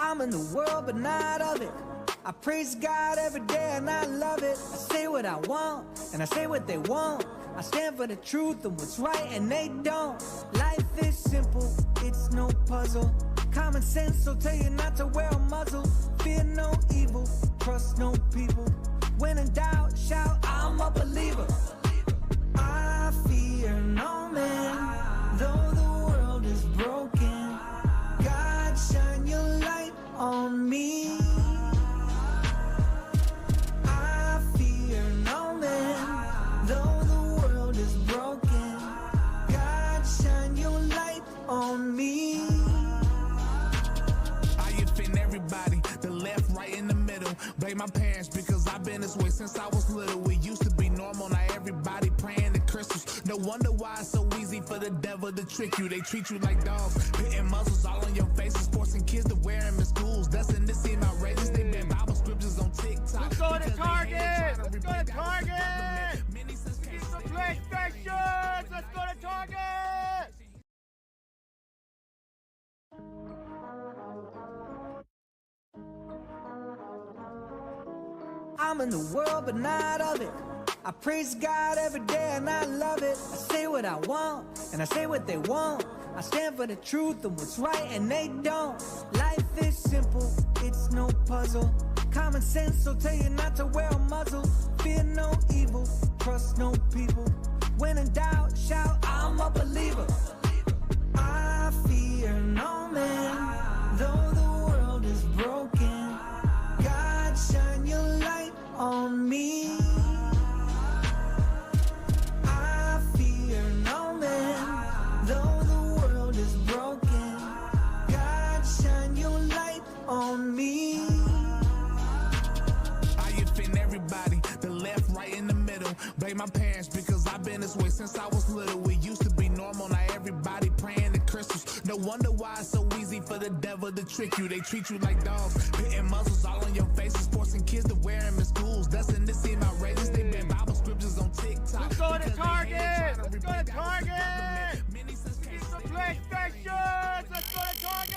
I'm in the world, but not of it. I praise God every day and I love it. I say what I want and I say what they want. I stand for the truth and what's right and they don't. Life is simple, it's no puzzle. Common sense will tell you not to wear a muzzle. Fear no evil, trust no people. When in doubt, shout, I'm a believer. I fear no man, though the world is broken. God, shine your light on me. I fear no man, though the world is broken. God, shine your light on me. I offend everybody, the left, right, in the middle. Blame my parents because I've been this way since I was little. It used to be normal, now everybody praying to crystals. No wonder why it's so easy for the devil to trick you. They treat you like dogs, hitting muzzles all on your faces, forcing kids to wear them in schools. Doesn't this seem outrageous? They ban Bible scriptures on TikTok. Let's go to Target! Let's go to Target! PlayStation! Let's go to Target! I'm in the world, but not of it. I praise God every day and I love it. I say what I want and I say what they want. I stand for the truth and what's right and they don't. Life is simple, it's no puzzle. Common sense will tell you not to wear a muzzle. Fear no evil, trust no people. When in doubt, shout, I'm a believer. I fear no man, though the world is broken. God, shine your light on me. I fear no man, though the world is broken. God, shine your light on me. I offend everybody, the left, right, in the middle. Blame my parents because I've been this way since I was little. It used to be normal, now everybody praying to crystals. No wonder why it's so easy for the devil to trick you. They treat you like dogs, hitting muzzles all on your faces, forcing kids to wear them in schools. Doesn't this seem outrageous? They ban Bible scriptures on TikTok. Let's go to Target! Let's go to Target! PlayStation! Let's go to Target!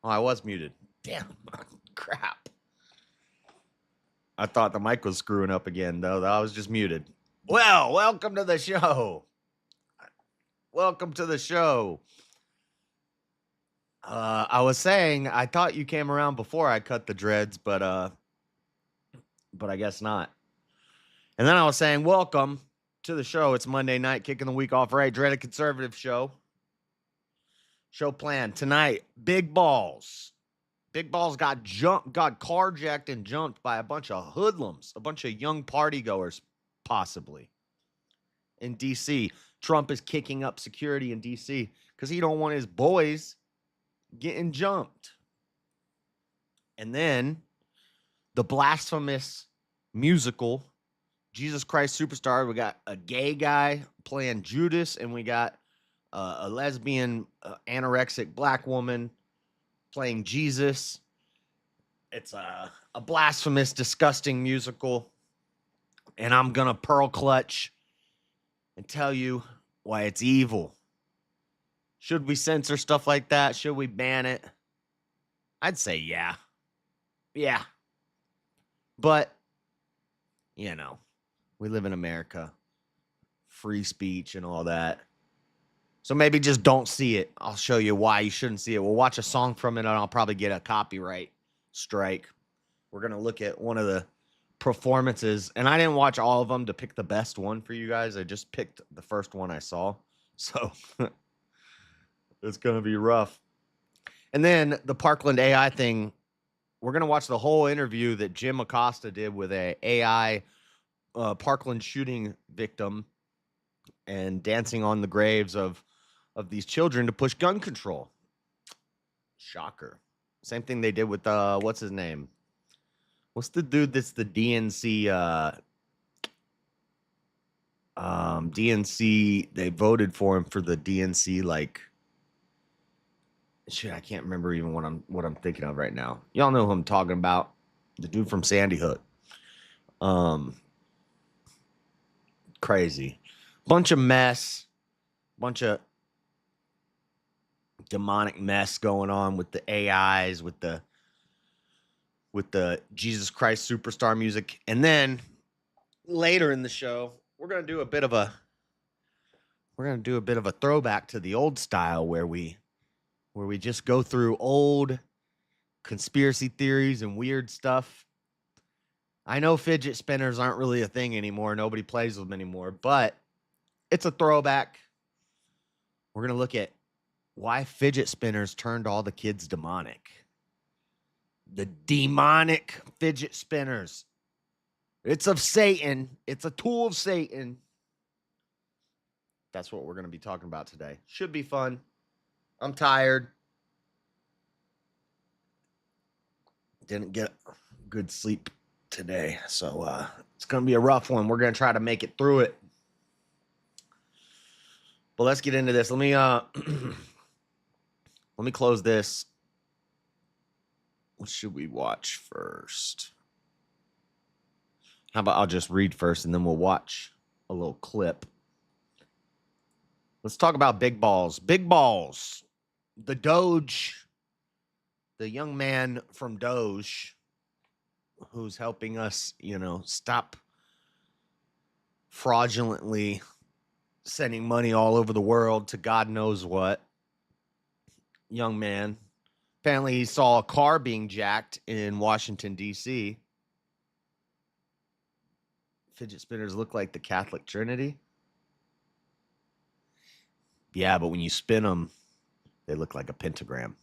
Oh, I was muted. Damn, crap. I thought the mic was screwing up again, though. I was just muted. Well, welcome to the show. Welcome to the show. I was saying, I thought you came around before I cut the dreads, but I guess not. And then I was saying, welcome to the show. It's Monday night, kicking the week off right. Dreadedconservative show. Show plan tonight. Big Balls. Big Balls got carjacked and jumped by a bunch of hoodlums, a bunch of young partygoers, possibly, in D.C. Trump is kicking up security in D.C. because he don't want his boys getting jumped. And then the Blasphemous musical, Jesus Christ Superstar. We got a gay guy playing Judas, and we got a lesbian, anorexic black woman playing Jesus. It's a blasphemous, disgusting musical. And I'm going to pearl clutch and tell you why it's evil. Should we censor stuff like that? Should we ban it? I'd say yeah. Yeah. But, you know, we live in America. Free speech and all that. So maybe just don't see it. I'll show you why you shouldn't see it. We'll watch a song from it and I'll probably get a copyright strike. We're going to look at one of the performances. And I didn't watch all of them to pick the best one for you guys. I just picked the first one I saw. So it's going to be rough. And then the Parkland AI thing. We're going to watch the whole interview that Jim Acosta did with a AI Parkland shooting victim and dancing on the graves of these children to push gun control. Shocker. Same thing they did with what's his name? What's the dude that's the DNC DNC, they voted for him for the DNC, like, shit, I can't remember even what I'm thinking of right now. Y'all know who I'm talking about. The dude from Sandy Hook. Crazy. Bunch of mess. Bunch of demonic mess going on with the AIs, with the Jesus Christ Superstar music. And then later in the show, we're going to do a bit of a throwback to the old style where we just go through old conspiracy theories and weird stuff. I know fidget spinners aren't really a thing anymore. Nobody plays with them anymore, but it's a throwback. We're going to look at why fidget spinners turned all the kids demonic. The demonic fidget spinners. It's of Satan. It's a tool of Satan. That's what we're going to be talking about today. Should be fun. I'm tired. Didn't get good sleep today, so it's going to be a rough one. We're going to try to make it through it. But let's get into this. Let me close this. What should we watch first? How about I'll just read first and then we'll watch a little clip. Let's talk about big balls. Big balls. The Doge, the young man from Doge who's helping us, stop fraudulently sending money all over the world to God knows what. Young man. Apparently he saw a car being jacked in Washington, D.C. Fidget spinners look like the Catholic Trinity. Yeah, but when you spin them, they look like a pentagram.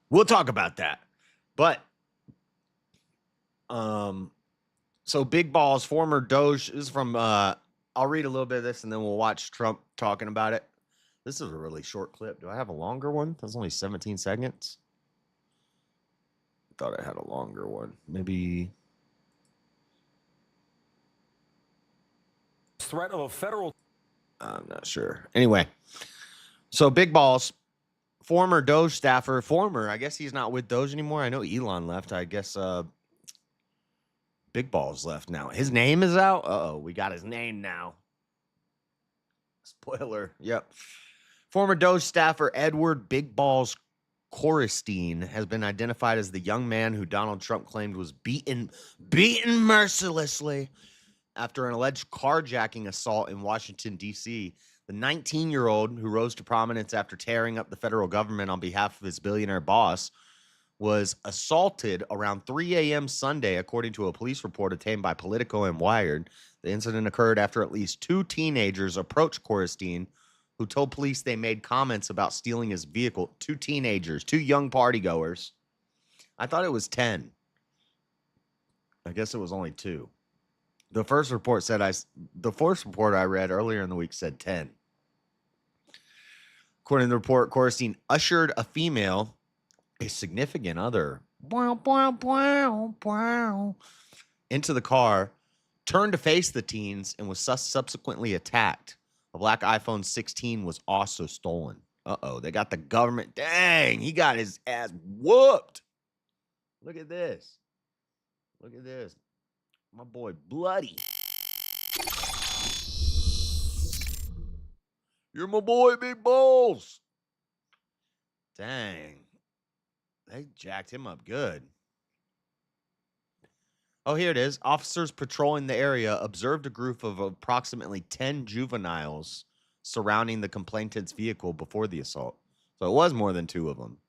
We'll talk about that. But, so Big Balls, former Doge, this is from, I'll read a little bit of this and then we'll watch Trump talking about it. This is a really short clip. Do I have a longer one? That's only 17 seconds. Thought I had a longer one. Maybe. Threat of a federal. I'm not sure. Anyway, so Big Balls, former Doge staffer, I guess he's not with Doge anymore. I know Elon left. I guess Big Balls left now. His name is out. Uh-oh, we got his name now. Spoiler. Yep. Former Doge staffer Edward Big Balls Korestein has been identified as the young man who Donald Trump claimed was beaten mercilessly after an alleged carjacking assault in Washington, D.C. The 19-year-old, who rose to prominence after tearing up the federal government on behalf of his billionaire boss, was assaulted around 3 a.m. Sunday, according to a police report obtained by Politico and Wired. The incident occurred after at least 2 teenagers approached Korestein, who told police they made comments about stealing his vehicle. 2 teenagers, 2 young partygoers. I thought it was 10. I guess it was only 2. The first report I read earlier in the week said 10. According to the report, Corstein ushered a female, a significant other, into the car, turned to face the teens, and was subsequently attacked. A black iPhone 16 was also stolen. Uh-oh, they got the government. Dang, he got his ass whooped. Look at this. Look at this. My boy bloody. You're my boy, big balls. Dang. They jacked him up good. Oh, here it is. Officers patrolling the area observed a group of approximately 10 juveniles surrounding the complainant's vehicle before the assault. So it was more than 2 of them.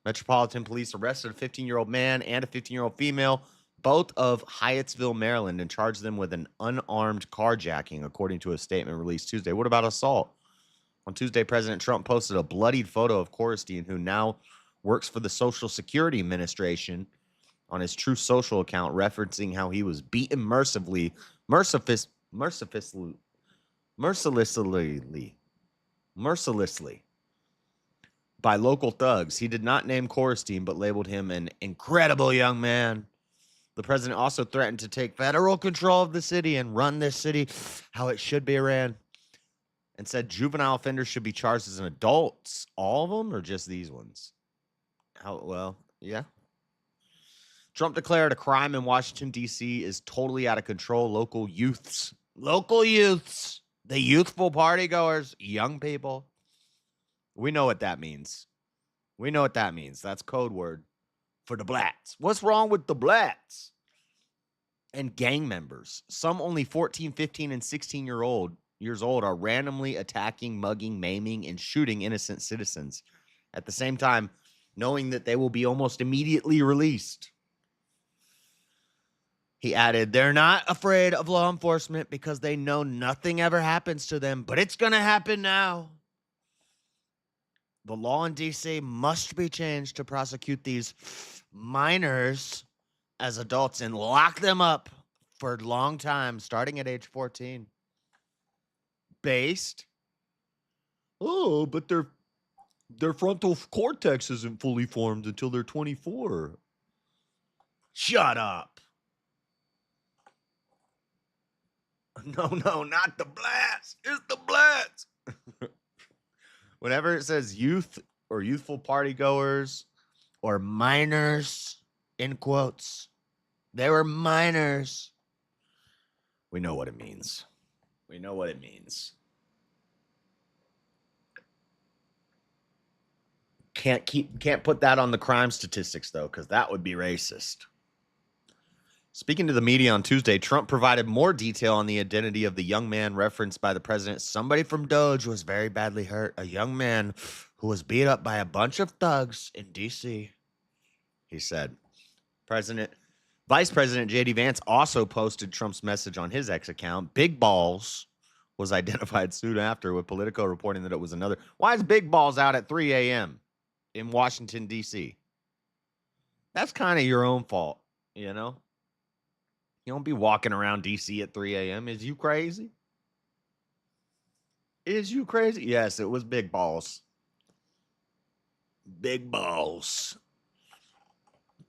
Metropolitan Police arrested a 15-year-old man and a 15-year-old female, both of Hyattsville, Maryland, and charged them with an unarmed carjacking, according to a statement released Tuesday. What about assault? On Tuesday, President Trump posted a bloodied photo of Corstein, who now works for the Social Security Administration, on his True Social account, referencing how he was beaten mercilessly by local thugs. He did not name Corstein, but labeled him an incredible young man. The president also threatened to take federal control of the city and run this city how it should be ran, and said juvenile offenders should be charged as an adults. All of them, or just these ones? Well, yeah. Trump declared a crime in Washington, D.C. is totally out of control. Local youths, the youthful partygoers, young people. We know what that means. That's code word for the blacks. What's wrong with the blacks? And gang members. Some only 14, 15, and 16 years old are randomly attacking, mugging, maiming, and shooting innocent citizens. At the same time, knowing that they will be almost immediately released. He added, they're not afraid of law enforcement because they know nothing ever happens to them, but it's going to happen now. The law in D.C. must be changed to prosecute these minors as adults and lock them up for a long time, starting at age 14. Based? Oh, but their frontal cortex isn't fully formed until they're 24. Shut up. No, not the blast. It's the blast. Whenever it says youth or youthful partygoers or minors, in quotes, they were minors. We know what it means. Can't put that on the crime statistics, though, because that would be racist. Speaking to the media on Tuesday, Trump provided more detail on the identity of the young man referenced by the president. Somebody from Doge was very badly hurt. A young man who was beat up by a bunch of thugs in D.C., he said. Vice President J.D. Vance also posted Trump's message on his X account. Big Balls was identified soon after, with Politico reporting that it was another. Why is Big Balls out at 3 a.m. in Washington, D.C.? That's kind of your own fault, you know? You don't be walking around D.C. at 3 a.m. Is you crazy? Yes, it was Big Balls. Big Balls.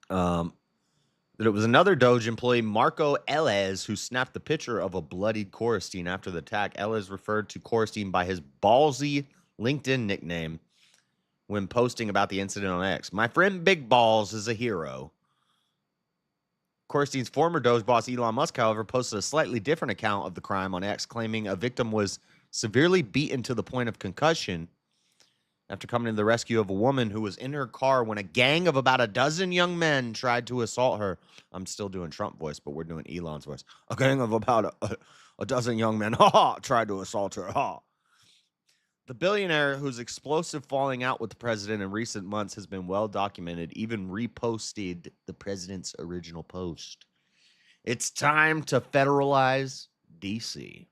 That it was another Doge employee, Marco Elez, who snapped the picture of a bloodied Corstein after the attack. Elez referred to Corstein by his ballsy LinkedIn nickname when posting about the incident on X. My friend Big Balls is a hero. Corstein's former Doge boss, Elon Musk, however, posted a slightly different account of the crime on X, claiming a victim was severely beaten to the point of concussion after coming to the rescue of a woman who was in her car when a gang of about a dozen young men tried to assault her. I'm still doing Trump voice, but we're doing Elon's voice. A gang of about a dozen young men tried to assault her. The billionaire, whose explosive falling out with the president in recent months has been well documented, even reposted the president's original post. It's time to federalize D.C.,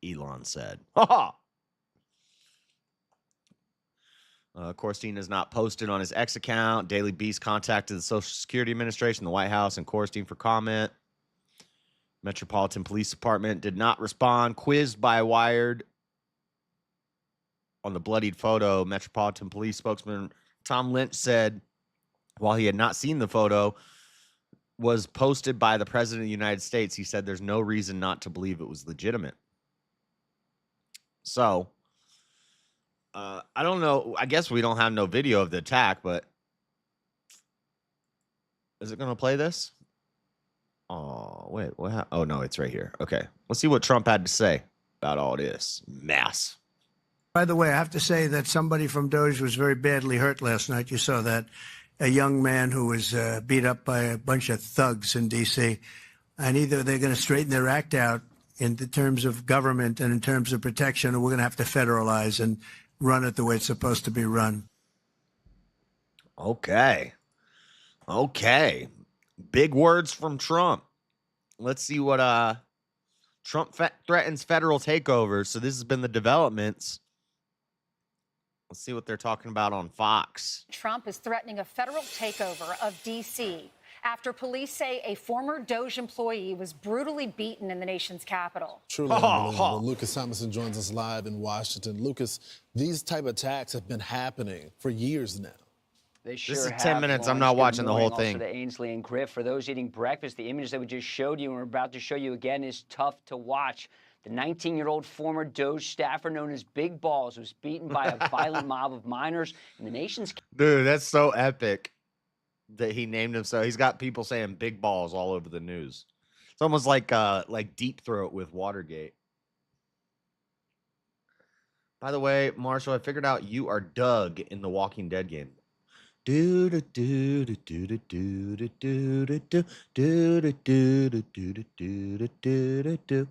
Elon said. Corstein is not posted on his X account. Daily Beast contacted the Social Security Administration, the White House, and Corstein for comment. Metropolitan Police Department did not respond. Quizzed by Wired, on the bloodied photo, Metropolitan Police spokesman Tom Lynch said, while he had not seen the photo, was posted by the President of the United States. He said there's no reason not to believe it was legitimate. So, I don't know. I guess we don't have no video of the attack, but is it going to play this? Oh, wait. What? Oh, no, it's right here. Okay. Let's see what Trump had to say about all this mess. By the way, I have to say that somebody from Doge was very badly hurt last night. You saw that. A young man who was beat up by a bunch of thugs in D.C. And either they're going to straighten their act out in the terms of government and in terms of protection, or we're going to have to federalize and run it the way it's supposed to be run. Okay. Okay. Big words from Trump. Let's see what Trump threatens federal takeover. So this has been the developments. Let's see what they're talking about on Fox. Trump is threatening a federal takeover of D.C. after police say a former Doge employee was brutally beaten in the nation's capital. Truly unbelievable. Lucas Thomason joins us live in Washington. Lucas, these type of attacks have been happening for years now. They sure This is have, 10 minutes. I'm Lawrence. not Good watching the whole morning thing. Also to Ainsley and Griff. For those eating breakfast, the image that we just showed you and we're about to show you again is tough to watch. The 19-year-old former Doge staffer known as Big Balls was beaten by a violent mob of minors in the nation's... Dude, that's so epic that he named him so. He's got people saying big balls all over the news. It's almost like Deep Throat with Watergate. By the way, Marshall, I figured out you are Doug in the Walking Dead game. Do do do do do do do do do do do do do do do do do.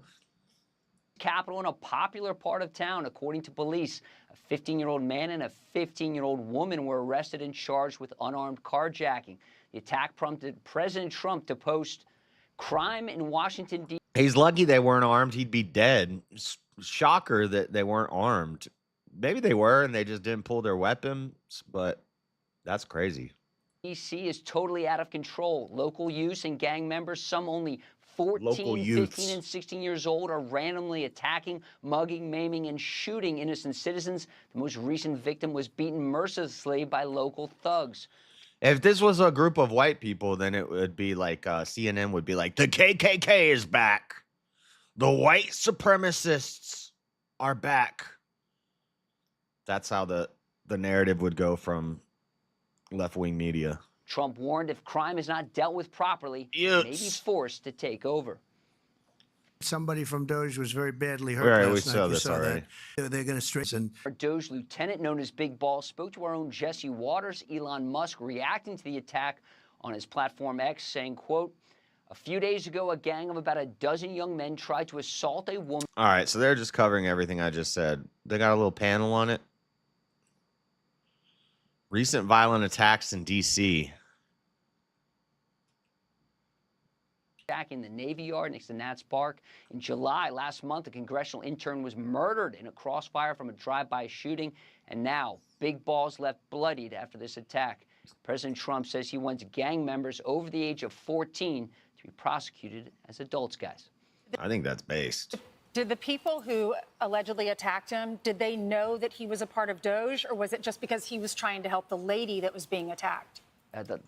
Capital in a popular part of town. According to police, a 15-year-old man and a 15-year-old woman were arrested and charged with unarmed carjacking. The attack prompted President Trump to post crime in Washington, D.C. He's lucky they weren't armed. He'd be dead. Shocker that they weren't armed. Maybe they were and they just didn't pull their weapons, but that's crazy. D.C. is totally out of control. Local youths and gang members, some only 14, 15, and 16 years old, are randomly attacking, mugging, maiming, and shooting innocent citizens. The most recent victim was beaten mercilessly by local thugs. If this was a group of white people, then it would be like CNN would be like, the KKK is back. The white supremacists are back. That's how the narrative would go from left-wing media. Trump warned if crime is not dealt with properly, he may be forced to take over. Somebody from Doge was very badly hurt last night. We saw this already. They're going to straighten. Our Doge lieutenant, known as Big Ball, spoke to our own Jesse Waters. Elon Musk reacting to the attack on his platform X, saying, quote, a few days ago, a gang of about a dozen young men tried to assault a woman. All right, so they're just covering everything I just said. They got a little panel on it. Recent violent attacks in D.C. Back in the Navy Yard next to Nats Park. In July last month, a congressional intern was murdered in a crossfire from a drive-by shooting. And now, Big Balls left bloodied after this attack. President Trump says he wants gang members over the age of 14 to be prosecuted as adults, guys. I think that's based. Did the people who allegedly attacked him, did they know that he was a part of Doge, or was it just because he was trying to help the lady that was being attacked?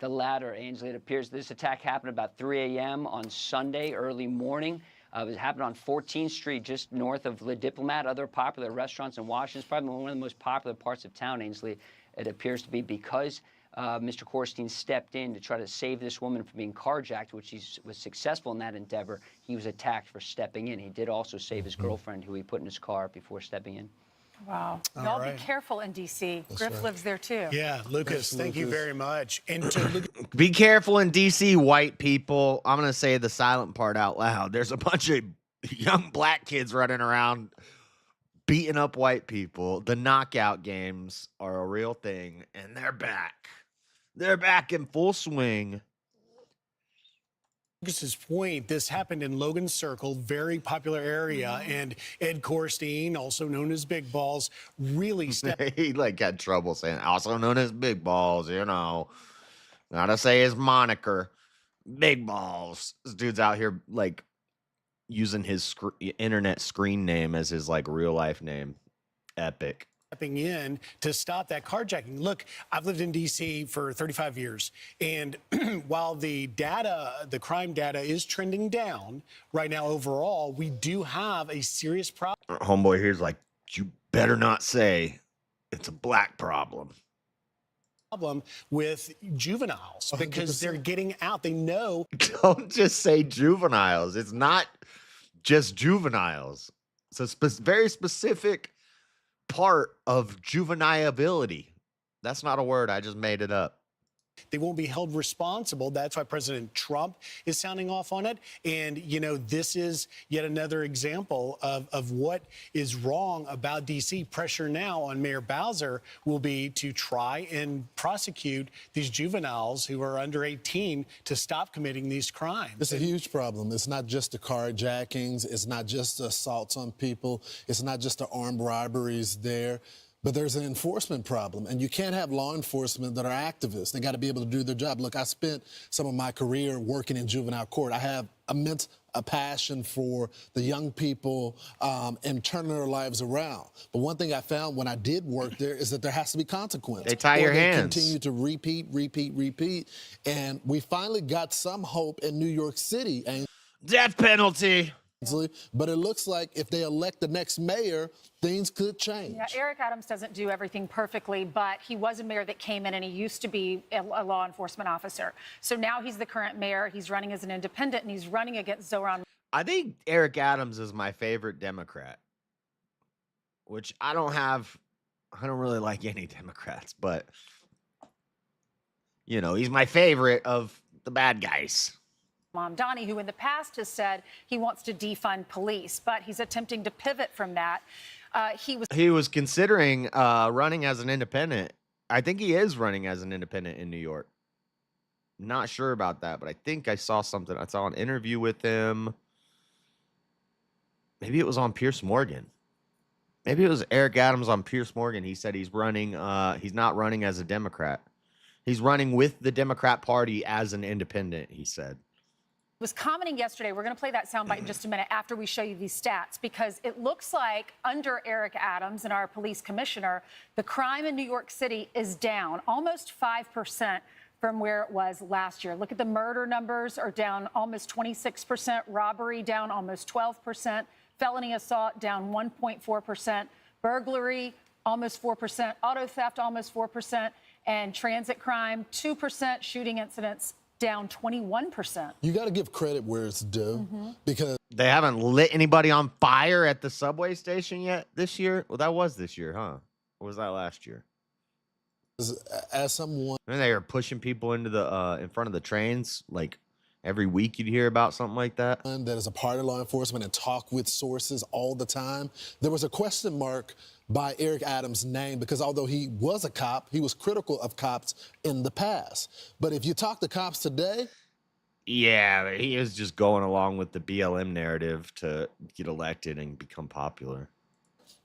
The latter, Ainsley. It appears this attack happened about 3 a.m. on Sunday, early morning. It happened on 14th Street, just north of Le Diplomat, other popular restaurants in Washington. It's probably one of the most popular parts of town, Ainsley. It appears to be because Mr. Korstein stepped in to try to save this woman from being carjacked, which he was successful in that endeavor. He was attacked for stepping in. He did also save his girlfriend, who he put in his car before stepping in. Wow. Y'all be careful in D.C. Griff lives there, too. Yeah, Lucas, thank you very much. And Be careful in D.C., white people. I'm going to say the silent part out loud. There's a bunch of young black kids running around beating up white people. The knockout games are a real thing, and they're back. They're back in full swing. Lucas's point, this happened in Logan Circle, very popular area, and Ed Korstein, also known as Big Balls, really stepped. He had trouble saying, also known as Big Balls, you know. Gotta say his moniker, Big Balls. This dude's out here using his internet screen name as his real life name. Epic. stepping in to stop that carjacking. Look, I've lived in D.C. for 35 years, and while the crime data is trending down right now overall, we do have a serious problem. Homeboy here's like, you better not say it's a black problem With juveniles because they're getting out. They know. Don't just say juveniles. It's not just juveniles. It's a very specific part of juveniability. That's not a word. I just made it up. They won't be held responsible. That's why President Trump is sounding off on it. And, you know, this is yet another example of what is wrong about D.C. Pressure now on Mayor Bowser will be to try and prosecute these juveniles who are under 18 to stop committing these crimes. It's a huge problem. It's not just the carjackings. It's not just the assaults on people. It's not just the armed robberies there. But there's an enforcement problem, and you can't have law enforcement that are activists. They got to be able to do their job. Look, I spent some of my career working in juvenile court. I have a passion for the young people and turning their lives around. But one thing I found when I did work there is that there has to be consequence. They tie your hands. Continue to repeat. And we finally got some hope in New York City. Death penalty. But it looks like if they elect the next mayor, things could change. Yeah, Eric Adams doesn't do everything perfectly, but he was a mayor that came in and he used to be a law enforcement officer. So now he's the current mayor. He's running as an independent and he's running against Zoran. I think Eric Adams is my favorite Democrat, which I don't really like any Democrats, but you know, he's my favorite of the bad guys. Mamdani, who in the past has said he wants to defund police, but he's attempting to pivot from that. He was considering running as an independent. I think he is running as an independent in New York. Not sure about that, but I think I saw something. I saw an interview with him. Maybe it was on Piers Morgan. Maybe it was Eric Adams on Piers Morgan. He said he's running. He's not running as a Democrat. He's running with the Democrat Party as an independent, he said. Was commenting yesterday. We're going to play that soundbite in just a minute after we show you these stats, because it looks like under Eric Adams and our police commissioner, the crime in New York City is down almost 5% from where it was last year. Look at the murder numbers are down almost 26%, robbery down almost 12%, felony assault down 1.4%, burglary almost 4%, auto theft almost 4%, and transit crime 2%, shooting incidents down 21%. You got to give credit where it's due because they haven't lit anybody on fire at the subway station yet this year. Well, that was this year, huh? Or was that last year? As someone, and they were pushing people into the in front of the trains, like every week you'd hear about something like that. That is a part of law enforcement and talk with sources all the time. There was a question mark by Eric Adams' name because although he was a cop, he was critical of cops in the past. But if you talk to cops today, yeah, he is just going along with the BLM narrative to get elected and become popular.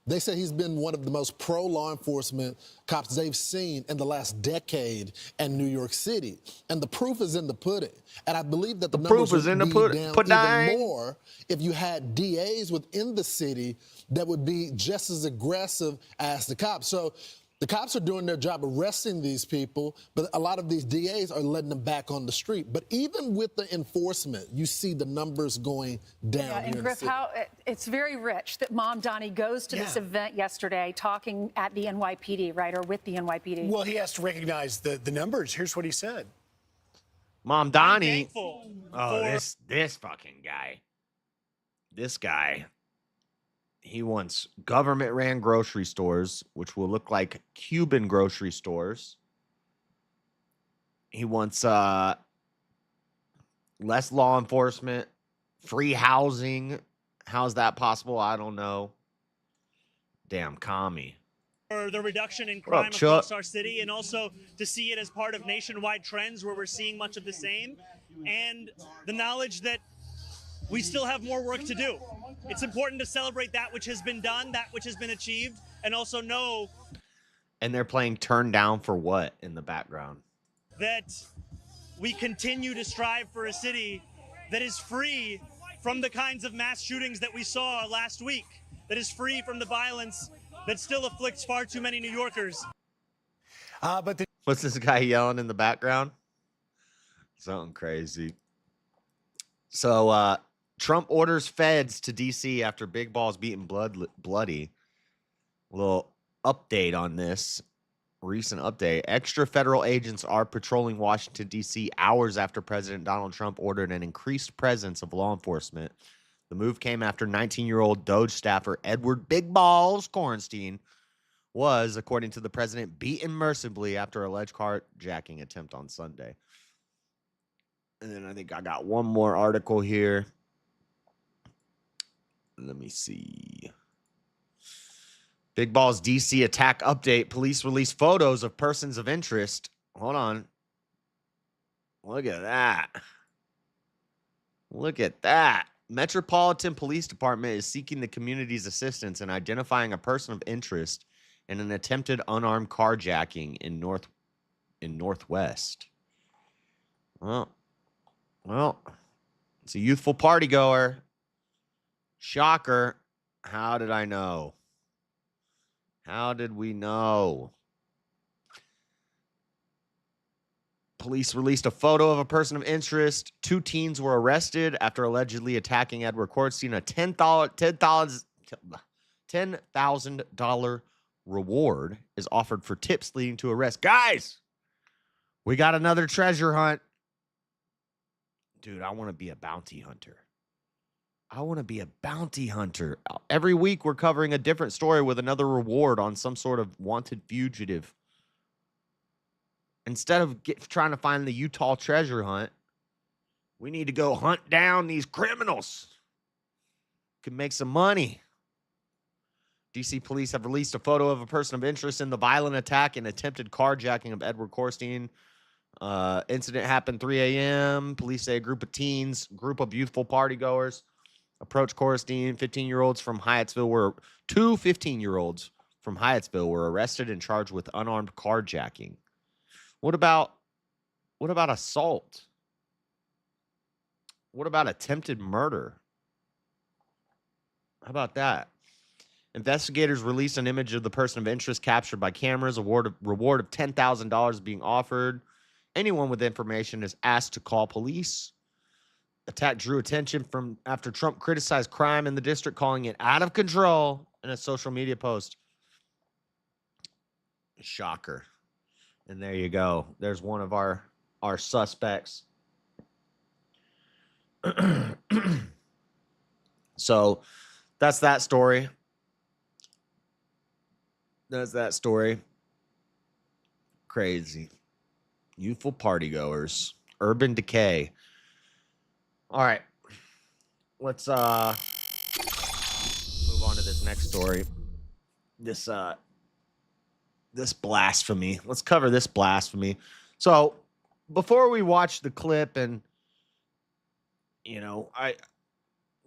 They say he's been one of the most pro-law enforcement cops they've seen in the last decade in New York City. And the proof is in the pudding. And I believe that the numbers would be down even more if you had DAs within the city that would be just as aggressive as the cops. So the cops are doing their job arresting these people, but a lot of these DAs are letting them back on the street. But even with the enforcement, you see the numbers going down. Yeah, and Griff, it's very rich that Mamdani goes to this event yesterday talking at the NYPD, right, or with the NYPD. Well, he has to recognize the numbers. Here's what he said. Mamdani, this fucking guy, this guy. He wants government-ran grocery stores, which will look like Cuban grocery stores. He wants less law enforcement, free housing. How's that possible? I don't know. Damn commie. For the reduction in crime across our city, and also to see it as part of nationwide trends where we're seeing much of the same, and the knowledge that we still have more work to do. It's important to celebrate that which has been done, that which has been achieved, and also know. And they're playing Turn Down for What in the background. That we continue to strive for a city that is free from the kinds of mass shootings that we saw last week, that is free from the violence that still afflicts far too many New Yorkers. What's this guy yelling in the background? Something crazy. So, Trump orders feds to D.C. after Big Ball's beaten bloody. A little update on this. Recent update. Extra federal agents are patrolling Washington, D.C. hours after President Donald Trump ordered an increased presence of law enforcement. The move came after 19-year-old Doge staffer Edward Big Balls Korenstein was, according to the president, beaten mercifully after alleged carjacking attempt on Sunday. And then I think I got one more article here. Let me see. Big Balls DC attack update. Police release photos of persons of interest. Hold on. Look at that. Look at that. Metropolitan Police Department is seeking the community's assistance in identifying a person of interest in an attempted unarmed carjacking in Northwest. Well, it's a youthful party goer. Shocker. How did I know? How did we know? Police released a photo of a person of interest. 2 teens were arrested after allegedly attacking Edward Korenstein. A $10,000 reward is offered for tips leading to arrest. Guys, we got another treasure hunt. Dude, I want to be a bounty hunter. I want to be a bounty hunter. Every week we're covering a different story with another reward on some sort of wanted fugitive. Instead of trying to find the Utah treasure hunt, we need to go hunt down these criminals. Could make some money. DC police have released a photo of a person of interest in the violent attack and attempted carjacking of Edward Korenstein. Incident happened 3 a.m. Police say a group of youthful partygoers approached Korenstein. 15-year-olds from Hyattsville were 2 15-year-olds from Hyattsville were arrested and charged with unarmed carjacking. What about assault? What about attempted murder? How about that? Investigators released an image of the person of interest captured by cameras. Reward of $10,000 being offered. Anyone with information is asked to call police. Attack drew attention from after Trump criticized crime in the district, calling it out of control in a social media post. Shocker. And there you go. There's one of our suspects. So that's that story. Crazy. Youthful partygoers. Urban decay. All right. Let's move on to this next story. This blasphemy. Let's cover this blasphemy. So before we watch the clip, and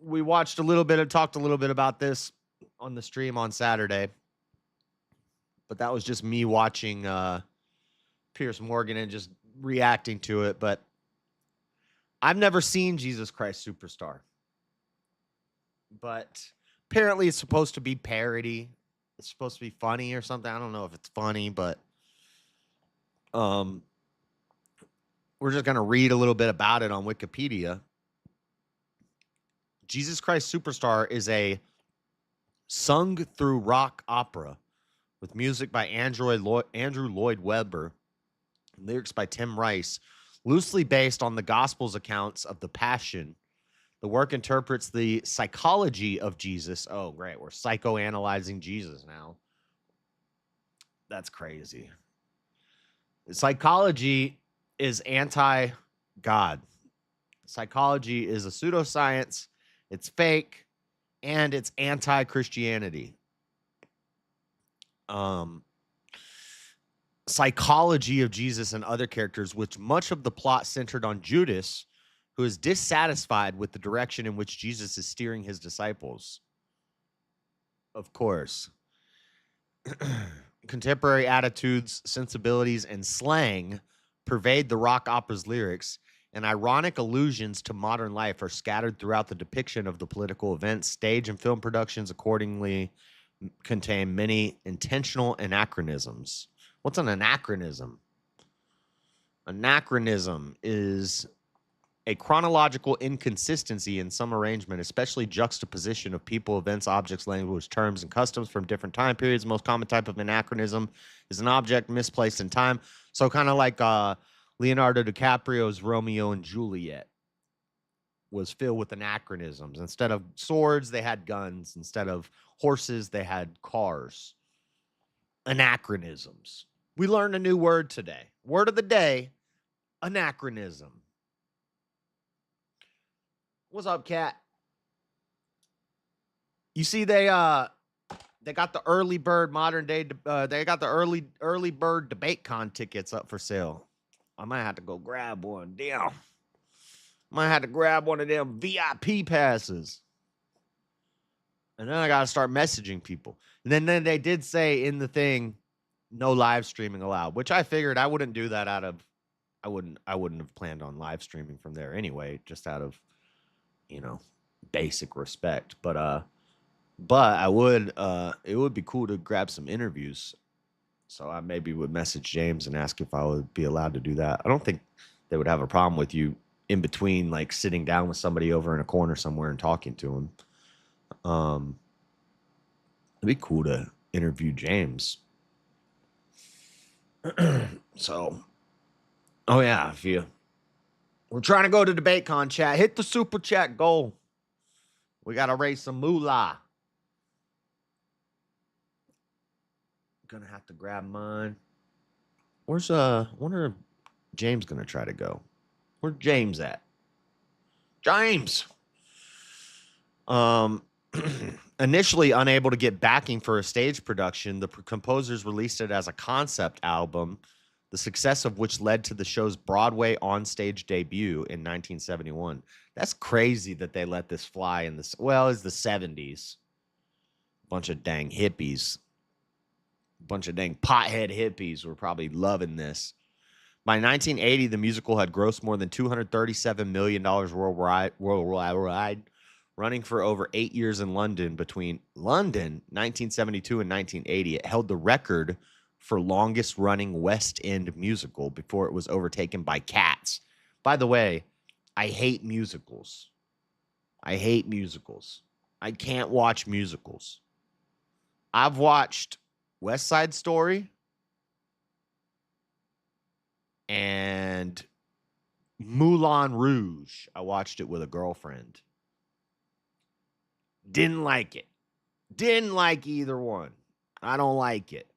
we watched a little bit and talked a little bit about this on the stream on Saturday, but that was just me watching Piers Morgan and just reacting to it. But I've never seen Jesus Christ Superstar, but apparently it's supposed to be parody. It's supposed to be funny or something. I don't know if it's funny, but we're just going to read a little bit about it on Wikipedia. Jesus Christ Superstar is a sung-through rock opera with music by Andrew Lloyd Webber, lyrics by Tim Rice, loosely based on the Gospels accounts of the Passion. The work interprets the psychology of Jesus. Oh, great. We're psychoanalyzing Jesus now. That's crazy. Psychology is anti-God. Psychology is a pseudoscience. It's fake. And it's anti-Christianity. Psychology of Jesus and other characters, which much of the plot centered on Judas, who is dissatisfied with the direction in which Jesus is steering his disciples. Of course. Contemporary attitudes, sensibilities, and slang pervade the rock opera's lyrics, and ironic allusions to modern life are scattered throughout the depiction of the political events. Stage and film productions accordingly contain many intentional anachronisms. What's an anachronism? Anachronism is a chronological inconsistency in some arrangement, especially juxtaposition of people, events, objects, language, terms, and customs from different time periods. The most common type of anachronism is an object misplaced in time. So kind of like Leonardo DiCaprio's Romeo and Juliet was filled with anachronisms. Instead of swords, they had guns. Instead of horses, they had cars. Anachronisms. We learned a new word today. Word of the day, anachronism. What's up, Cat? You see, they got the early bird modern day. They got the early bird debate con tickets up for sale. I might have to go grab one. Damn, might have to grab one of them VIP passes. And then I gotta start messaging people. And then they did say in the thing, no live streaming allowed, which I figured I wouldn't do that out of. I wouldn't have planned on live streaming from there anyway, just out of, basic respect. But I would, it would be cool to grab some interviews. So I maybe would message James and ask if I would be allowed to do that. I don't think they would have a problem with you in between, like sitting down with somebody over in a corner somewhere and talking to him. It'd be cool to interview James. So, oh yeah, we're trying to go to DebateCon chat, hit the super chat goal. We got to raise some moolah. Gonna have to grab mine. Wonder if James gonna try to go. Where's James at? James! Initially unable to get backing for a stage production, the composers released it as a concept album, the success of which led to the show's Broadway onstage debut in 1971. That's crazy that they let this fly in this. Well, it's the 70s. Bunch of dang hippies. Bunch of dang pothead hippies were probably loving this. By 1980, the musical had grossed more than $237 million worldwide, running for over 8 years in London. Between London, 1972 and 1980, it held the record for longest running West End musical before it was overtaken by Cats. By the way, I hate musicals. I can't watch musicals. I've watched West Side Story and Moulin Rouge. I watched it with a girlfriend. Didn't like it. Didn't like either one. I don't like it.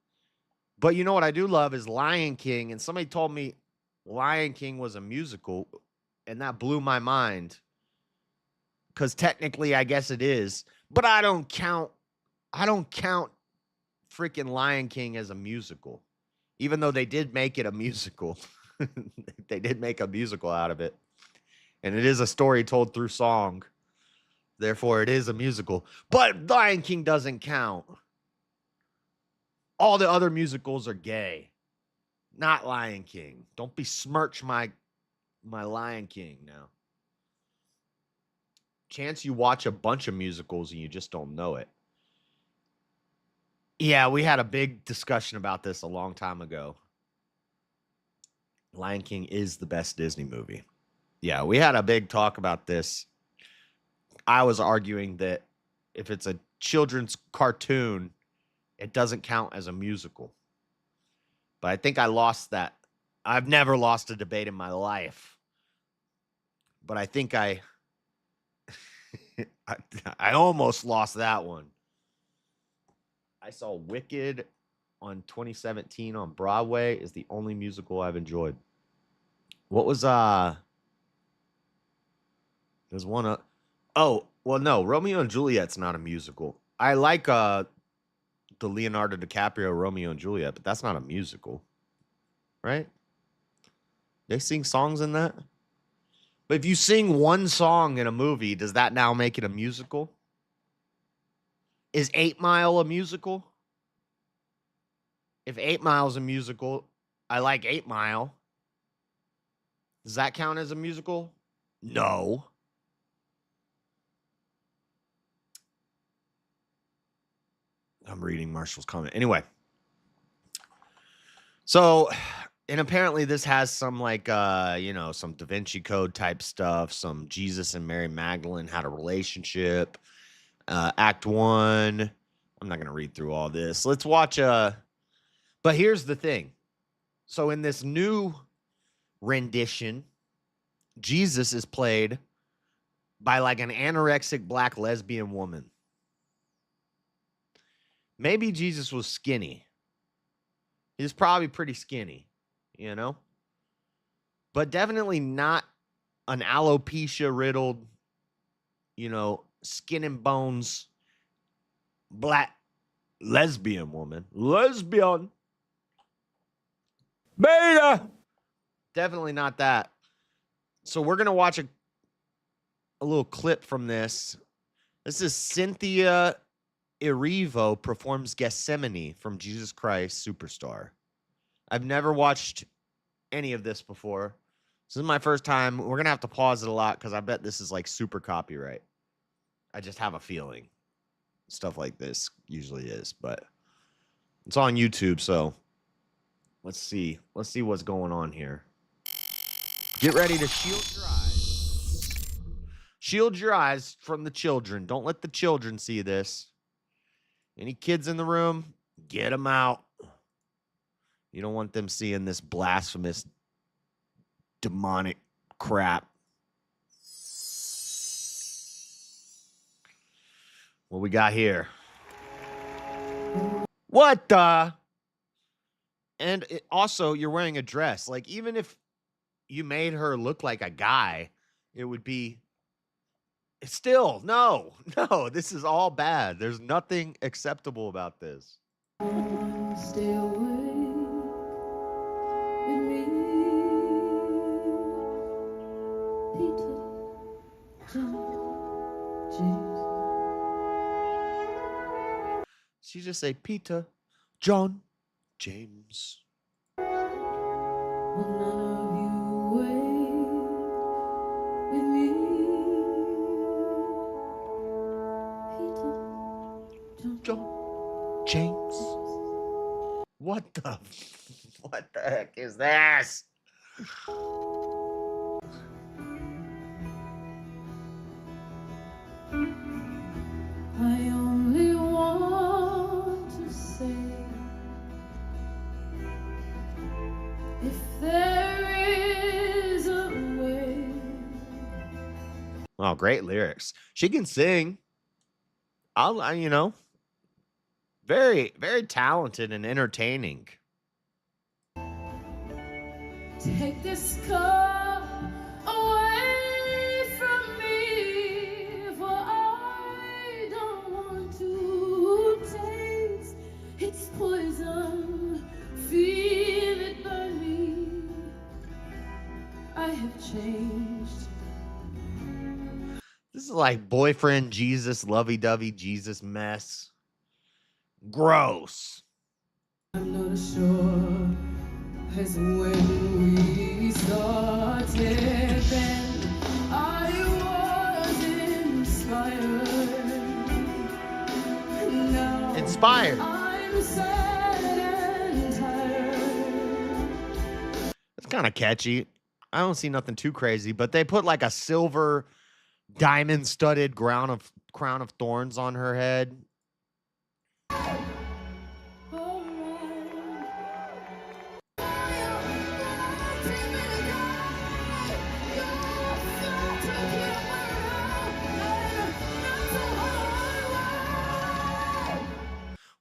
But you know what I do love is Lion King. And somebody told me Lion King was a musical. And that blew my mind. Because technically, I guess it is. But I don't count freaking Lion King as a musical. Even though they did make it a musical. They did make a musical out of it. And it is a story told through song. Therefore, it is a musical. But Lion King doesn't count. All the other musicals are gay. Not Lion King. Don't besmirch my Lion King now. Chance you watch a bunch of musicals and you just don't know it. Yeah, we had a big discussion about this a long time ago. Lion King is the best Disney movie. Yeah, we had a big talk about this. I was arguing that if it's a children's cartoon, it doesn't count as a musical. But I think I lost that. I've never lost a debate in my life. But I think I almost lost that one. I saw Wicked on 2017 on Broadway. Is the only musical I've enjoyed. What was there's one oh, well no, Romeo and Juliet's not a musical. I like the Leonardo DiCaprio Romeo and Juliet, but that's not a musical. Right? They sing songs in that? But if you sing one song in a movie, does that now make it a musical? Is 8 Mile a musical? If 8 Mile's a musical, I like 8 Mile. Does that count as a musical? No. I'm reading Marshall's comment. Anyway. So, and apparently this has some like, some Da Vinci Code type stuff. Some Jesus and Mary Magdalene had a relationship. Act 1. I'm not going to read through all this. Let's watch. But here's the thing. So in this new rendition, Jesus is played by like an anorexic black lesbian woman. Maybe Jesus was skinny. He's probably pretty skinny, but definitely not an alopecia riddled, skin and bones, black lesbian woman. Lesbian. Beta. Definitely not that. So we're going to watch a little clip from this. This is Cynthia Erivo performs Gethsemane from Jesus Christ Superstar. I've never watched any of this before. This is my first time. We're going to have to pause it a lot because I bet this is like super copyright. I just have a feeling. Stuff like this usually is, but it's on YouTube, so let's see. Let's see what's going on here. Get ready to shield your eyes. Shield your eyes from the children. Don't let the children see this. Any kids in the room, get them out. You don't want them seeing this blasphemous, demonic crap. What we got here? What the? And also, you're wearing a dress. Like, even if you made her look like a guy, it would be... Still, no, this is all bad. There's nothing acceptable about this. Stay away with me, Peter, John, James. She just say Peter, John, James. Will none of you wait with me? John, James. What the heck is this? I only want to say, if there is a way. Oh, great lyrics. She can sing. Very, very talented and entertaining. Take this cup away from me, for I don't want to taste its poison. Feel it burn me. I have changed. This is like boyfriend Jesus, lovey-dovey Jesus mess. Gross. I'm not as sure as when we started then. I was inspired. Now Inspired. I'm sad and tired. It's kind of catchy. I don't see nothing too crazy, but they put like a silver diamond-studded crown of thorns on her head.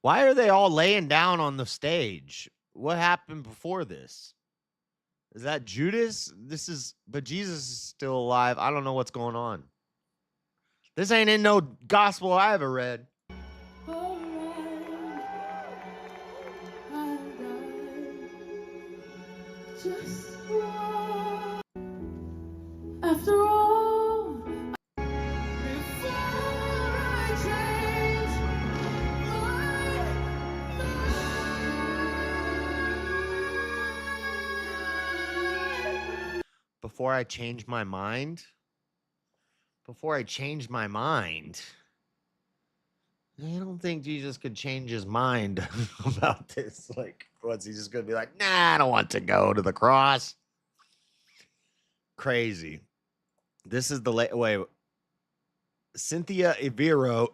Why are they all laying down on the stage? What happened before this? Is that Judas? But Jesus is still alive. I don't know what's going on. This ain't in no gospel I ever read. After all, Before I change my mind? Before I change my mind? I don't think Jesus could change his mind about this. Like, what's he just going to be like, nah, I don't want to go to the cross? Crazy. This is the wait. Cynthia Evero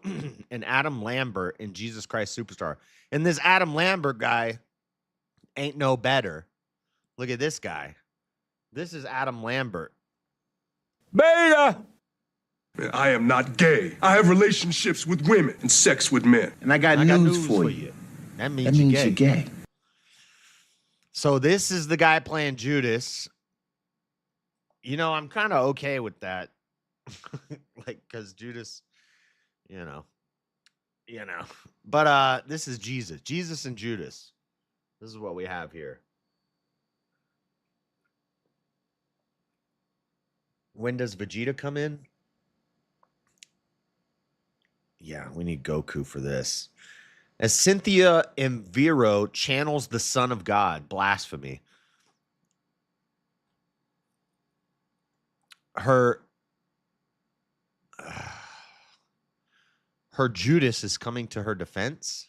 and Adam Lambert in Jesus Christ Superstar. And this Adam Lambert guy ain't no better. Look at this guy. This is Adam Lambert. Beta! I am not gay. I have relationships with women and sex with men. And I got news for you. That means you're gay. So this is the guy playing Judas. You know, I'm kind of okay with that. Like, because Judas, you know. But this is Jesus. Jesus and Judas. This is what we have here. When does Vegeta come in? Yeah, we need Goku for this. As Cynthia Mviro channels the Son of God, Blasphemy. Her Judas is coming to her defense.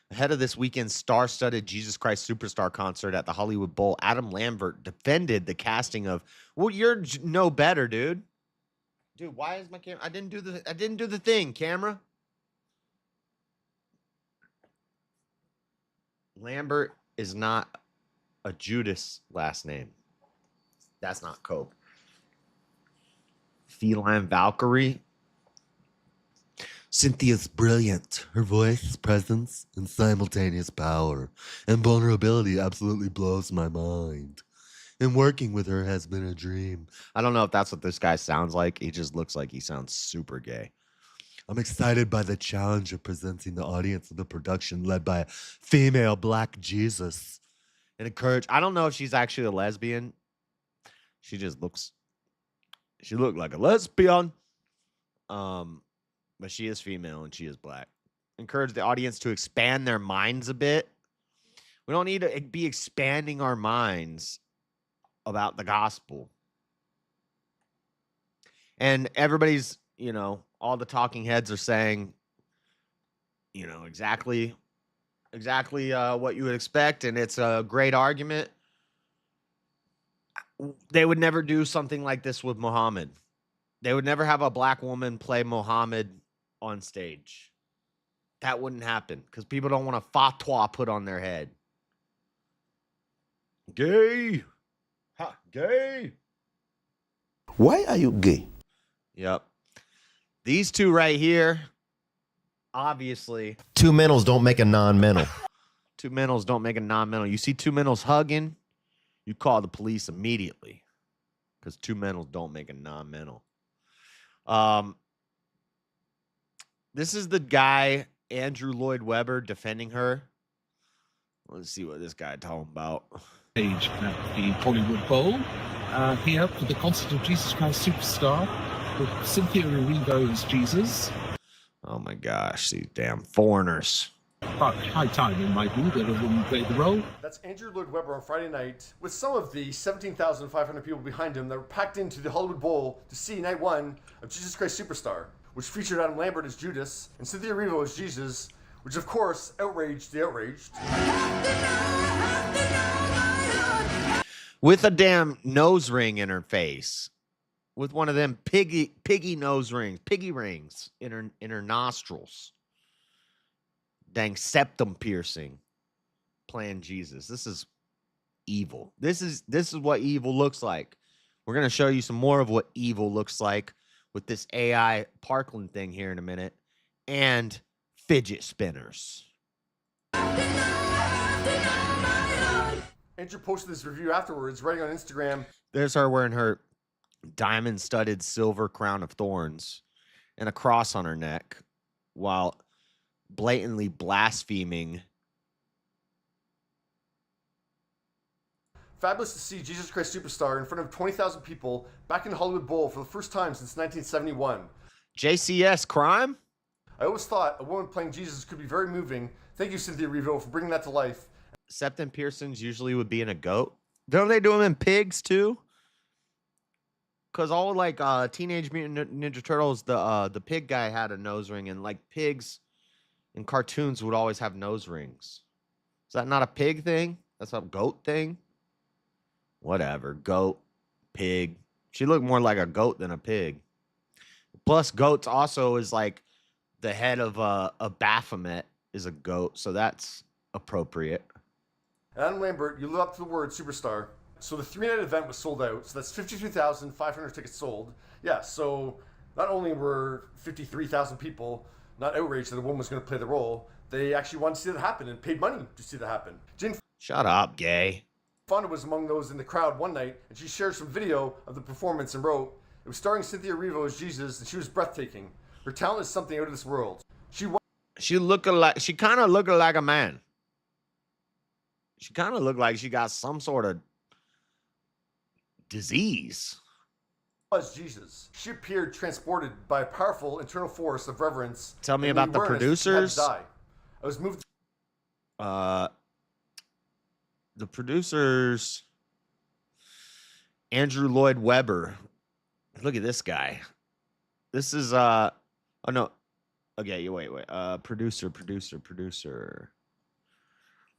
Ahead of this weekend's star-studded Jesus Christ Superstar concert at the Hollywood Bowl, Adam Lambert defended the casting of, well, you're no better, dude. Dude, why is my camera? I didn't do the thing, camera. Lambert is not a Judas last name. That's not Cope. Feline Valkyrie. Cynthia's brilliant. Her voice, presence, and simultaneous power and vulnerability absolutely blows my mind. And working with her has been a dream. I don't know if that's what this guy sounds like. He just looks like he sounds super gay. I'm excited by the challenge of presenting the audience with a production led by a female black Jesus. And encourage. I don't know if she's actually a lesbian. She looked like a lesbian. But she is female and she is black. Encourage the audience to expand their minds a bit. We don't need to be expanding our minds about the gospel. And everybody's, all the talking heads are saying, exactly what you would expect. And it's a great argument. They would never do something like this with Muhammad. They would never have a black woman play Muhammad on stage. That wouldn't happen because people don't want a fatwa put on their head. Gay. Ha, gay. Why are you gay? Yep. These two right here, obviously. Two mentals don't make a non-mental. Two mentals don't make a non-mental. You see two mentals hugging, you call the police immediately because two mentals don't make a non-mental. This is the guy, Andrew Lloyd Webber, defending her. Let's see what this guy talking about. Stage at the Hollywood Bowl here for the concert of Jesus Christ Superstar with Cynthia Erivo as Jesus. Oh my gosh, these damn foreigners. But high time in my view that a woman played the role. That's Andrew Lloyd Webber on Friday night with some of the 17,500 people behind him that were packed into the Hollywood Bowl to see night one of Jesus Christ Superstar, which featured Adam Lambert as Judas and Cynthia Erivo as Jesus, which of course outraged the outraged. With a damn nose ring in her face. With one of them piggy nose rings, piggy rings in her nostrils. Dang septum piercing. Playing Jesus. This is evil. This is what evil looks like. We're going to show you some more of what evil looks like with this AI Parkland thing here in a minute. And fidget spinners. Andrew posted this review afterwards, writing on Instagram. There's her wearing her diamond-studded silver crown of thorns and a cross on her neck while blatantly blaspheming. Fabulous to see Jesus Christ Superstar in front of 20,000 people back in the Hollywood Bowl for the first time since 1971. JCS crime? I always thought a woman playing Jesus could be very moving. Thank you, Cynthia Erivo, for bringing that to life. Septum piercings usually would be in a goat. Don't they do them in pigs too? Because all like Teenage Mutant Ninja Turtles, the pig guy had a nose ring, and like pigs in cartoons would always have nose rings. Is that not a pig thing? That's a goat thing? Whatever. Goat, pig. She looked more like a goat than a pig. Plus, goats also is like the head of a Baphomet is a goat, so that's appropriate. Adam Lambert, you live up to the word superstar. So the 3-night event was sold out. So that's 53,500 tickets sold. Yeah, so not only were 53,000 people not outraged that a woman was going to play the role, they actually wanted to see that happen and paid money to see that happen. Jane Shut up, gay. Fonda was among those in the crowd one night, and she shared some video of the performance and wrote, "It was starring Cynthia Erivo as Jesus, and she was breathtaking. Her talent is something out of this world. She kind of looked like a man. She kind of looked like she got some sort of disease. Was Jesus. She appeared transported by a powerful internal force of reverence. Tell me about the producers. I was moved. The producers, Andrew Lloyd Webber. Look at this guy. This is oh no. Okay, you wait. Producer.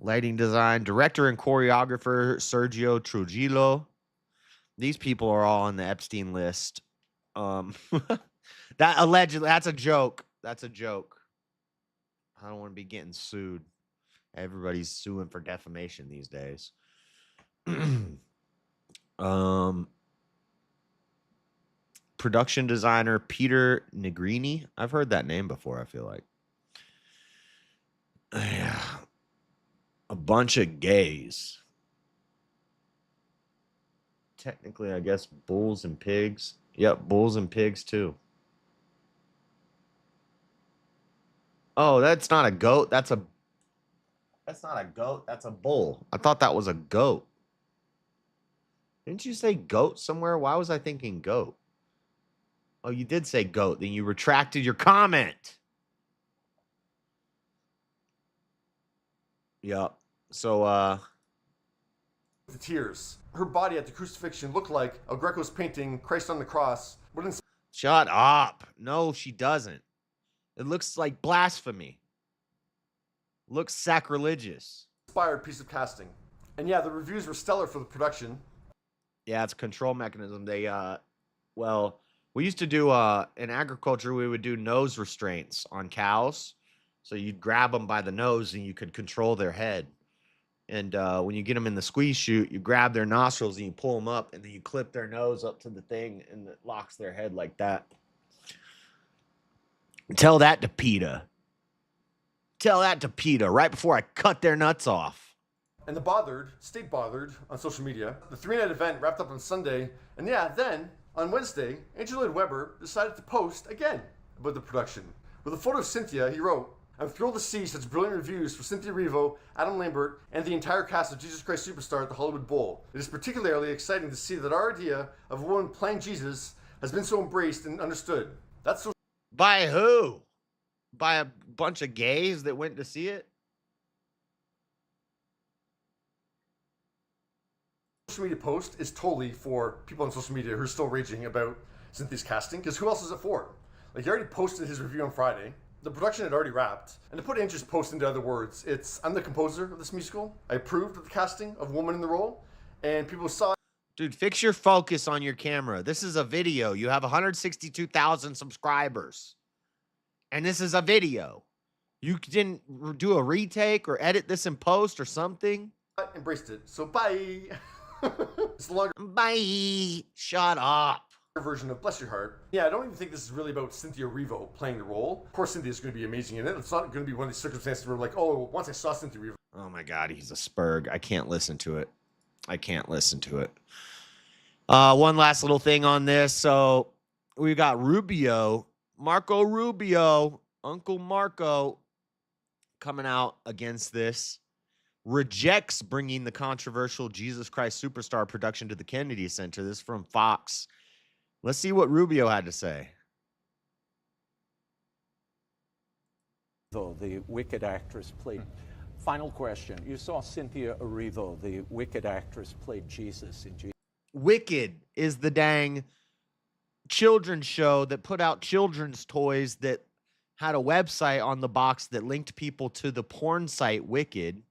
Lighting design, director and choreographer Sergio Trujillo. These people are all on the Epstein list. That allegedly, that's a joke. That's a joke. I don't want to be getting sued. Everybody's suing for defamation these days. Production designer Peter Negrini. I've heard that name before, I feel like. Yeah. A bunch of gays. Technically, I guess bulls and pigs. Yep, bulls and pigs too. Oh, that's not a goat. That's not a goat. That's a bull. I thought that was a goat. Didn't you say goat somewhere? Why was I thinking goat? Oh, you did say goat. Then you retracted your comment. Yep. So, The tears. Her body at the crucifixion looked like El Greco's painting Christ on the cross. Shut up. No, she doesn't. It looks like blasphemy. Looks sacrilegious. Inspired piece of casting. And yeah, the reviews were stellar for the production. Yeah, it's a control mechanism. They, well, we used to do, in agriculture, we would do nose restraints on cows. So you'd grab them by the nose and you could control their head. And when you get them in the squeeze chute, you grab their nostrils and you pull them up, and then you clip their nose up to the thing, and it locks their head like that. Tell that to PETA. Tell that to PETA right before I cut their nuts off. And stayed bothered on social media. The 3-night event wrapped up on Sunday, and yeah, then on Wednesday, Andrew Lloyd Webber decided to post again about the production. With a photo of Cynthia, he wrote, "I'm thrilled to see such brilliant reviews for Cynthia Erivo, Adam Lambert, and the entire cast of Jesus Christ Superstar at the Hollywood Bowl. It is particularly exciting to see that our idea of a woman playing Jesus has been so embraced and understood. That's so." By who? By a bunch of gays that went to see it? Social media post is totally for people on social media who are still raging about Cynthia's casting, because who else is it for? Like, he already posted his review on Friday. The production had already wrapped. And to put Andrew's post into other words, I'm the composer of this musical. I approved of the casting of woman in the role, and people saw. Dude, fix your focus on your camera. This is a video. You have 162,000 subscribers. And this is a video. You didn't do a retake or edit this in post or something? I embraced it. So bye. It's the longer. Bye. Shut up. Version of Bless Your Heart. Yeah, I don't even think this is really about Cynthia Erivo playing the role. Of course, Cynthia's going to be amazing in it. It's not going to be one of these circumstances where, like, oh, once I saw Cynthia Erivo. Oh my God, he's a spurg. I can't listen to it. One last little thing on this. So we got Marco Rubio, Uncle Marco, coming out against this. Rejects bringing the controversial Jesus Christ Superstar production to the Kennedy Center. This is from Fox. Let's see what Rubio had to say. The wicked actress played. Final question. You saw Cynthia Erivo, the wicked actress, played Jesus in Jesus. Wicked is the dang children's show that put out children's toys that had a website on the box that linked people to the porn site Wicked.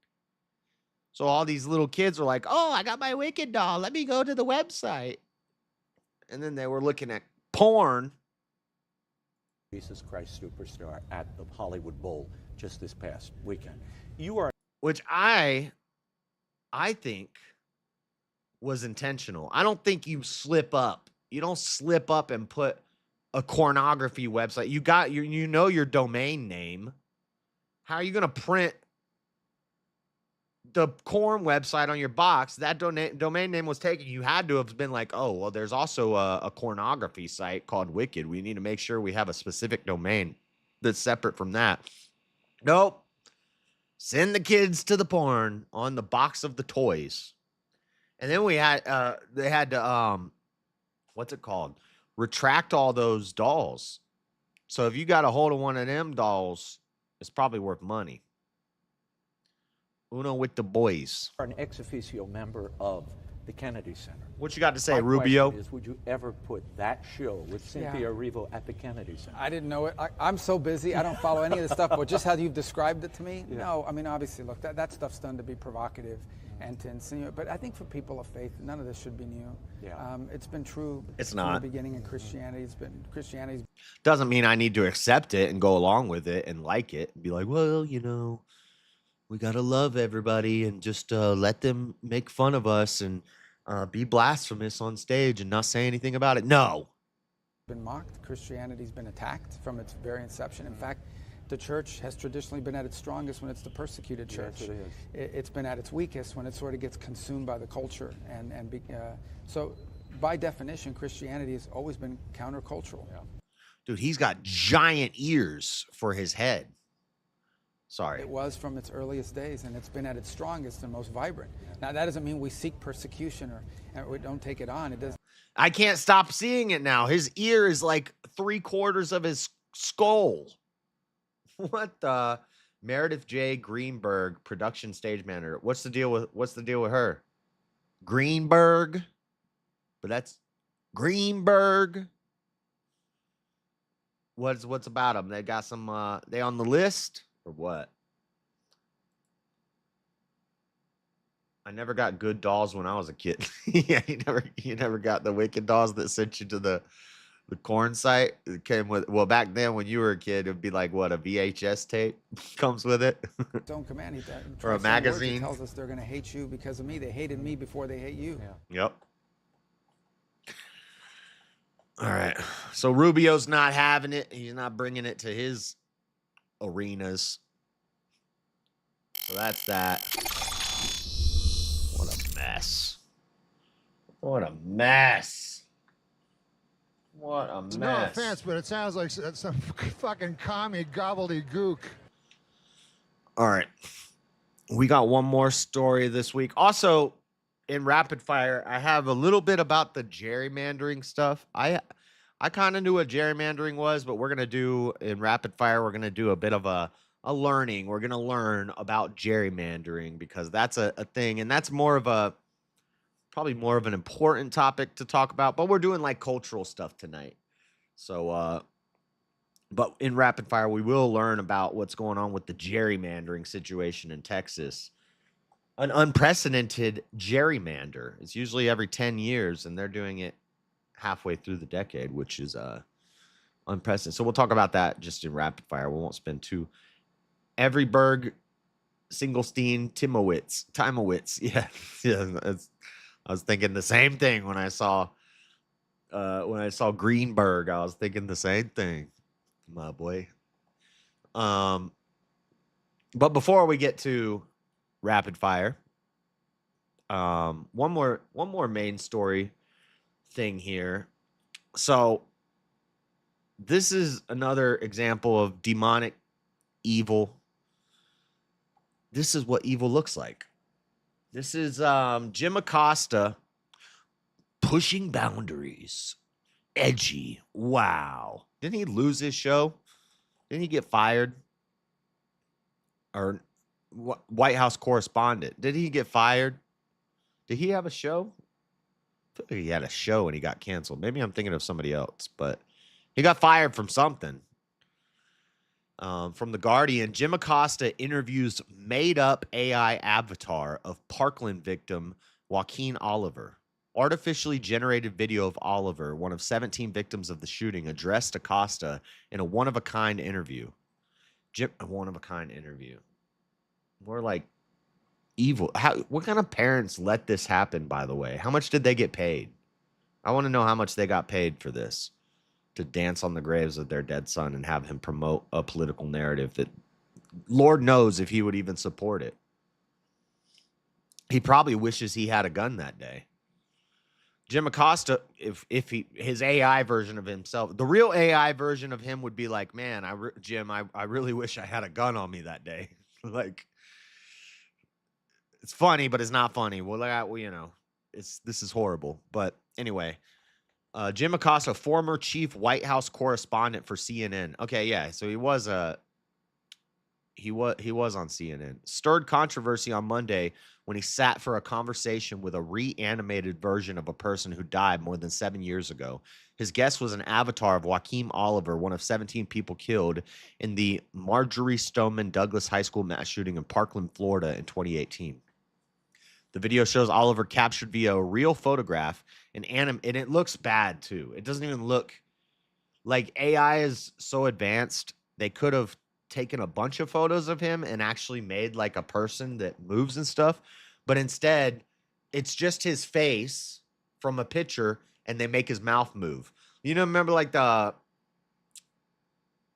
So all these little kids were like, oh, I got my Wicked doll. Let me go to the website. And then they were looking at porn. Jesus Christ Superstar at the Hollywood Bowl just this past weekend. You are, which I think was intentional. I don't think you slip up. You don't slip up and put a pornography website. You got you know your domain name. How are you going to print the corn website on your box? That domain name was taken. You had to have been like, oh, well, there's also a pornography site called Wicked. We need to make sure we have a specific domain that's separate from that. Nope. Send the kids to the porn on the box of the toys. And then they had to, what's it called? Retract all those dolls. So if you got a hold of one of them dolls, it's probably worth money. Uno with the boys. an ex officio member of the Kennedy Center. What you got to say, My Rubio? question is, would you ever put that show with Cynthia Erivo at the Kennedy Center? I didn't know it. I'm so busy. I don't follow any of the stuff, but just how you've described it to me, no. I mean, obviously, look, that stuff's done to be provocative and to insinuate. But I think for people of faith, none of this should be new. It's been true. It's from not. the beginning in Christianity. Christianity's Doesn't mean I need to accept it and go along with it and like it and be like, well, you know, we got to love everybody and just let them make fun of us and be blasphemous on stage and not say anything about it. No. been mocked. Christianity's been attacked from its very inception. In fact, the church has traditionally been at its strongest when it's the persecuted church. Yes, it is. It's been at its weakest when it sort of gets consumed by the culture. So by definition, Christianity has always been countercultural. Dude, he's got giant ears for his head. Sorry. It was from its earliest days, and it's been at its strongest and most vibrant. Now, that doesn't mean we seek persecution or we don't take it on. It doesn't. I can't stop seeing it now. His ear is like 3/4 of his skull. What the? Meredith J. Greenberg, production stage manager. What's the deal with her? Greenberg? But that's Greenberg. What's about them? They got some they on the list or what? I never got good dolls when I was a kid. Yeah, you never got the Wicked dolls that sent you to the corn site. It came with, well, back then when you were a kid, it would be like what, a VHS tape comes with it. Don't command it. Or a magazine. It tells us they're going to hate you because of me. They hated me before they hate you. Yep. All right. So Rubio's not having it. He's not bringing it to his arenas. So that's that. What a mess. What a mess. What a mess. No offense, but it sounds like some fucking commie gobbledygook. All right. We got one more story this week. Also, in rapid fire, I have a little bit about the gerrymandering stuff. I kind of knew what gerrymandering was, but we're going to do in rapid fire, we're going to do a bit of a learning. We're going to learn about gerrymandering because that's a thing. And that's probably more of an important topic to talk about, but we're doing like cultural stuff tonight. So, but in rapid fire, we will learn about what's going on with the gerrymandering situation in Texas. An unprecedented gerrymander. It's usually every 10 years, and they're doing it halfway through the decade, which is unprecedented. So we'll talk about that just in rapid fire. We won't spend too. Everyberg, Singlestein, Timowitz. Yeah. I was thinking the same thing when I saw Greenberg. I was thinking the same thing, my boy. But before we get to rapid fire, one more main story thing here. So this is another example of demonic evil. This is what evil looks like. This is Jim Acosta pushing boundaries. Edgy. Wow. Didn't he lose his show? Didn't he get fired? Or White House correspondent. Did he get fired? Did he have a show? feel like he had a show and he got canceled. Maybe I'm thinking of somebody else, but he got fired from something. From The Guardian, Jim Acosta interviews made-up AI avatar of Parkland victim Joaquin Oliver. Artificially generated video of Oliver, one of 17 victims of the shooting, addressed Acosta in a one-of-a-kind interview. A one-of-a-kind interview. More like evil. What kind of parents let this happen, by the way? How much did they get paid? I want to know how much they got paid for this. To dance on the graves of their dead son and have him promote a political narrative that Lord knows if he would even support it. He probably wishes he had a gun that day. Jim Acosta, if his AI version of himself, the real AI version of him would be like, man, Jim, I really wish I had a gun on me that day. Like, it's funny, but it's not funny. Well, you know, this is horrible. But anyway, Jim Acosta, former chief White House correspondent for CNN. Okay, yeah, so he was on CNN. Stirred controversy on Monday when he sat for a conversation with a reanimated version of a person who died more than 7 years ago. His guest was an avatar of Joaquin Oliver, one of 17 people killed in the Marjorie Stoneman Douglas High School mass shooting in Parkland, Florida in 2018. The video shows Oliver captured via a real photograph and it looks bad too. It doesn't even look like AI is so advanced. They could have taken a bunch of photos of him and actually made like a person that moves and stuff. But instead, it's just his face from a picture and they make his mouth move. You know, remember like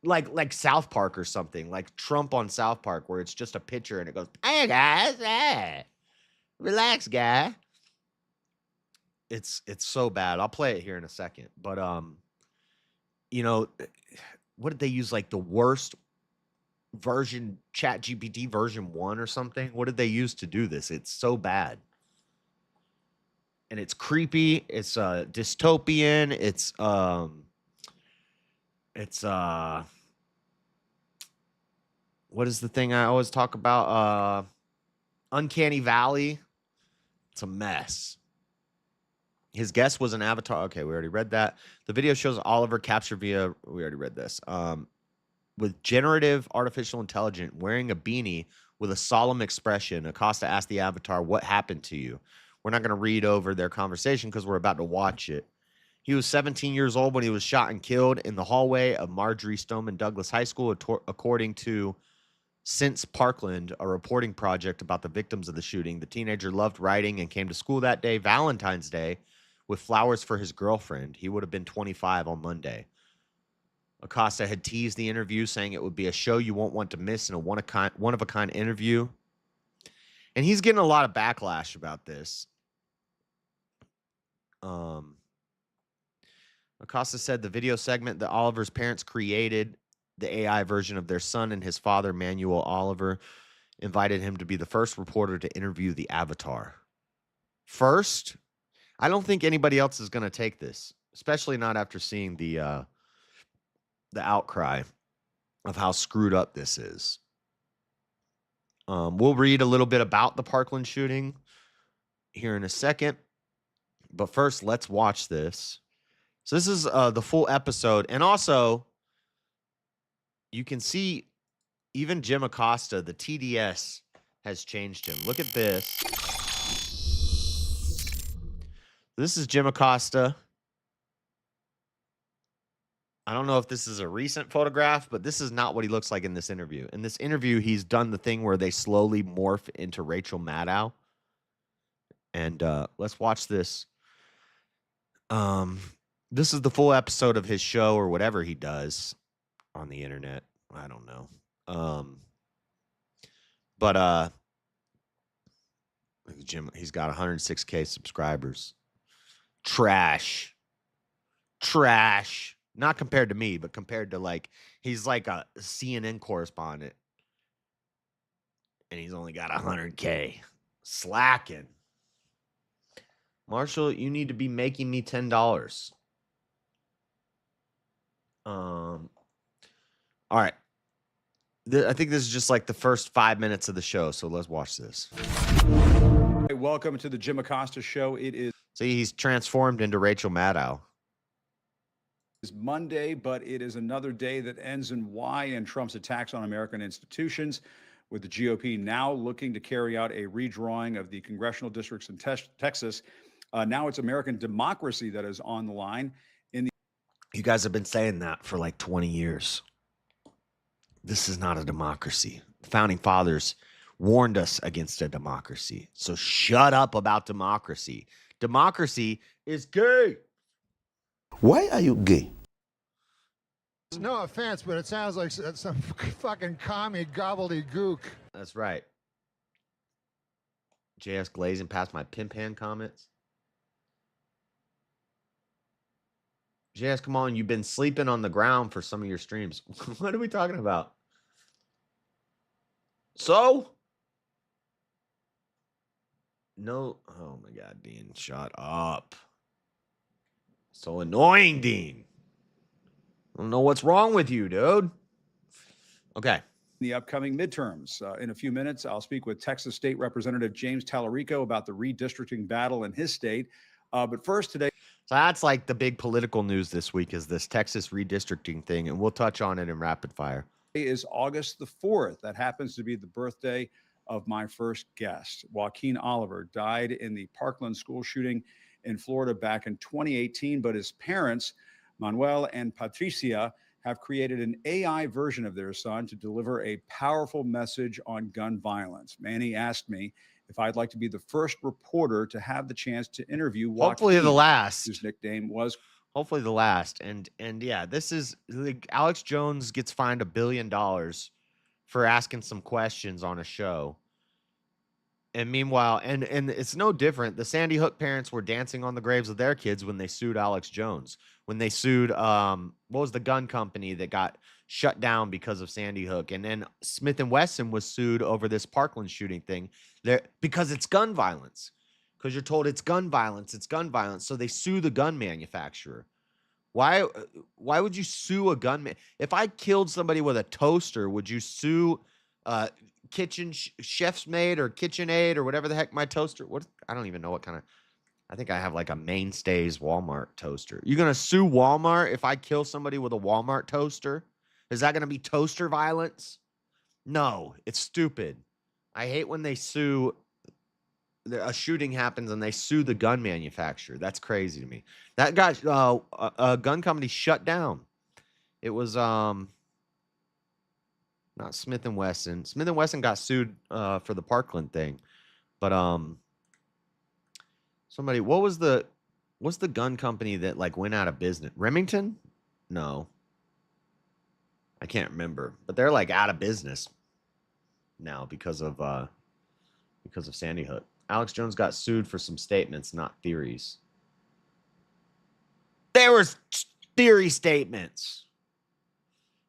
like South Park or something, like Trump on South Park, where it's just a picture and it goes, hey guys, relax, guy. It's so bad. I'll play it here in a second. But you know, what did they use? Like the worst version, ChatGPT version 1 or something? What did they use to do this? It's so bad. And it's creepy. It's dystopian. It's what is the thing I always talk about? Uncanny Valley. It's a mess. His guest was an avatar. Okay, we already read that. The video shows Oliver captured via, we already read this, with generative artificial intelligence wearing a beanie with a solemn expression. Acosta asked the avatar, what happened to you? We're not going to read over their conversation because we're about to watch it. He was 17 years old when he was shot and killed in the hallway of Marjorie Stoneman Douglas High School, according to Since Parkland, a reporting project about the victims of the shooting. The teenager loved writing and came to school that day, Valentine's Day, with flowers for his girlfriend. He would have been 25 on Monday. Acosta had teased the interview, saying it would be a show you won't want to miss in a one-of-a-kind interview. And he's getting a lot of backlash about this. Acosta said the video segment that Oliver's parents created, the AI version of their son and his father, Manuel Oliver, invited him to be the first reporter to interview the avatar. First, I don't think anybody else is going to take this, especially not after seeing the outcry of how screwed up this is. We'll read a little bit about the Parkland shooting here in a second. But first, let's watch this. So this is the full episode. And also, you can see even Jim Acosta, the TDS, has changed him. Look at this. This is Jim Acosta. I don't know if this is a recent photograph, but this is not what he looks like in this interview. In this interview, he's done the thing where they slowly morph into Rachel Maddow. And let's watch this. This is the full episode of his show or whatever he does on the internet. I don't know. But Jim, he's got 106K subscribers. Trash. Not compared to me, but compared to like, he's like a CNN correspondent. And he's only got 100K. Slacking. Marshall, you need to be making me $10. All right. I think this is just like the first 5 minutes of the show, so let's watch this. Welcome to the Jim Acosta Show. It is See, he's transformed into Rachel Maddow. Is Monday, but it is another day that ends in Y in Trump's attacks on American institutions, with the GOP now looking to carry out a redrawing of the congressional districts in Texas. Now it's American democracy that is on the line. You guys have been saying that for like 20 years. This is not a democracy. The founding fathers warned us against a democracy. So shut up about democracy. Democracy is gay. Why are you gay? No offense, but it sounds like some fucking commie gobbledygook. That's right. JS glazing past my pimp hand comments. JS, come on. You've been sleeping on the ground for some of your streams. What are we talking about? So? No. Oh, my God, Dean. Shut up. So annoying, Dean. I don't know what's wrong with you, dude. Okay. The upcoming midterms. In a few minutes, I'll speak with Texas State Representative James Tallarico about the redistricting battle in his state. But first today. So that's like the big political news this week is this Texas redistricting thing, and we'll touch on it in rapid fire. Is August the 4th. That happens to be the birthday of my first guest. Joaquin Oliver died in the Parkland school shooting in Florida back in 2018, but his parents, Manuel and Patricia, have created an AI version of their son to deliver a powerful message on gun violence. Manny asked me if I'd like to be the first reporter to have the chance to interview Joaquin. Hopefully the last. Whose nickname was. Hopefully the last. And yeah, this is like Alex Jones gets fined $1 billion for asking some questions on a show. And meanwhile, and it's no different. The Sandy Hook parents were dancing on the graves of their kids when they sued Alex Jones. When they sued, what was the gun company that got shut down because of Sandy Hook? And then Smith & Wesson was sued over this Parkland shooting thing there because it's gun violence. Because you're told it's gun violence, it's gun violence. So they sue the gun manufacturer. Why would you sue a gun man? If I killed somebody with a toaster, would you sue Kitchen Chef's Made or KitchenAid or whatever the heck my toaster? What, I don't even know what kind of. I think I have like a Mainstays Walmart toaster. You're gonna sue Walmart if I kill somebody with a Walmart toaster? Is that gonna be toaster violence? No, it's stupid. I hate when they sue. A shooting happens and they sue the gun manufacturer. That's crazy to me. That got a gun company shut down. It was not Smith & Wesson. Smith & Wesson got sued for the Parkland thing. But somebody, what's the gun company that like went out of business? Remington? No. I can't remember. But they're like out of business now because of Sandy Hook. Alex Jones got sued for some statements, not theories. There was theory statements.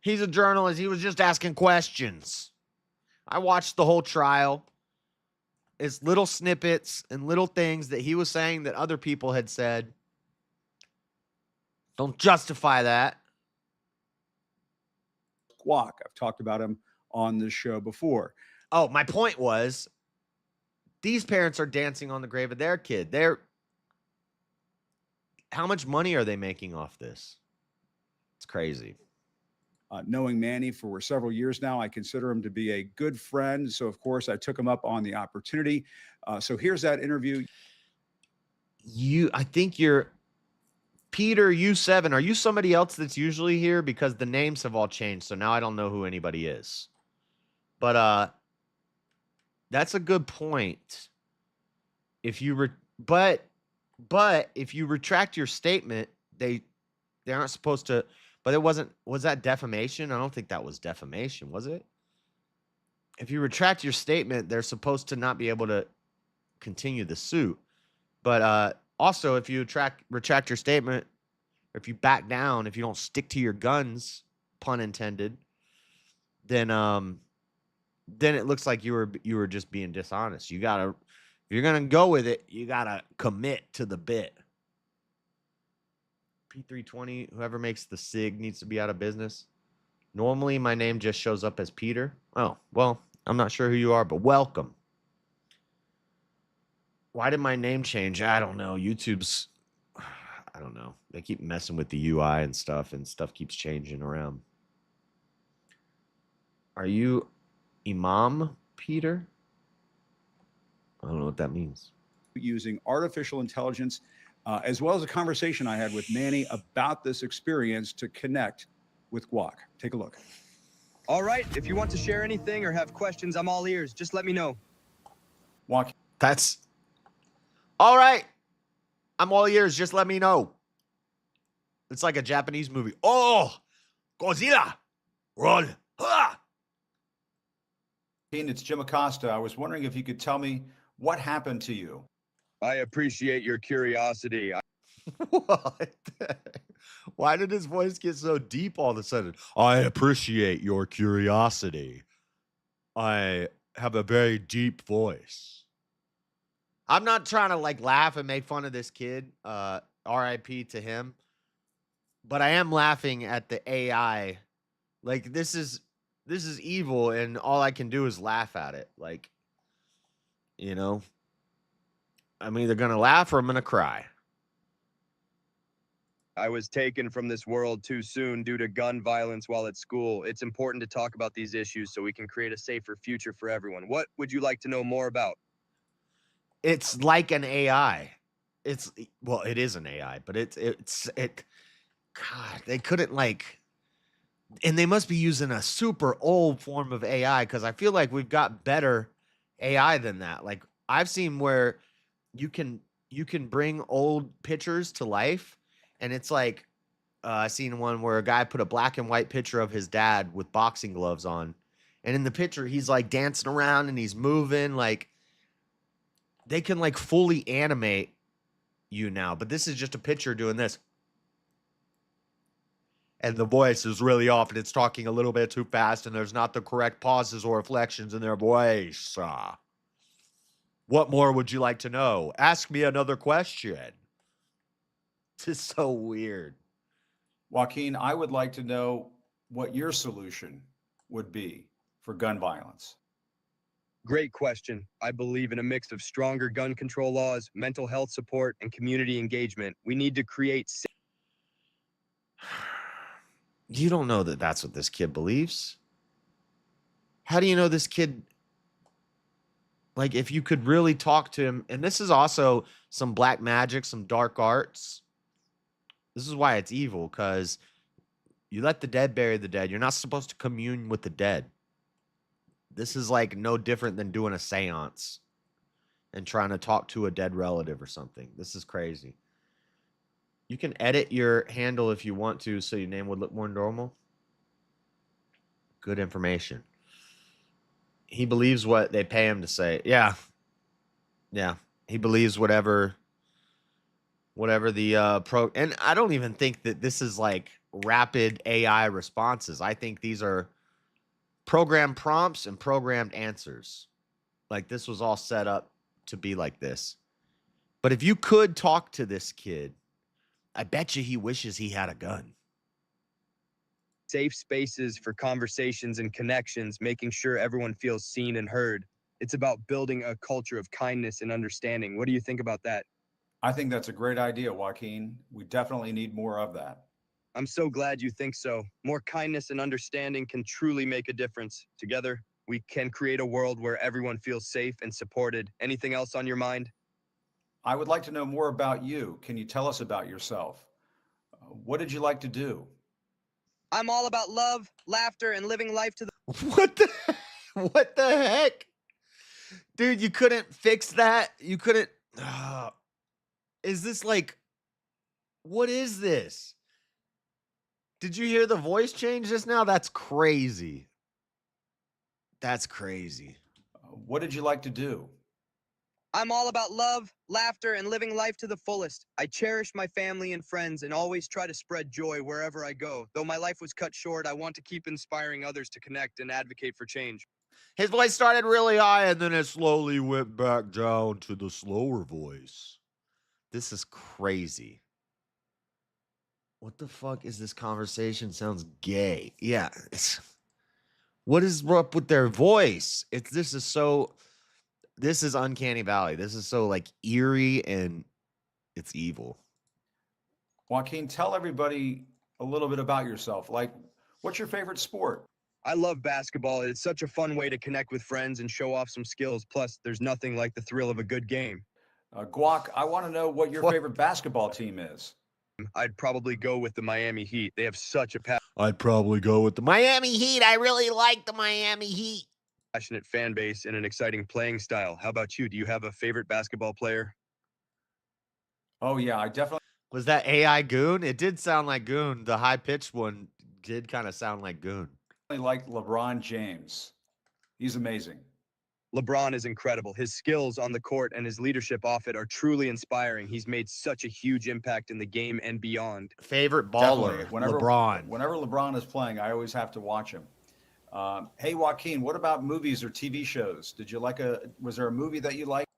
He's a journalist. He was just asking questions. I watched the whole trial. It's little snippets and little things that he was saying that other people had said. Don't justify that. Guac. I've talked about him on this show before. Oh, my point was, these parents are dancing on the grave of their kid. How much money are they making off this? It's crazy. Knowing Manny for several years now, I consider him to be a good friend. So, of course, I took him up on the opportunity. So here's that interview. I think you're Peter U7. Are you somebody else that's usually here? Because the names have all changed. So now I don't know who anybody is. But that's a good point. But if you retract your statement, they aren't supposed to. But was that defamation? I don't think that was defamation, was it? If you retract your statement, they're supposed to not be able to continue the suit. But also, if you retract your statement, or if you back down, if you don't stick to your guns, pun intended, then it looks like you were just being dishonest. If you're gonna go with it, you gotta commit to the bit. P320, whoever makes the SIG needs to be out of business. Normally, my name just shows up as Peter. Oh, well, I'm not sure who you are, but welcome. Why did my name change? I don't know. YouTube's, I don't know. They keep messing with the UI and stuff keeps changing around. Are you Imam Peter? I don't know what that means. Using artificial intelligence, as well as a conversation I had with Manny about this experience to connect with Guac. Take a look. All right. If you want to share anything or have questions, I'm all ears. Just let me know. Guac. That's all right. I'm all ears. Just let me know. It's like a Japanese movie. Oh, Godzilla. Run. Ha! It's Jim Acosta. I was wondering if you could tell me what happened to you. I appreciate your curiosity. What? Why did his voice get so deep all of a sudden? I appreciate your curiosity. I have a very deep voice. I'm not trying to like laugh and make fun of this kid. RIP to him. But I am laughing at the AI. Like this is evil, and all I can do is laugh at it. Like, you know, I'm either gonna laugh or I'm gonna cry. I was taken from this world too soon due to gun violence while at school. It's important to talk about these issues so we can create a safer future for everyone. What would you like to know more about? It's like an AI. Well, it is an AI, but God, they couldn't like, and they must be using a super old form of AI because I feel like we've got better AI than that. Like I've seen where you can bring old pictures to life, and it's like I seen one where a guy put a black and white picture of his dad with boxing gloves on, and in the picture he's like dancing around and he's moving. Like they can like fully animate you now, but this is just a picture doing this. And the voice is really off, and it's talking a little bit too fast, and there's not the correct pauses or inflections in their voice. What more would you like to know? Ask me another question. This is so weird. Joaquin, I would like to know what your solution would be for gun violence. Great question. I believe in a mix of stronger gun control laws, mental health support, and community engagement. We need to create... You don't know that that's what this kid believes. How do you know this kid? Like, if you could really talk to him, and this is also some black magic, some dark arts. This is why it's evil, because you let the dead bury the dead. You're not supposed to commune with the dead. This is like no different than doing a seance and trying to talk to a dead relative or something. This is crazy. You can edit your handle if you want to, so your name would look more normal. Good information. He believes what they pay him to say. Yeah. He believes whatever the and I don't even think that this is like rapid AI responses. I think these are programmed prompts and programmed answers. Like this was all set up to be like this. But if you could talk to this kid, I bet you he wishes he had a gun. Safe spaces for conversations and connections, making sure everyone feels seen and heard. It's about building a culture of kindness and understanding. What do you think about that? I think that's a great idea, Joaquin. We definitely need more of that. I'm so glad you think so. More kindness and understanding can truly make a difference. Together, we can create a world where everyone feels safe and supported. Anything else on your mind? I would like to know more about you. Can you tell us about yourself? What did you like to do? I'm all about love, laughter, and living life to the... What the heck? Dude, you couldn't fix that? You couldn't... Is this like... What is this? Did you hear the voice change just now? That's crazy. That's crazy. What did you like to do? I'm all about love, laughter, and living life to the fullest. I cherish my family and friends and always try to spread joy wherever I go. Though my life was cut short, I want to keep inspiring others to connect and advocate for change. His voice started really high and then it slowly went back down to the slower voice. This is crazy. What the fuck is this conversation? Sounds gay. Yeah. What is up with their voice? This is so... this is Uncanny Valley. This is so like eerie and it's evil. Joaquin, tell everybody a little bit about yourself. Like, what's your favorite sport? I love basketball. It's such a fun way to connect with friends and show off some skills. Plus, there's nothing like the thrill of a good game. Guac, I want to know what your favorite basketball team is. I'd probably go with the Miami Heat. They have such a I'd probably go with the Miami Heat. I really like the Miami Heat. passionate fan base and an exciting playing style. How about you? Do you have a favorite basketball player? Oh, yeah, I definitely. Was that AI Goon? It did sound like Goon. The high-pitched one did kind of sound like Goon. I like LeBron James. He's amazing. LeBron is incredible. His skills on the court and his leadership off it are truly inspiring. He's made such a huge impact in the game and beyond. Favorite baller, LeBron. Whenever LeBron is playing, I always have to watch him. Hey, Joaquin, what about movies or TV shows? Was there a movie that you liked?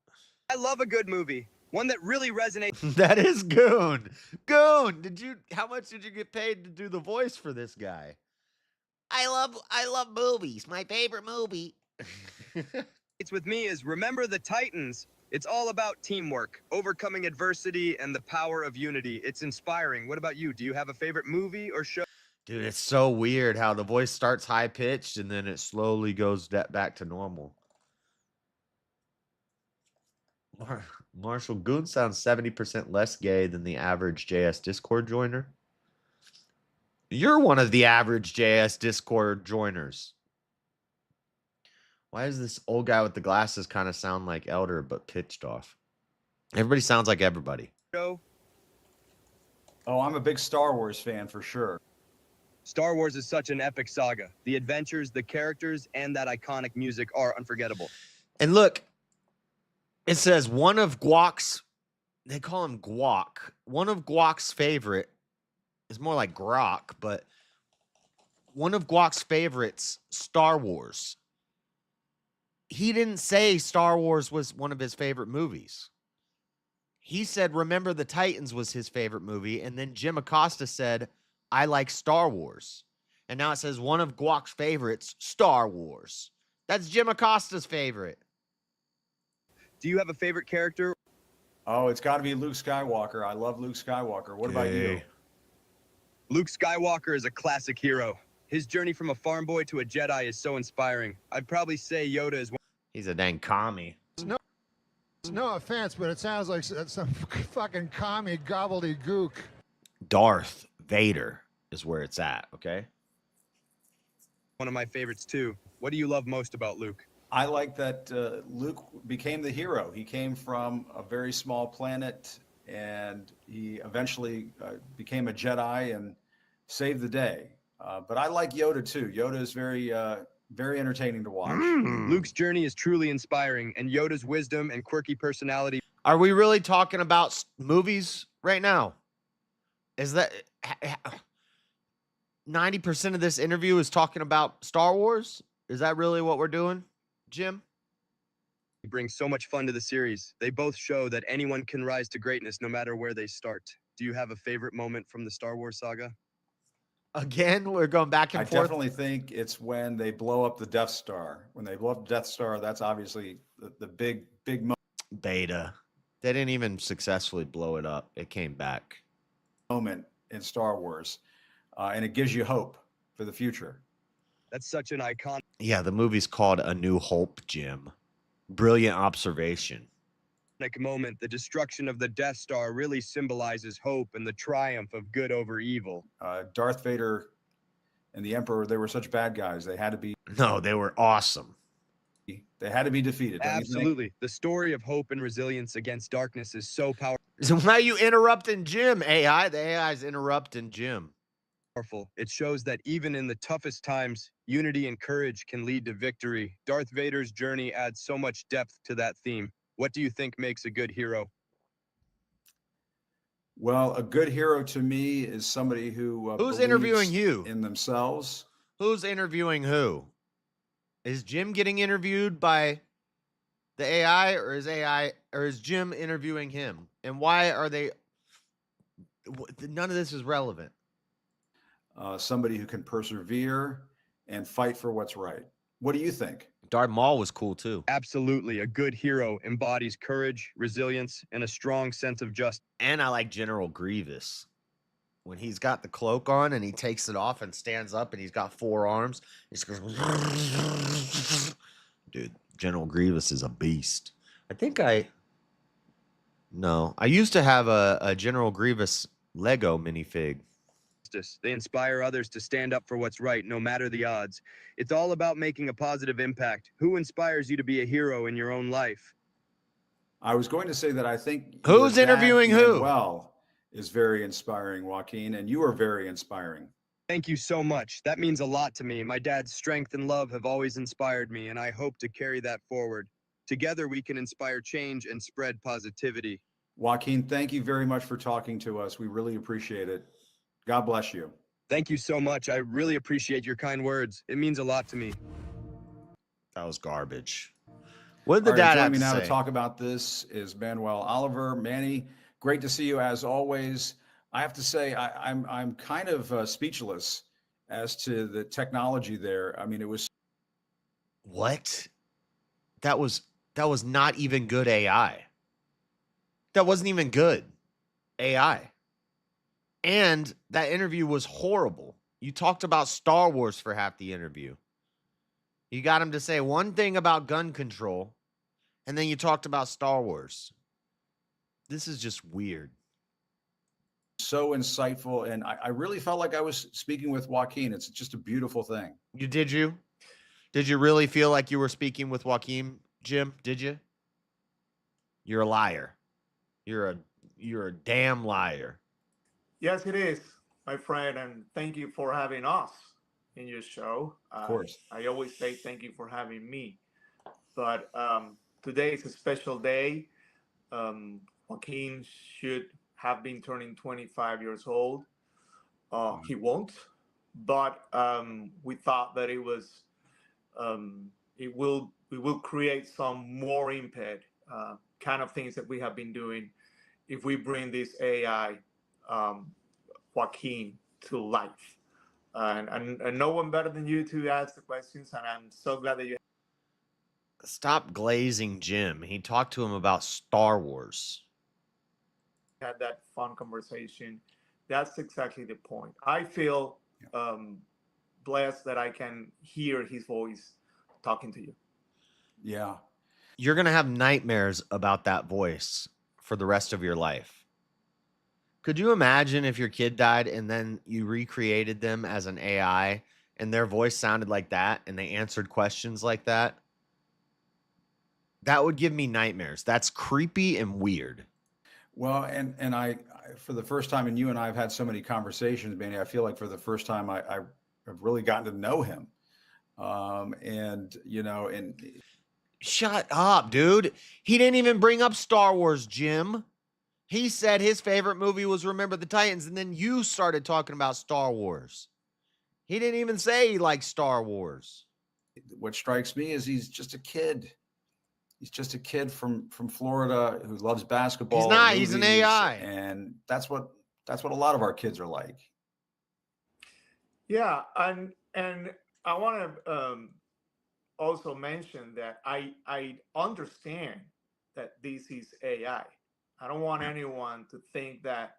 I love a good movie. One that really resonates. That is Goon. Goon, how much did you get paid to do the voice for this guy? I love movies. My favorite movie. It's with me is Remember the Titans. It's all about teamwork, overcoming adversity, and the power of unity. It's inspiring. What about you? Do you have a favorite movie or show? Dude, it's so weird how the voice starts high-pitched and then it slowly goes back to normal. Marshall, Goon sounds 70% less gay than the average JS Discord joiner. You're one of the average JS Discord joiners. Why does this old guy with the glasses kind of sound like Elder but pitched off? Everybody sounds like everybody. Show? Oh, I'm a big Star Wars fan for sure. Star Wars is such an epic saga. The adventures, the characters, and that iconic music are unforgettable. And look, it says one of Guac's, they call him Guac. One of Guac's favorite is more like Grok, but one of Guac's favorites, Star Wars. He didn't say Star Wars was one of his favorite movies. He said Remember the Titans was his favorite movie, and then Jim Acosta said, I like Star Wars. And now it says one of Guac's favorites, Star Wars. That's Jim Acosta's favorite. Do you have a favorite character? Oh, it's got to be Luke Skywalker. I love Luke Skywalker. What about you? Luke Skywalker is a classic hero. His journey from a farm boy to a Jedi is so inspiring. I'd probably say Yoda is one. He's a dang commie. No offense, but it sounds like some fucking commie gobbledygook. Darth Vader is where it's at, okay? One of my favorites, too. What do you love most about Luke? I like that Luke became the hero. He came from a very small planet, and he eventually became a Jedi and saved the day. But I like Yoda, too. Yoda is very entertaining to watch. Luke's journey is truly inspiring, and Yoda's wisdom and quirky personality. Are we really talking about movies right now? Is that 90% of this interview is talking about Star Wars? Is that really what we're doing, Jim? Brings so much fun to the series. They both show that anyone can rise to greatness no matter where they start. Do you have a favorite moment from the Star Wars saga? Again, we're going back and forth. I definitely think it's when they blow up the Death Star. When they blow up the Death Star, that's obviously the big Beta. They didn't even successfully blow it up. It came back. Moment in Star Wars. And it gives you hope for the future. That's such an icon. Yeah, the movie's called A New Hope, Jim. Brilliant observation. Moment, the destruction of the Death Star really symbolizes hope and the triumph of good over evil. Darth Vader and the Emperor, they were such bad guys. They had to be. No, they were awesome. They had to be defeated. Absolutely. The story of hope and resilience against darkness is so powerful. So why are you interrupting Jim, AI? The AI is interrupting Jim. It shows that even in the toughest times, unity and courage can lead to victory. Darth Vader's journey adds so much depth to that theme. What do you think makes a good hero? Well, a good hero to me is somebody who who's interviewing you in themselves. Who's interviewing who? Is Jim getting interviewed by the AI, or is Jim interviewing him? And why are they? None of this is relevant. Somebody who can persevere and fight for what's right. What do you think? Darth Maul was cool too. Absolutely. A good hero embodies courage, resilience, and a strong sense of justice. And I like General Grievous. When he's got the cloak on and he takes it off and stands up and he's got 4 arms. He's goes, dude, General Grievous is a beast. I used to have a General Grievous Lego minifig. They inspire others to stand up for what's right, no matter the odds. It's all about making a positive impact. Who inspires you to be a hero in your own life? I was going to say that I think who's interviewing who? Well, is very inspiring, Joaquin, and you are very inspiring. Thank you so much. That means a lot to me. My dad's strength and love have always inspired me, and I hope to carry that forward. Together, we can inspire change and spread positivity. Joaquin, thank you very much for talking to us. We really appreciate it. God bless you. Thank you so much. I really appreciate your kind words. It means a lot to me. That was garbage. What did the All right, dad joining have me to now say? to talk about this is Manuel Oliver. Manny, great to see you as always. I have to say, I'm kind of speechless as to the technology there. I mean, it was What? That was not even good AI. That wasn't even good AI. And that interview was horrible. You talked about Star Wars for half the interview. You got him to say one thing about gun control, and then you talked about Star Wars. This is just weird. so insightful, and I really felt like I was speaking with Joaquin. It's just a beautiful thing. Did you? Did you really feel like you were speaking with Joaquin, Jim? Did you? You're a liar. You're a damn liar. Yes, it is, my friend, and thank you for having us in your show. Of course. I always say thank you for having me, but today is a special day. Joaquin should have been turning 25 years old. He won't, but we thought that it will create some more impact, kind of things that we have been doing if we bring this AI Joaquin to life. And no one better than you to ask the questions, and I'm so glad that you Stop glazing Jim. He talked to him about Star Wars. had that fun conversation. That's exactly the point. I feel blessed that I can hear his voice talking to you. Yeah. You're going to have nightmares about that voice for the rest of your life. Could you imagine if your kid died and then you recreated them as an AI and their voice sounded like that and they answered questions like that? That would give me nightmares. That's creepy and weird. Well, and I for the first time, and you and I have had so many conversations, Manny, I feel like for the first time I've really gotten to know him. And shut up, dude. He didn't even bring up Star Wars, Jim. He said his favorite movie was Remember the Titans, and then you started talking about Star Wars. He didn't even say he likes Star Wars. What strikes me is he's just a kid. He's just a kid from Florida who loves basketball. He's not. He's an AI. And that's what a lot of our kids are like. Yeah, and I want to also mention that I understand that this is AI. I don't want anyone to think that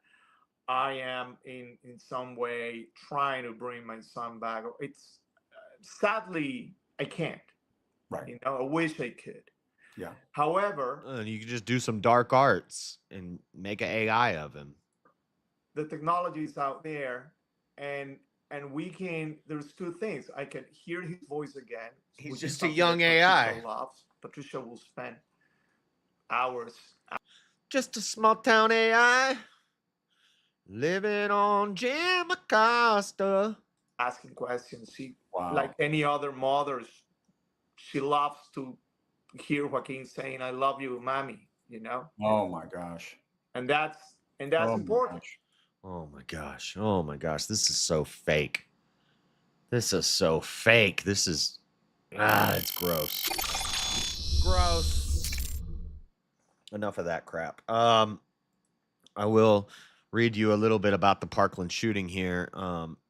I am in some way trying to bring my son back. It's sadly I can't. Right. I wish I could. Yeah. However, you could just do some dark arts and make an AI of him. The technology is out there, and we can. There's two things. I can hear his voice again. He's just a young AI. Patricia will spend hours. Just a small town AI living on Jim Acosta. Asking questions. She, wow. Like any other mothers, she loves to hear Joaquin saying, "I love you, mommy," Oh my gosh. And that's important. Oh my gosh. Oh my gosh. This is so fake. This is so fake. This is it's gross. Gross. Enough of that crap. I will read you a little bit about the Parkland shooting here.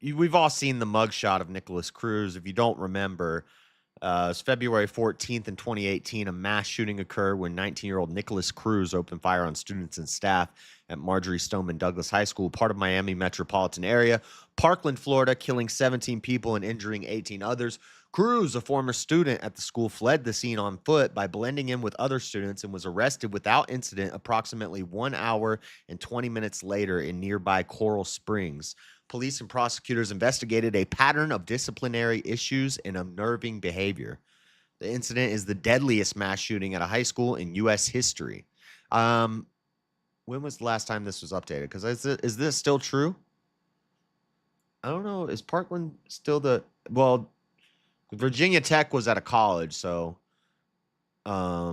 We've all seen the mugshot of Nicholas Cruz. If you don't remember, It's February 14th in 2018. A mass shooting occurred when 19-year-old Nicholas Cruz opened fire on students and staff at Marjorie Stoneman Douglas High School, part of Miami metropolitan area, Parkland, Florida, killing 17 people and injuring 18 others. Cruz, a former student at the school, fled the scene on foot by blending in with other students and was arrested without incident approximately 1 hour and 20 minutes later in nearby Coral Springs. Police and prosecutors investigated a pattern of disciplinary issues and unnerving behavior. The incident is the deadliest mass shooting at a high school in U.S. history. When was the last time this was updated? Because is this still true? I don't know. Is Parkland still the... Well, Virginia Tech was at a college, so... I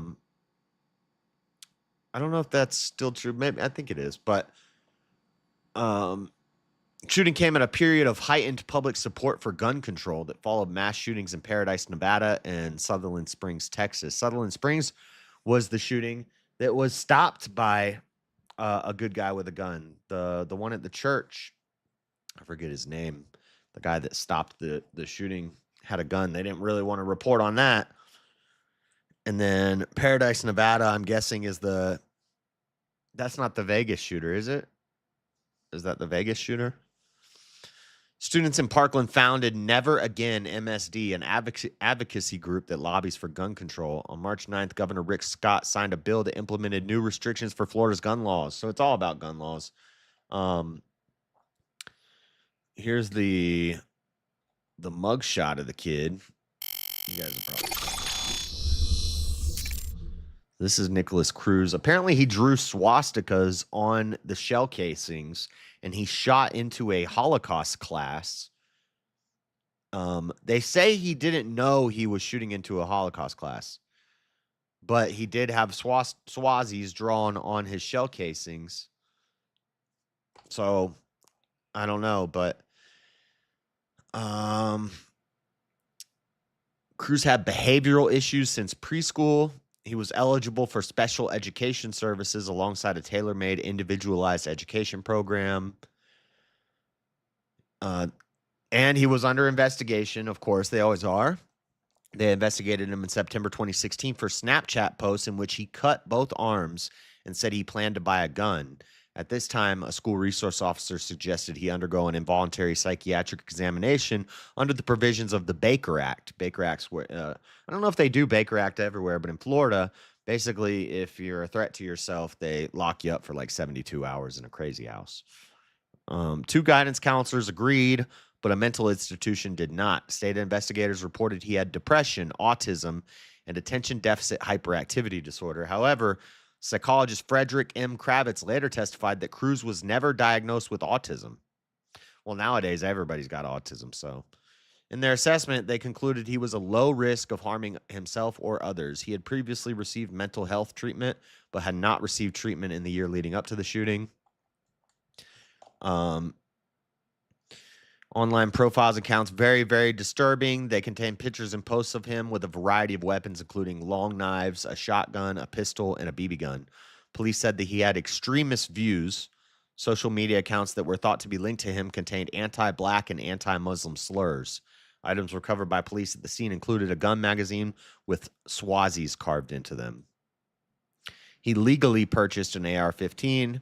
don't know if that's still true. Maybe I think it is, but... Shooting came at a period of heightened public support for gun control that followed mass shootings in Paradise, Nevada, and Sutherland Springs, Texas. Sutherland Springs was the shooting that was stopped by a good guy with a gun. The one at the church, I forget his name. The guy that stopped the shooting had a gun. They didn't really want to report on that. And then Paradise, Nevada, I'm guessing that's not the Vegas shooter, is it? Is that the Vegas shooter? Students in Parkland founded Never Again MSD, an advocacy group that lobbies for gun control. On March 9th, Governor Rick Scott signed a bill that implemented new restrictions for Florida's gun laws. So it's all about gun laws. Here's the mugshot of the kid. You guys are probably... This is Nicholas Cruz. Apparently, he drew swastikas on the shell casings, and he shot into a Holocaust class. They say he didn't know he was shooting into a Holocaust class, but he did have swazis drawn on his shell casings. So, I don't know, but Cruz had behavioral issues since preschool. He was eligible for special education services alongside a tailor-made individualized education program. And he was under investigation. Of course, they always are. They investigated him in September 2016 for Snapchat posts in which he cut both arms and said he planned to buy a gun. At this time, a school resource officer suggested he undergo an involuntary psychiatric examination under the provisions of the Baker Act. Baker Act's where, I don't know if they do Baker Act everywhere, but in Florida, basically, if you're a threat to yourself, they lock you up for like 72 hours in a crazy house. 2 guidance counselors agreed, but a mental institution did not. State investigators reported he had depression, autism, and attention deficit hyperactivity disorder. However, psychologist Frederick M. Kravitz later testified that Cruz was never diagnosed with autism. Well, nowadays, everybody's got autism, so. In their assessment, they concluded he was a low risk of harming himself or others. He had previously received mental health treatment, but had not received treatment in the year leading up to the shooting. Online profiles accounts, very, very disturbing. They contain pictures and posts of him with a variety of weapons, including long knives, a shotgun, a pistol, and a BB gun. Police said that he had extremist views. Social media accounts that were thought to be linked to him contained anti-black and anti-Muslim slurs. Items recovered by police at the scene included a gun magazine with Swazis carved into them. He legally purchased an AR-15.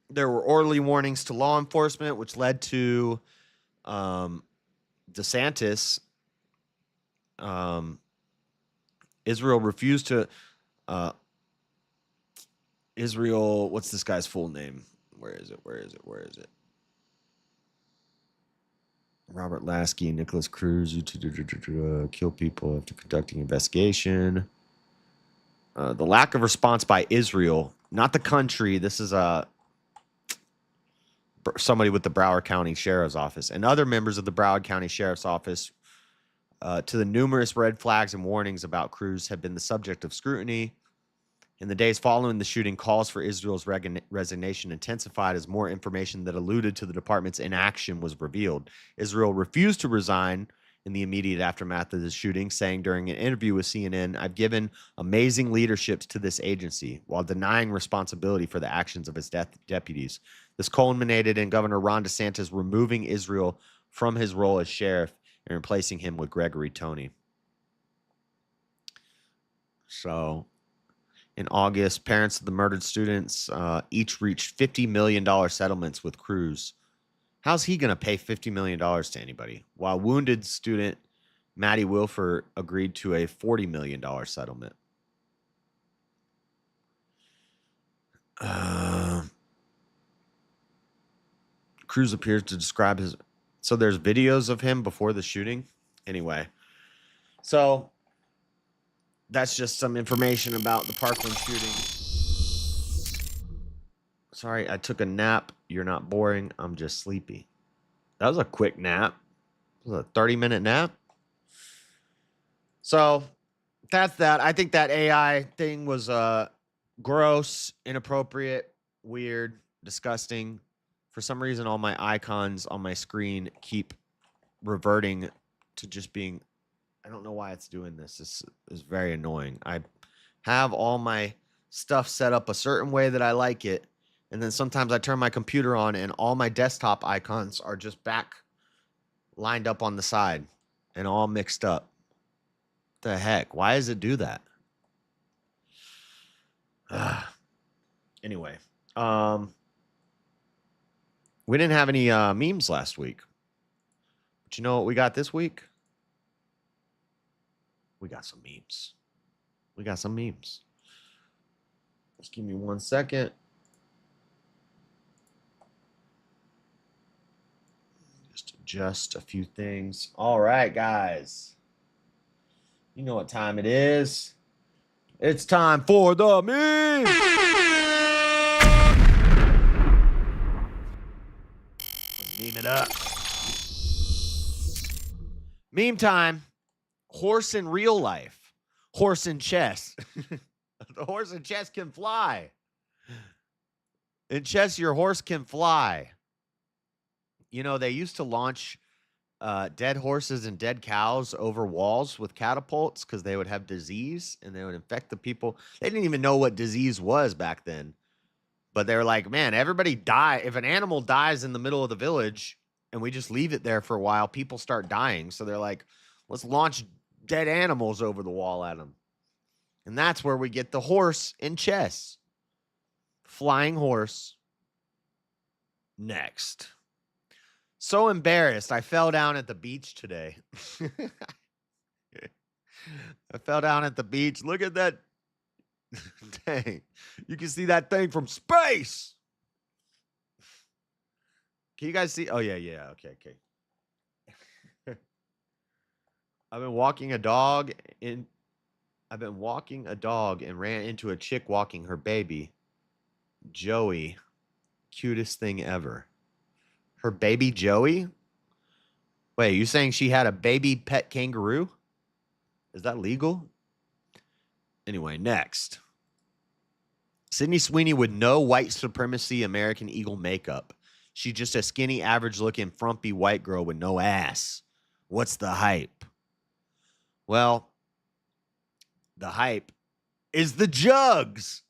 There were early warnings to law enforcement, which led to DeSantis. Israel refused to... Israel, what's this guy's full name? Where is it? Robert Lasky, Nicholas Cruz, kill people after conducting investigation. The lack of response by Israel, not the country. This is somebody with the Broward County Sheriff's Office and other members of the Broward County Sheriff's Office to the numerous red flags and warnings about Cruz have been the subject of scrutiny. In the days following the shooting, calls for Israel's resignation intensified as more information that alluded to the department's inaction was revealed. Israel refused to resign in the immediate aftermath of the shooting, saying during an interview with CNN, "I've given amazing leadership to this agency," while denying responsibility for the actions of his deputies. This culminated in Governor Ron DeSantis removing Israel from his role as sheriff and replacing him with Gregory Tony. So in August, parents of the murdered students each reached $50 million settlements with Cruz. How's he going to pay $50 million to anybody? While wounded student Maddie Wilfer agreed to a $40 million settlement. Cruz appears to describe his... So there's videos of him before the shooting? Anyway. So that's just some information about the Parkland shooting. Sorry, I took a nap. You're not boring. I'm just sleepy. That was a quick nap. It was a 30-minute nap. So that's that. I think that AI thing was gross, inappropriate, weird, disgusting. For some reason, all my icons on my screen keep reverting to just being... I don't know why it's doing this. This is very annoying. I have all my stuff set up a certain way that I like it. And then sometimes I turn my computer on and all my desktop icons are just back lined up on the side and all mixed up. What the heck? Why does it do that? Anyway, we didn't have any memes last week. But you know what we got this week? We got some memes. We got some memes. Just give me 1 second. Just adjust a few things. All right, guys. You know what time it is. It's time for the meme. Meme it up. Meme time. Horse in real life. Horse in chess. The horse in chess can fly. In chess, your horse can fly. You know, they used to launch dead horses and dead cows over walls with catapults because they would have disease and they would infect the people. They didn't even know what disease was back then. But they were like, man, everybody die. If an animal dies in the middle of the village and we just leave it there for a while, people start dying. So they're like, let's launch dead animals over the wall at them. And that's where we get the horse in chess. Flying horse. Next. So embarrassed. I fell down at the beach today. I fell down at the beach. Look at that. Dang. You can see that thing from space. Can you guys see? Oh, yeah. Okay. I've been walking a dog and ran into a chick walking her baby. Joey. Cutest thing ever. Her baby Joey? Wait, you saying she had a baby pet kangaroo? Is that legal? Anyway, next. Sydney Sweeney with no white supremacy American Eagle makeup. She's just a skinny, average-looking, frumpy white girl with no ass. What's the hype? Well, the hype is the jugs.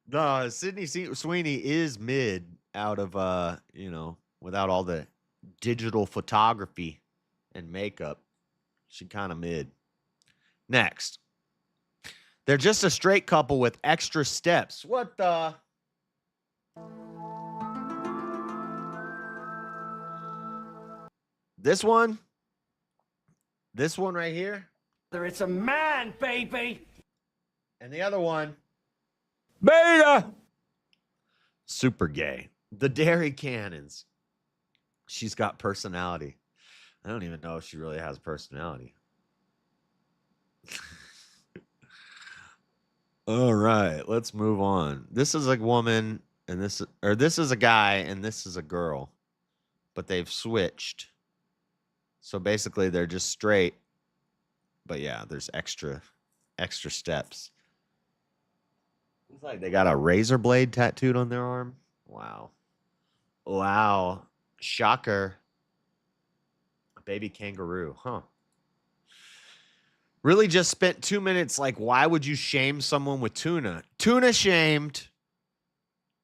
No, Sydney Sweeney is mid out of, without all the digital photography and makeup. She kind of mid. Next. They're just a straight couple with extra steps. What the? This one right here. It's a man, baby. And the other one. Beta. Super gay. The Dairy Cannons. She's got personality. I don't even know if she really has personality. All right, let's move on. This is a woman, and this is a guy, and this is a girl, but they've switched. So basically, they're just straight, but yeah, there's extra steps. Looks like they got a razor blade tattooed on their arm. Wow, shocker. A baby kangaroo, huh? Really just spent 2 minutes like, why would you shame someone with tuna? Tuna shamed.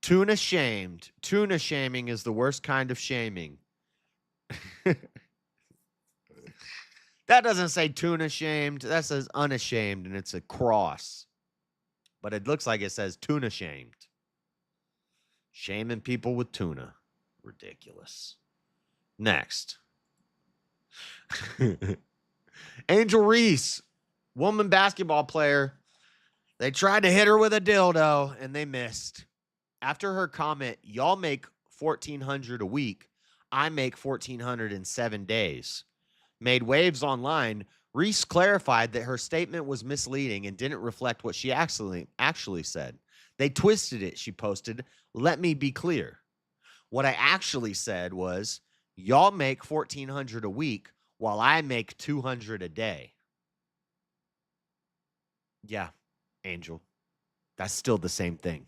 Tuna shamed. Tuna shaming is the worst kind of shaming. That doesn't say tuna shamed. That says unashamed, and it's a cross. But it looks like it says tuna shamed. Shaming people with tuna. Ridiculous. Next. Angel Reese, woman basketball player. They tried to hit her with a dildo, and they missed. After her comment, y'all make $1,400 a week. I make $1,400 in 7 days. Made waves online. Reese clarified that her statement was misleading and didn't reflect what she actually said. They twisted it, she posted. Let me be clear. What I actually said was, y'all make $1,400 a week while I make $200 a day. Yeah, Angel. That's still the same thing.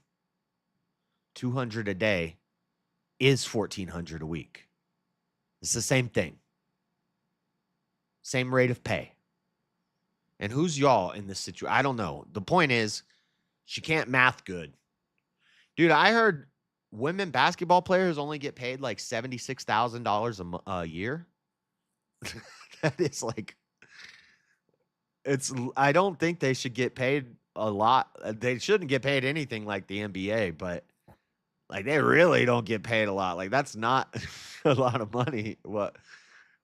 $200 a day is $1,400 a week. It's the same thing. Same rate of pay. And who's y'all in this situation? I don't know. The point is, she can't math good. Dude, I heard women basketball players only get paid like $76,000 a year. That is like, I don't think they should get paid a lot. They shouldn't get paid anything like the NBA, but like they really don't get paid a lot. Like that's not a lot of money. What,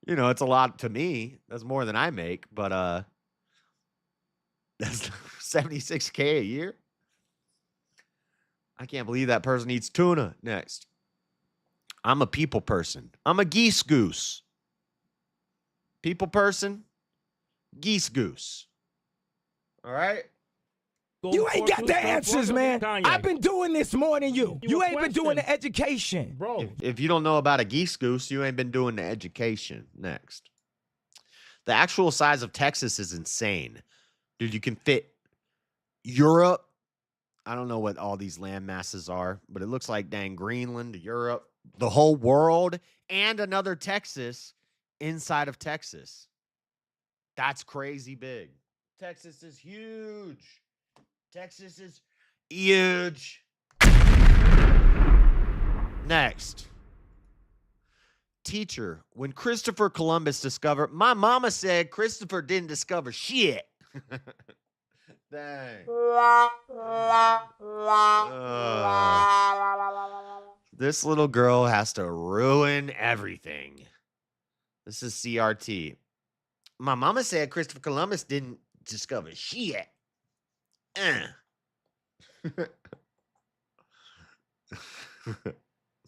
it's a lot to me. That's more than I make, but that's $76K a year. I can't believe that person eats tuna. Next. I'm a people person. I'm a geese goose. People person, geese goose. All right? You ain't got the answers, man. I've been doing this more than you. You ain't been doing the education. Bro. If you don't know about a geese goose, you ain't been doing the education. Next. The actual size of Texas is insane. Dude, you can fit Europe. I don't know what all these land masses are, but it looks like dang Greenland, Europe, the whole world, and another Texas inside of Texas. That's crazy big. Texas is huge. Texas is huge. Next. Teacher, when Christopher Columbus discovered, my mama said Christopher didn't discover shit. Dang. This little girl has to ruin everything. This is CRT. My mama said Christopher Columbus didn't discover shit.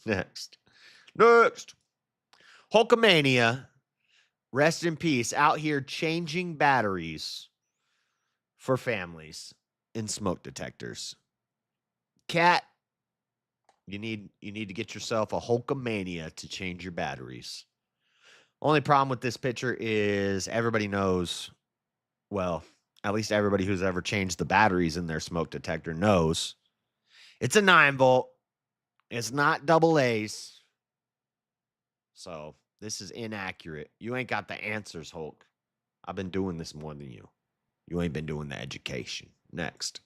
Next. Hulkamania, rest in peace, out here changing batteries for families in smoke detectors. Cat, you need to get yourself a Hulkamania to change your batteries. Only problem with this picture is everybody knows, well, at least everybody who's ever changed the batteries in their smoke detector knows it's a 9-volt. It's not double A's. So this is inaccurate. You ain't got the answers, Hulk. I've been doing this more than you. You ain't been doing the education. Next.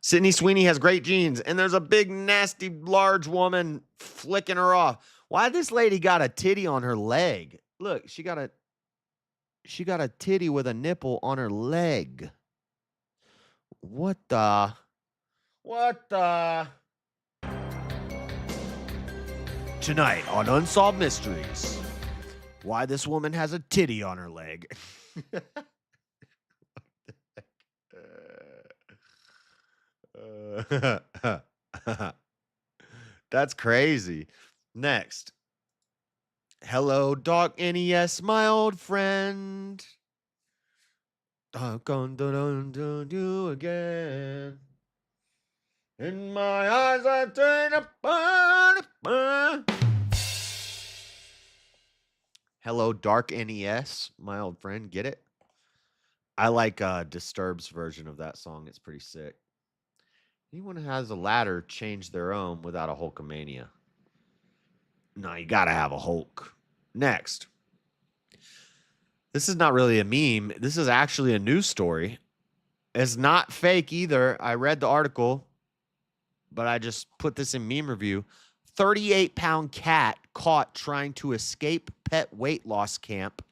Sydney Sweeney has great genes, and there's a big, nasty, large woman flicking her off. Why this lady got a titty on her leg? Look, she got a titty with a nipple on her leg. What the? Tonight on Unsolved Mysteries, why this woman has a titty on her leg. That's crazy. Next. Hello, Dark NES, my old friend. I'm gonna do again. In my eyes, I turn upon. Hello, Dark NES, my old friend. Get it? I like Disturbed's version of that song. It's pretty sick. Anyone who has a ladder change their own without a Hulkamania. No, you gotta have a Hulk. Next. This is not really a meme. This is actually a news story. It's not fake either. I read the article, but I just put this in meme review. 38-pound cat caught trying to escape pet weight loss camp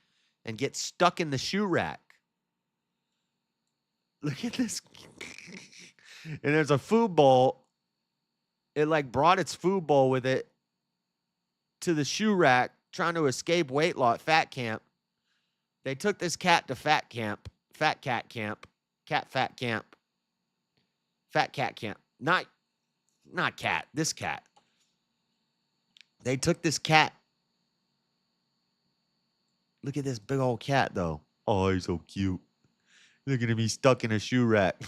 and get stuck in the shoe rack. Look at this. And there's a food bowl. It like brought its food bowl with it to the shoe rack, trying to escape weight loss fat camp. They took this cat to fat cat camp, not cat, this cat. They took this cat. Look at this big old cat though. Oh, he's so cute. Look at him, he's stuck in a shoe rack.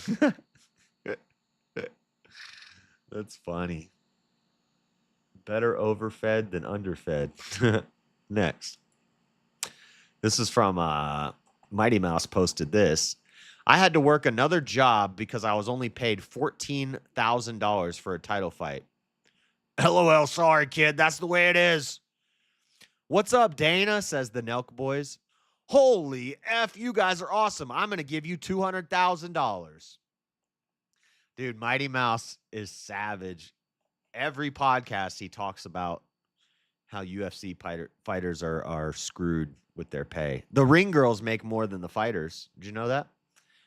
That's funny. Better overfed than underfed. Next. This is from Mighty Mouse posted this. I had to work another job because I was only paid $14,000 for a title fight. LOL, sorry, kid. That's the way it is. What's up, Dana? Says the Nelk Boys. Holy F, you guys are awesome. I'm going to give you $200,000. Dude, Mighty Mouse is savage. Every podcast he talks about how UFC fighters are screwed with their pay. The ring girls make more than the fighters. Did you know that?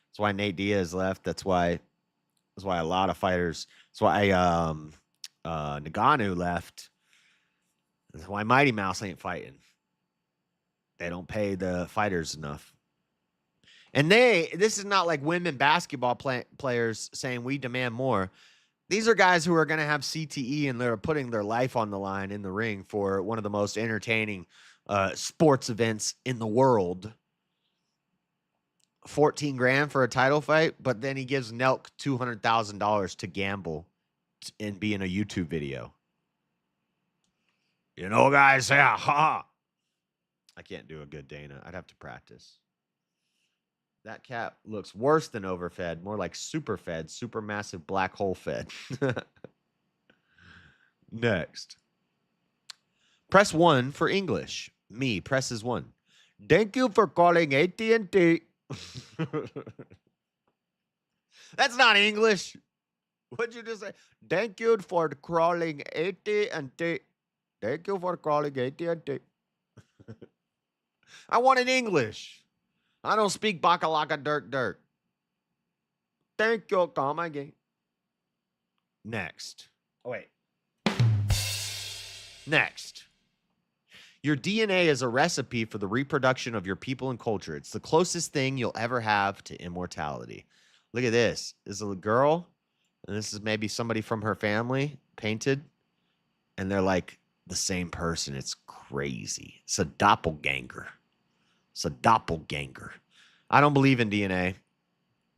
That's why Nate Diaz left. That's why a lot of fighters. That's why Nagano left. That's why Mighty Mouse ain't fighting. They don't pay the fighters enough. And this is not like women basketball players saying we demand more. These are guys who are going to have CTE and they're putting their life on the line in the ring for one of the most entertaining sports events in the world. 14 grand for a title fight, but then he gives Nelk $200,000 to gamble and be in a YouTube video. You know, guys, yeah, ha. I can't do a good Dana. I'd have to practice. That cat looks worse than overfed, more like superfed, supermassive black hole fed. Next. Press 1 for English. Me, presses 1. Thank you for calling AT&T. That's not English. What'd you just say? Thank you for calling AT&T. Thank you for calling AT&T. I wanted English. I don't speak bakalaka dirt. Thank you, come again. Next. Oh, wait. Next. Your DNA is a recipe for the reproduction of your people and culture. It's the closest thing you'll ever have to immortality. Look at this. This is a girl, and this is maybe somebody from her family painted, and they're like the same person. It's crazy. It's a doppelganger. It's a doppelganger. I don't believe in DNA,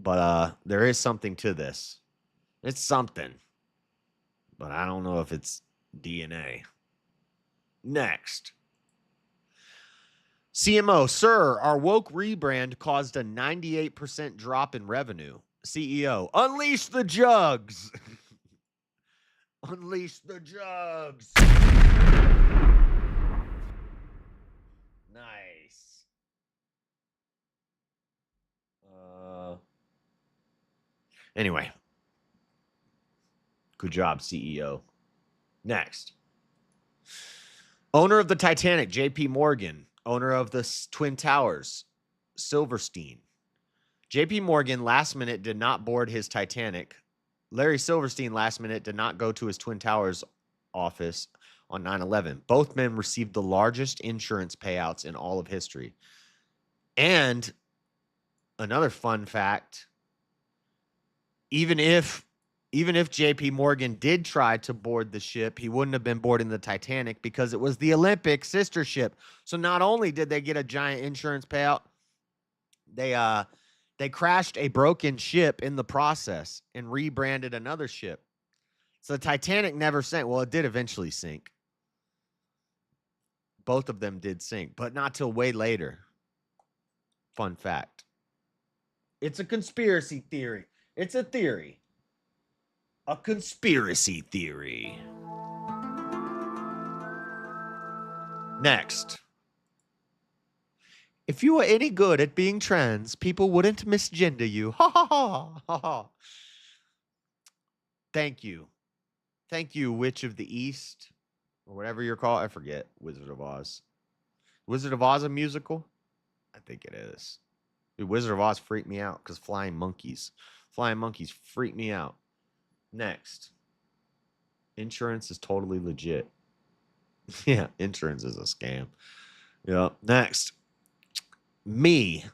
but there is something to this. It's something, but I don't know if it's DNA. Next. CMO, sir, our woke rebrand caused a 98% drop in revenue. CEO, unleash the jugs. Unleash the jugs. Nice. Anyway. Good job, CEO. Next. Owner of the Titanic, JP Morgan. Owner of the Twin Towers, Silverstein. JP Morgan last minute did not board his Titanic. Larry Silverstein last minute did not go to his Twin Towers office on 9/11. Both men received the largest insurance payouts in all of history. And another fun fact, even if JP Morgan did try to board the ship, he wouldn't have been boarding the Titanic because it was the Olympic sister ship. So not only did they get a giant insurance payout, they crashed a broken ship in the process and rebranded another ship. So the Titanic never sank. Well, it did eventually sink. Both of them did sink, but not till way later. Fun fact. It's a conspiracy theory. It's a theory. A conspiracy theory. Next. If you were any good at being trans, people wouldn't misgender you. Ha ha ha ha ha. Thank you. Thank you, Witch of the East. Or whatever you're called. I forget. Wizard of Oz. Wizard of Oz a musical? think it is. Dude, Wizard of Oz freaked me out because flying monkeys freak me out. Next. Insurance is totally legit. Yeah, insurance is a scam. Yeah. Next. Me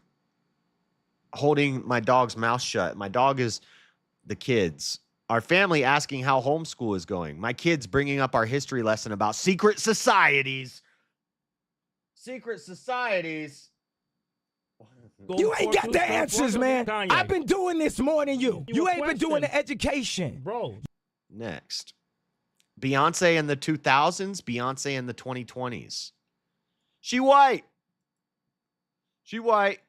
holding my dog's mouth shut. My dog is the kids. Our family asking how homeschool is going. My kids bringing up our history lesson about secret societies. Secret societies. You ain't got the answers, man. I've been doing this more than you. You ain't been doing the education. Bro. Next. Beyonce in the 2000s, Beyonce in the 2020s. She white. She white.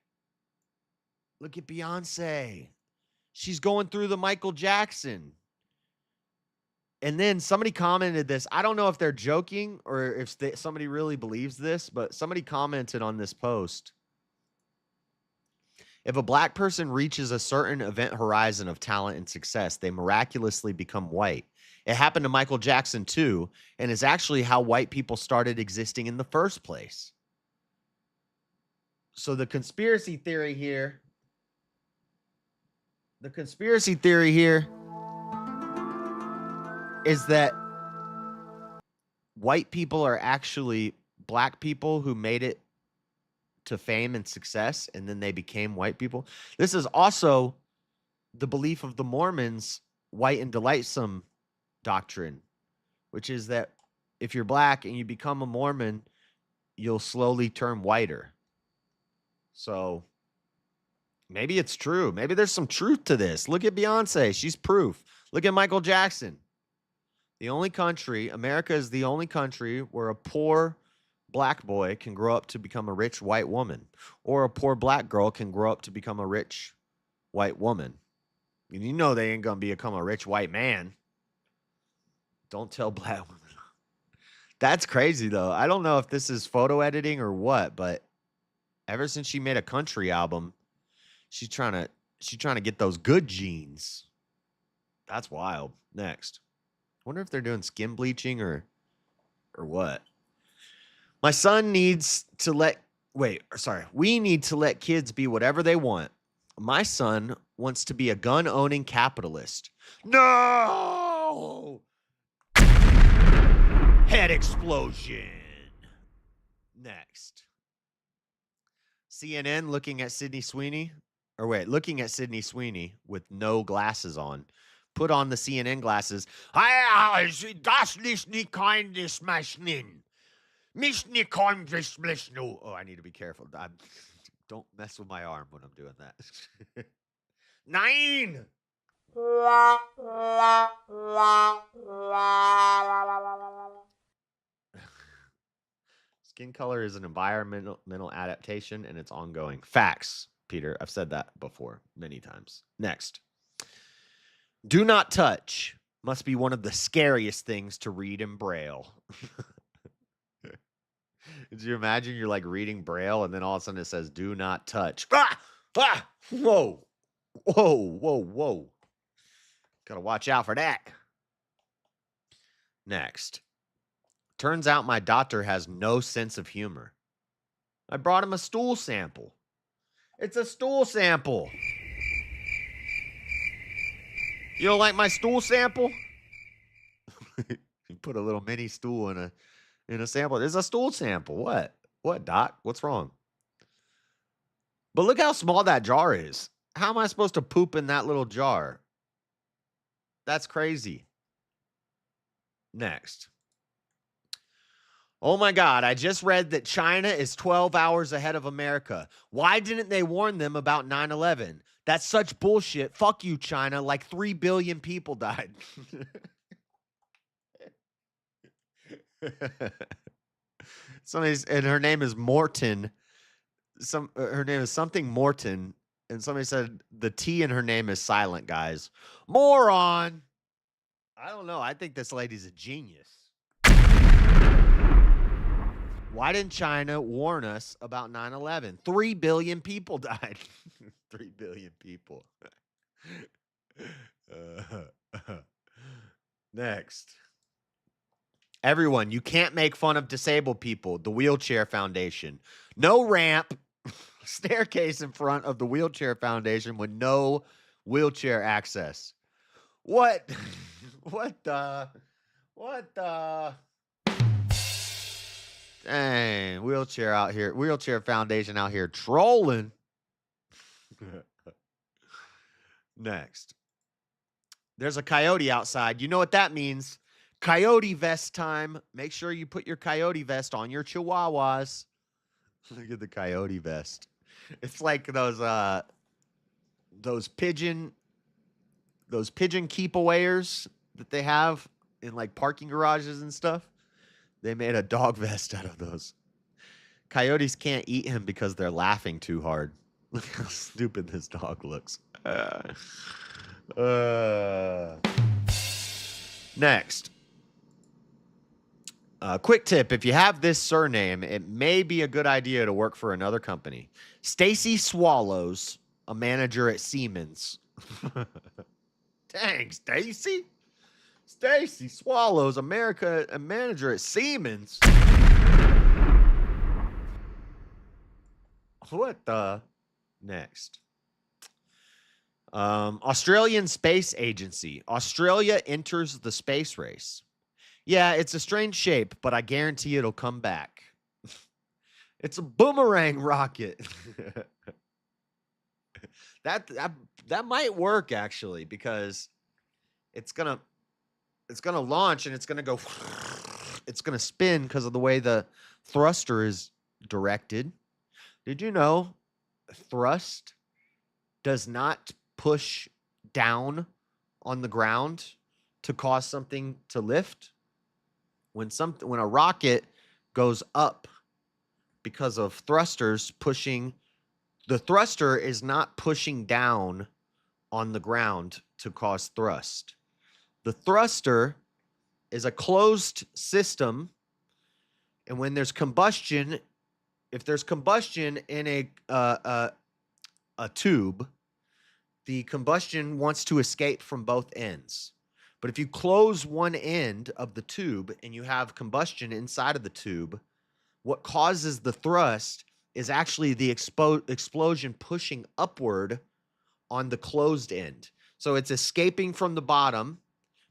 Look at Beyonce. She's going through the Michael Jackson. And then somebody commented this. I don't know if they're joking or if somebody really believes this, but somebody commented on this post. If a black person reaches a certain event horizon of talent and success, they miraculously become white. It happened to Michael Jackson too, and is actually how white people started existing in the first place. So the conspiracy theory here is that white people are actually black people who made it to fame and success, and then they became white people. This is also the belief of the Mormons' white and delightsome doctrine, which is that if you're black and you become a Mormon, you'll slowly turn whiter. So maybe it's true. Maybe there's some truth to this. Look at Beyonce. She's proof. Look at Michael Jackson. America is the only country where a poor black boy can grow up to become a rich white woman, or a poor black girl can grow up to become a rich white woman. And you know they ain't going to become a rich white man. Don't tell black women. That's crazy, though. I don't know if this is photo editing or what, but ever since she made a country album, she's trying to get those good genes. That's wild. Next. Wonder if they're doing skin bleaching or what. My son needs to we need to let kids be whatever they want. My son wants to be a gun-owning capitalist. No! Head explosion. Next. CNN looking at Sydney Sweeney with no glasses on. Put on the CNN glasses. Das ist nicht kein Dismashnin. Oh, I need to be careful. Don't mess with my arm when I'm doing that. 9. Skin color is an environmental adaptation, and it's ongoing. Facts, Peter. I've said that before many times. Next. Do not touch must be one of the scariest things to read in Braille. Did you imagine you're like reading Braille and then all of a sudden it says, do not touch. Ah! Ah! Whoa. Whoa, whoa, whoa. Gotta watch out for that. Next. Turns out my doctor has no sense of humor. I brought him a stool sample. It's a stool sample. You don't like my stool sample? You put a little mini stool in a sample. There's a stool sample. What? What, doc? What's wrong? But look how small that jar is. How am I supposed to poop in that little jar? That's crazy. Next. Oh my God, I just read that China is 12 hours ahead of America. Why didn't they warn them about 9/11? That's such bullshit. Fuck you, China. Like 3 billion people died. And her name is Morton. Her name is something Morton. And somebody said the T in her name is silent, guys. Moron. I don't know. I think this lady's a genius. Why didn't China warn us about 9/11? 3 billion people died. 3 billion people. Next. Everyone, you can't make fun of disabled people. The Wheelchair Foundation. No ramp. staircase in front of the wheelchair foundation with no wheelchair access. What? What the? Dang, wheelchair foundation out here trolling. Next. There's a coyote outside. You know what that means? Coyote vest time. Make sure you put your coyote vest on your chihuahuas. Look at the coyote vest. It's like those pigeon keep-awayers that they have in like parking garages and stuff. They made a dog vest out of those. Coyotes can't eat him because they're laughing too hard. Look how stupid this dog looks. Next. Quick tip. If you have this surname, it may be a good idea to work for another company. Stacy Swallows, a manager at Siemens. Dang, Stacy. Stacy Swallows, a manager at Siemens. What the? Next. Australian Space Agency. Australia enters the space race. Yeah, it's a strange shape, but I guarantee it'll come back. It's a boomerang rocket. That might work actually, because it's gonna launch and it's gonna go. It's gonna spin because of the way the thruster is directed. Did you know thrust does not push down on the ground to cause something to lift? When a rocket goes up because of thrusters pushing, the thruster is not pushing down on the ground to cause thrust. The thruster is a closed system, and when there's combustion, if there's combustion in a tube, the combustion wants to escape from both ends. But if you close one end of the tube and you have combustion inside of the tube, what causes the thrust is actually the explosion pushing upward on the closed end. So it's escaping from the bottom,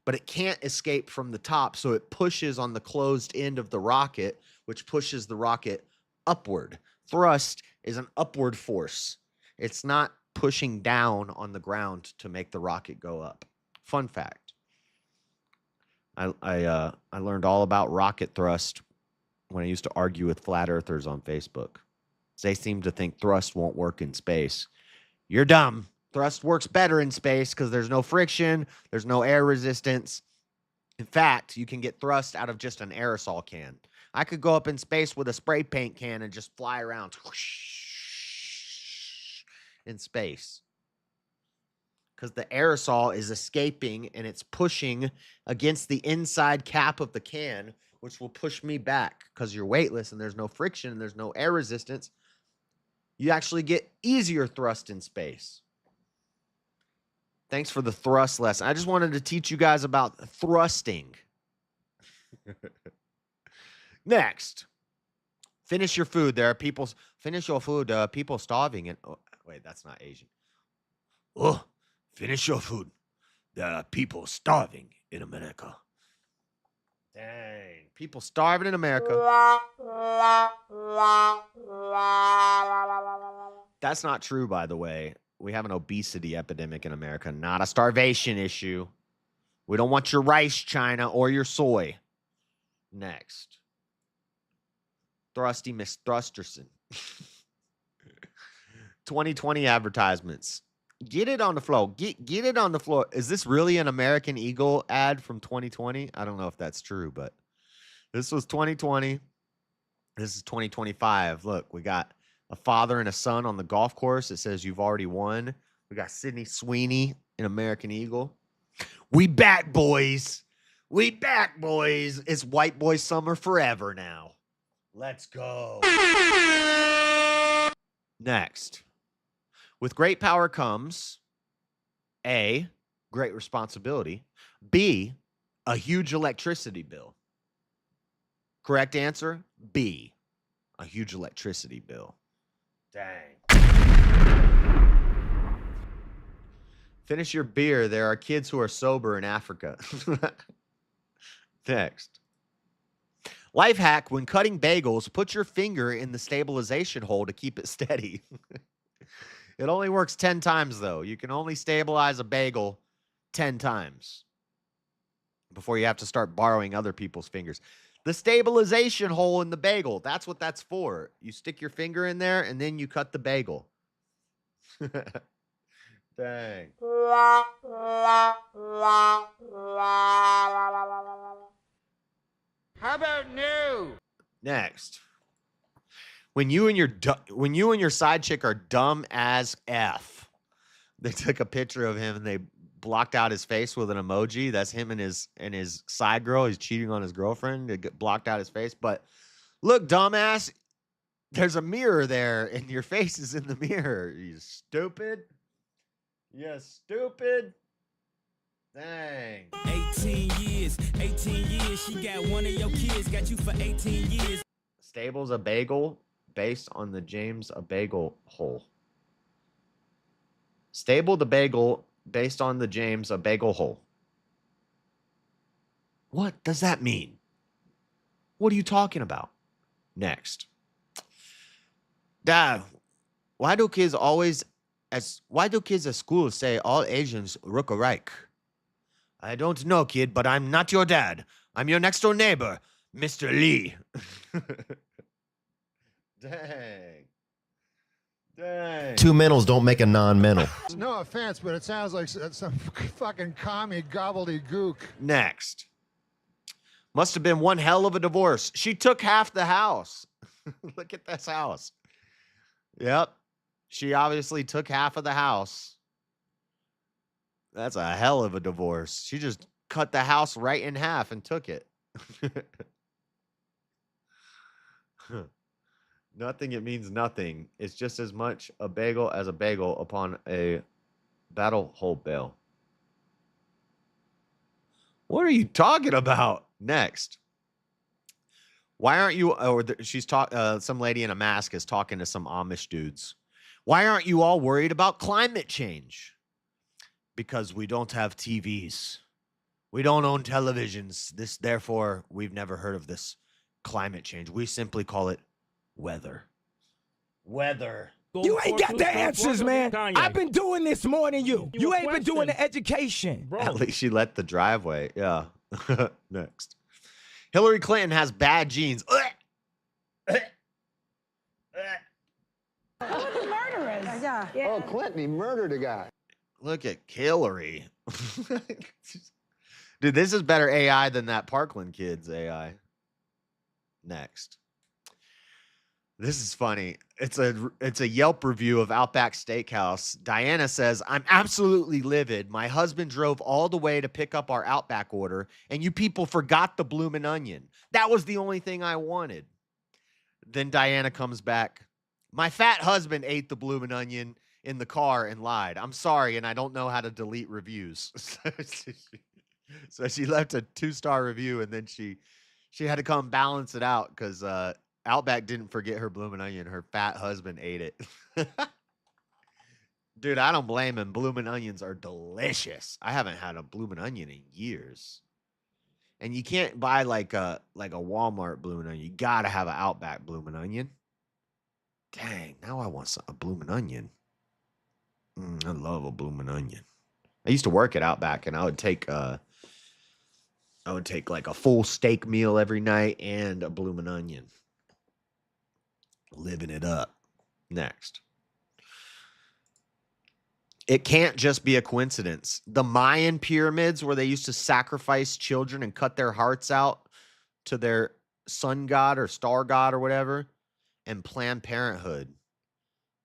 but it can't escape from the top. So it pushes on the closed end of the rocket, which pushes the rocket upward. Thrust is an upward force. It's not pushing down on the ground to make the rocket go up. Fun fact. I learned all about rocket thrust when I used to argue with flat earthers on Facebook. They seem to think thrust won't work in space. You're dumb. Thrust works better in space because there's no friction, there's no air resistance. In fact, you can get thrust out of just an aerosol can. I could go up in space with a spray paint can and just fly around in space. Because the aerosol is escaping and it's pushing against the inside cap of the can, which will push me back because you're weightless and there's no friction and there's no air resistance. You actually get easier thrust in space. Thanks for the thrust lesson. I just wanted to teach you guys about thrusting. Next. Finish your food. Finish your food. There are people starving. Wait, that's not Asian. Oh. Finish your food. There are people starving in America. Dang. People starving in America. That's not true, by the way. We have an obesity epidemic in America, not a starvation issue. We don't want your rice, China, or your soy. Next. Thrusty Miss Thrusterson. 2020 advertisements. Get it on the floor. Get it on the floor. Is this really an American Eagle ad from 2020? I don't know if that's true, but this was 2020. This is 2025. Look, we got a father and a son on the golf course. It says you've already won. We got Sydney Sweeney in American Eagle. We back, boys. We back, boys. It's white boy summer forever now. Let's go. Next. With great power comes A, great responsibility, B, a huge electricity bill. Correct answer, B, a huge electricity bill. Dang. Finish your beer. There are kids who are sober in Africa. Next. Life hack: when cutting bagels, put your finger in the stabilization hole to keep it steady. It only works 10 times, though. You can only stabilize a bagel 10 times before you have to start borrowing other people's fingers. The stabilization hole in the bagel, that's what that's for. You stick your finger in there, and then you cut the bagel. Dang. How about new? Next. When you and your side chick are dumb as F, they took a picture of him and they blocked out his face with an emoji. That's him and his side girl. He's cheating on his girlfriend. They blocked out his face. But look, dumbass, there's a mirror there, and your face is in the mirror. You stupid. You stupid. Dang. 18 years, she got one of your kids, got you for 18 years. Stables a bagel based on the James a bagel hole. Stable the bagel based on the James a bagel hole. What does that mean? What are you talking about? Next. Dad, why do kids at school say all Asians look alike? I don't know, kid, but I'm not your dad. I'm your next door neighbor, Mr. Lee. Dang. Dang. Two mentals don't make a non-mental. No offense, but it sounds like some fucking commie gobbledygook. Next. Must have been one hell of a divorce. She took half the house. Look at this house. Yep. She obviously took half of the house. That's a hell of a divorce. She just cut the house right in half and took it. Nothing, it means nothing. It's just as much a bagel as a bagel upon a battle hole bale. What are you talking about? Next. Why aren't you, some lady in a mask is talking to some Amish dudes. Why aren't you all worried about climate change? Because we don't have TVs. We don't own televisions. Therefore, we've never heard of this climate change. We simply call it weather. Weather. You ain't got the answers, man. I've been doing this more than you. You ain't been doing the education. Bro. At least she let the driveway. Yeah. Next. Hillary Clinton has bad genes. Yeah. Oh, Clinton, he murdered a guy. Look at Hillary. Dude, this is better AI than that Parkland kid's AI. Next. This is funny. It's a Yelp review of Outback Steakhouse. Diana says, I'm absolutely livid. My husband drove all the way to pick up our Outback order, and you people forgot the bloomin' onion. That was the only thing I wanted. Then Diana comes back. My fat husband ate the bloomin' onion in the car and lied. I'm sorry, and I don't know how to delete reviews. So she left a 2-star review, and then she had to come balance it out because Outback didn't forget her bloomin' onion. Her fat husband ate it. Dude, I don't blame him. Bloomin' onions are delicious. I haven't had a bloomin' onion in years. And you can't buy like a Walmart bloomin' onion. You gotta have an Outback bloomin' onion. Dang, now I want a bloomin' onion. I love a bloomin' onion. I used to work at Outback, and I would take like a full steak meal every night and a bloomin' onion. Living it up. Next. It can't just be a coincidence. The Mayan pyramids, where they used to sacrifice children and cut their hearts out to their sun god or star god or whatever, and Planned Parenthood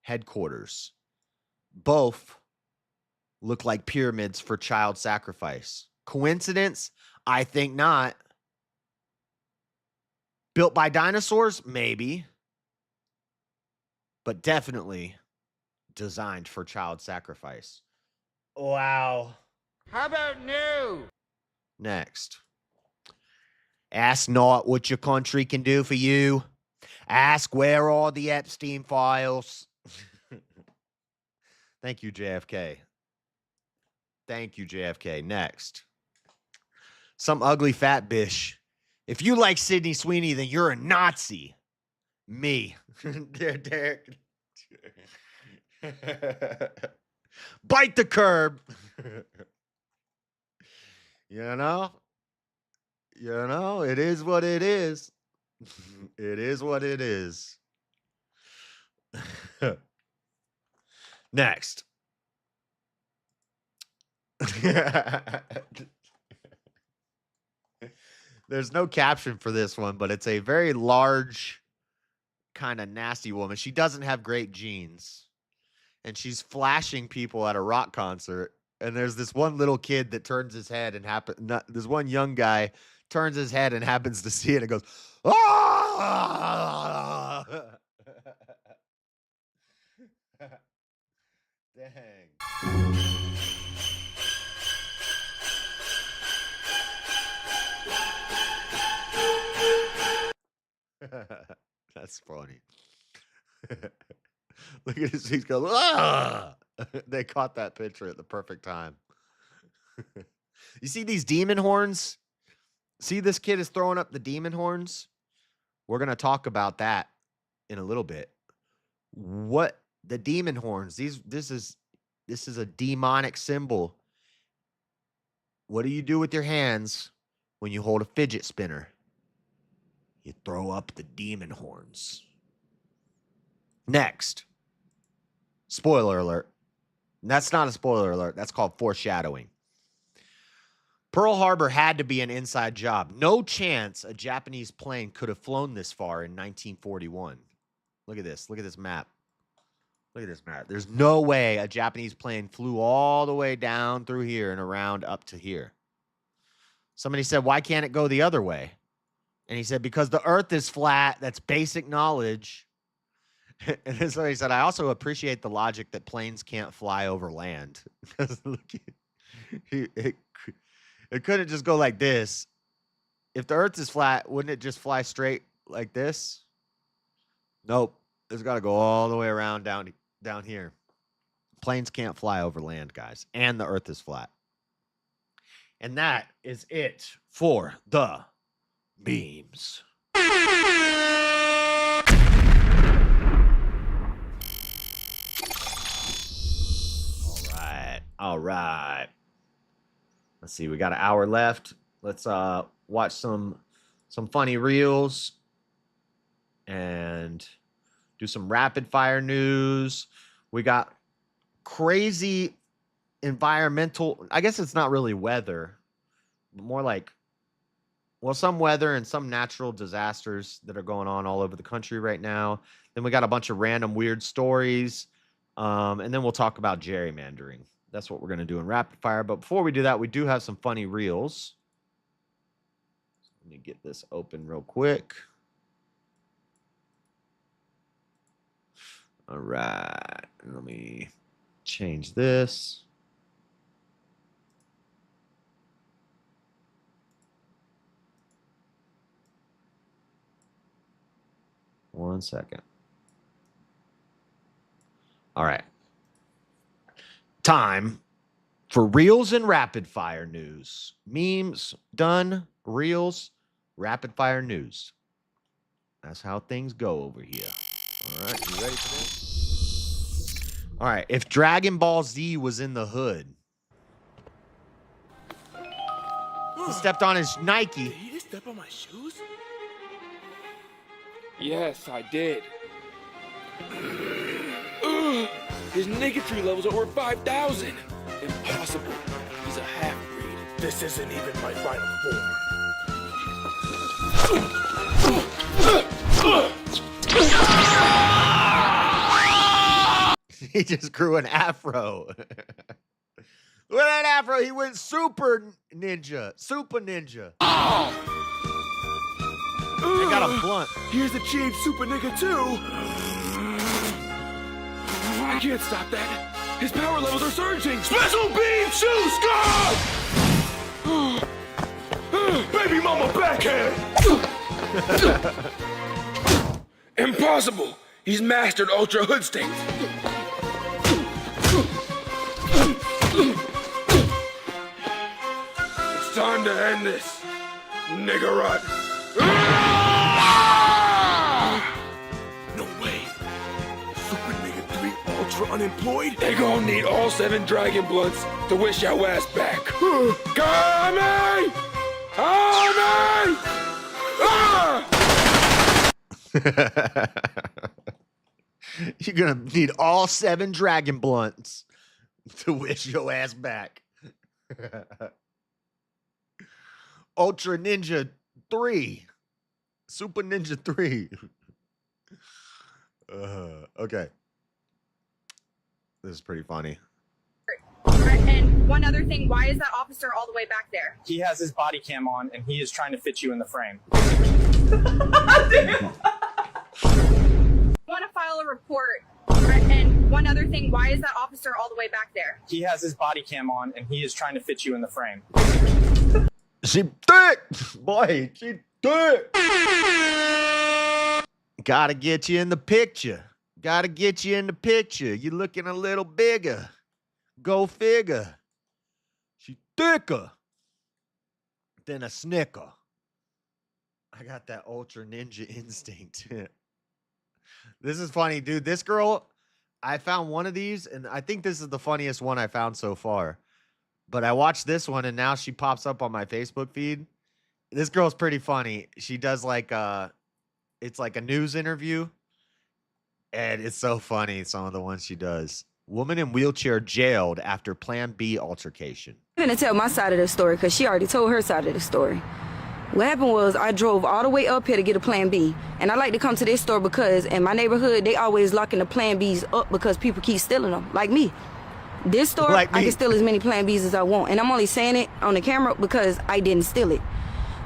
headquarters, both look like pyramids for child sacrifice. Coincidence? I think not. Built by dinosaurs? Maybe. But definitely designed for child sacrifice. Wow. How about new? Next. Ask not what your country can do for you. Ask where are the Epstein files. Thank you, JFK. Thank you, JFK. Next. Some ugly fat bitch. If you like Sydney Sweeney, then you're a Nazi. Me. Derek. Bite the curb. You know, it is what it is. It is what it is. Next. There's no caption for this one, but it's a very large, kind of nasty woman. She doesn't have great genes. And she's flashing people at a rock concert. And there's this one little kid that turns his head and this one young guy turns his head and happens to see it and goes, ah! Dang. That's funny. Look at his face go, ah! They caught that picture at the perfect time. You see these demon horns? See, this kid is throwing up the demon horns? We're going to talk about that in a little bit. What the demon horns? This is a demonic symbol. What do you do with your hands when you hold a fidget spinner? You throw up the demon horns. Next. Spoiler alert. That's not a spoiler alert. That's called foreshadowing. Pearl Harbor had to be an inside job. No chance a Japanese plane could have flown this far in 1941. Look at this. Look at this map. Look at this map. There's no way a Japanese plane flew all the way down through here and around up to here. Somebody said, why can't it go the other way? And he said, because the earth is flat. That's basic knowledge. And then somebody said, I also appreciate the logic that planes can't fly over land. Because look, it couldn't just go like this. If the earth is flat, wouldn't it just fly straight like this? Nope. It's got to go all the way around down here. Planes can't fly over land, guys. And the earth is flat. And that is it for the memes. All right. Let's see. We got an hour left. Let's watch some funny reels and do some rapid fire news. We got crazy environmental. I guess it's not really weather, but more like, well, some weather and some natural disasters that are going on all over the country right now. Then we got a bunch of random weird stories. And then we'll talk about gerrymandering. That's what we're going to do in rapid fire. But before we do that, we do have some funny reels. Let me get this open real quick. All right. Let me change this. One second. All right. Time for reels and rapid fire news. Memes done, reels, rapid fire news. That's how things go over here. All right, you ready for this? All right, if Dragon Ball Z was in the hood. He stepped on his Nike. Did he just step on my shoes? Yes, I did. His niggatry levels are over 5,000. Impossible. He's a half-breed. This isn't even my final form. He just grew an afro. Look at that afro. He went super ninja. Super ninja. Oh. They got a blunt. Here's the achieved super nigga too. I can't stop that. His power levels are surging. Special beam shoe scar! Baby mama backhand! Impossible! He's mastered Ultra Hood State. It's time to end this, niggerot. No way. Super Nigga 3 Ultra unemployed? They gonna need all 7 Dragon Blunts to wish your ass back. Kami! Kami! Ah! You're gonna need all 7 Dragon Blunts to wish your ass back. Ultra Ninja 3. Super Ninja 3. Okay. This is pretty funny. And one other thing, why is that officer all the way back there? He has his body cam on and he is trying to fit you in the frame. Want to file a report. And one other thing, why is that officer all the way back there? He has his body cam on and he is trying to fit you in the frame. She thick! Boy, she thick! Gotta get you in the picture. Gotta get you in the picture. You're looking a little bigger. Go figure. She thicker than a Snicker. I got that Ultra Ninja instinct. This is funny, dude. This girl, I found one of these, and I think this is the funniest one I found so far. But I watched this one, and now she pops up on my Facebook feed. This girl's pretty funny. She does like it's like a news interview, and it's so funny, some of the ones she does. Woman in wheelchair jailed after Plan B altercation. I'm going to tell my side of the story because she already told her side of the story. What happened was I drove all the way up here to get a Plan B. And I like to come to this store because in my neighborhood, they always locking the Plan Bs up because people keep stealing them, like me. This store, I can steal as many Plan Bs as I want. And I'm only saying it on the camera because I didn't steal it.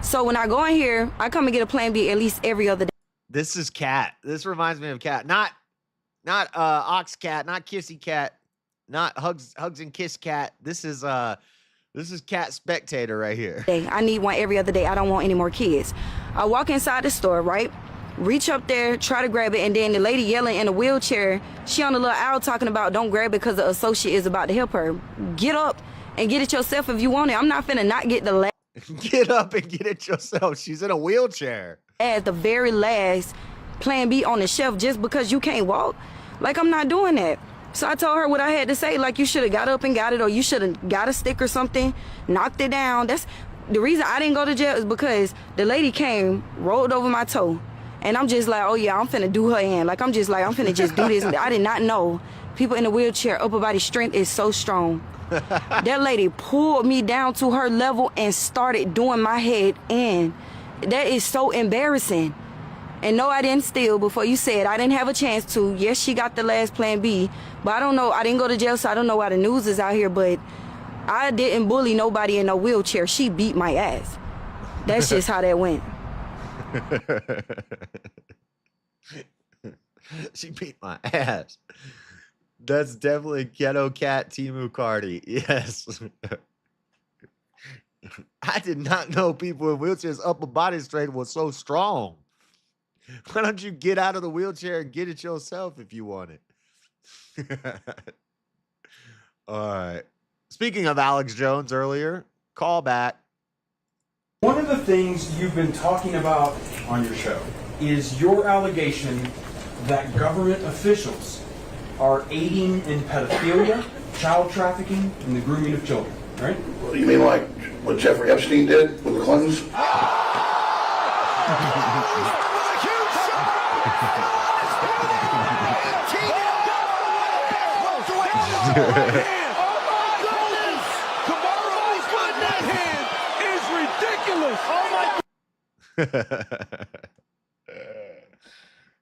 So when I go in here, I come and get a Plan B at least every other day. This is Cat. This reminds me of Cat. Not Ox Cat, not Kissy Cat, not Hugs and Kiss Cat. This is Cat Spectator right here. I need one every other day. I don't want any more kids. I walk inside the store, right? Reach up there, try to grab it, and then the lady yelling in a wheelchair, she on the little aisle talking about don't grab it because the associate is about to help her. Get up and get it yourself if you want it. I'm not finna not get the last. Get up and get it yourself. She's in a wheelchair. At the very last Plan B on the shelf just because you can't walk. Like, I'm not doing that. So I told her what I had to say, like, you should have got up and got it, or you should have got a stick or something, knocked it down. That's the reason I didn't go to jail, is because the lady came, rolled over my toe, and I'm just like, oh yeah, I'm finna do her in. Like, I'm finna just do this. I did not know people in a wheelchair, upper body strength is so strong. That lady pulled me down to her level and started doing my head in. That is so embarrassing. And no, I didn't steal. Before you said I didn't have a chance to. Yes, she got the last Plan B, but I don't know. I didn't go to jail, so I don't know why the news is out here, but I didn't bully nobody in a wheelchair. She beat my ass. That's just how that went. She beat my ass. That's definitely Ghetto Cat Timu Cardi. Yes. I did not know people in wheelchairs' upper body strength was so strong. Why don't you get out of the wheelchair and get it yourself if you want it? All right. Speaking of Alex Jones earlier, call back. One of the things you've been talking about on your show is your allegation that government officials are aiding in pedophilia, child trafficking, and the grooming of children, right? You mean like what Jeffrey Epstein did with the Clintons?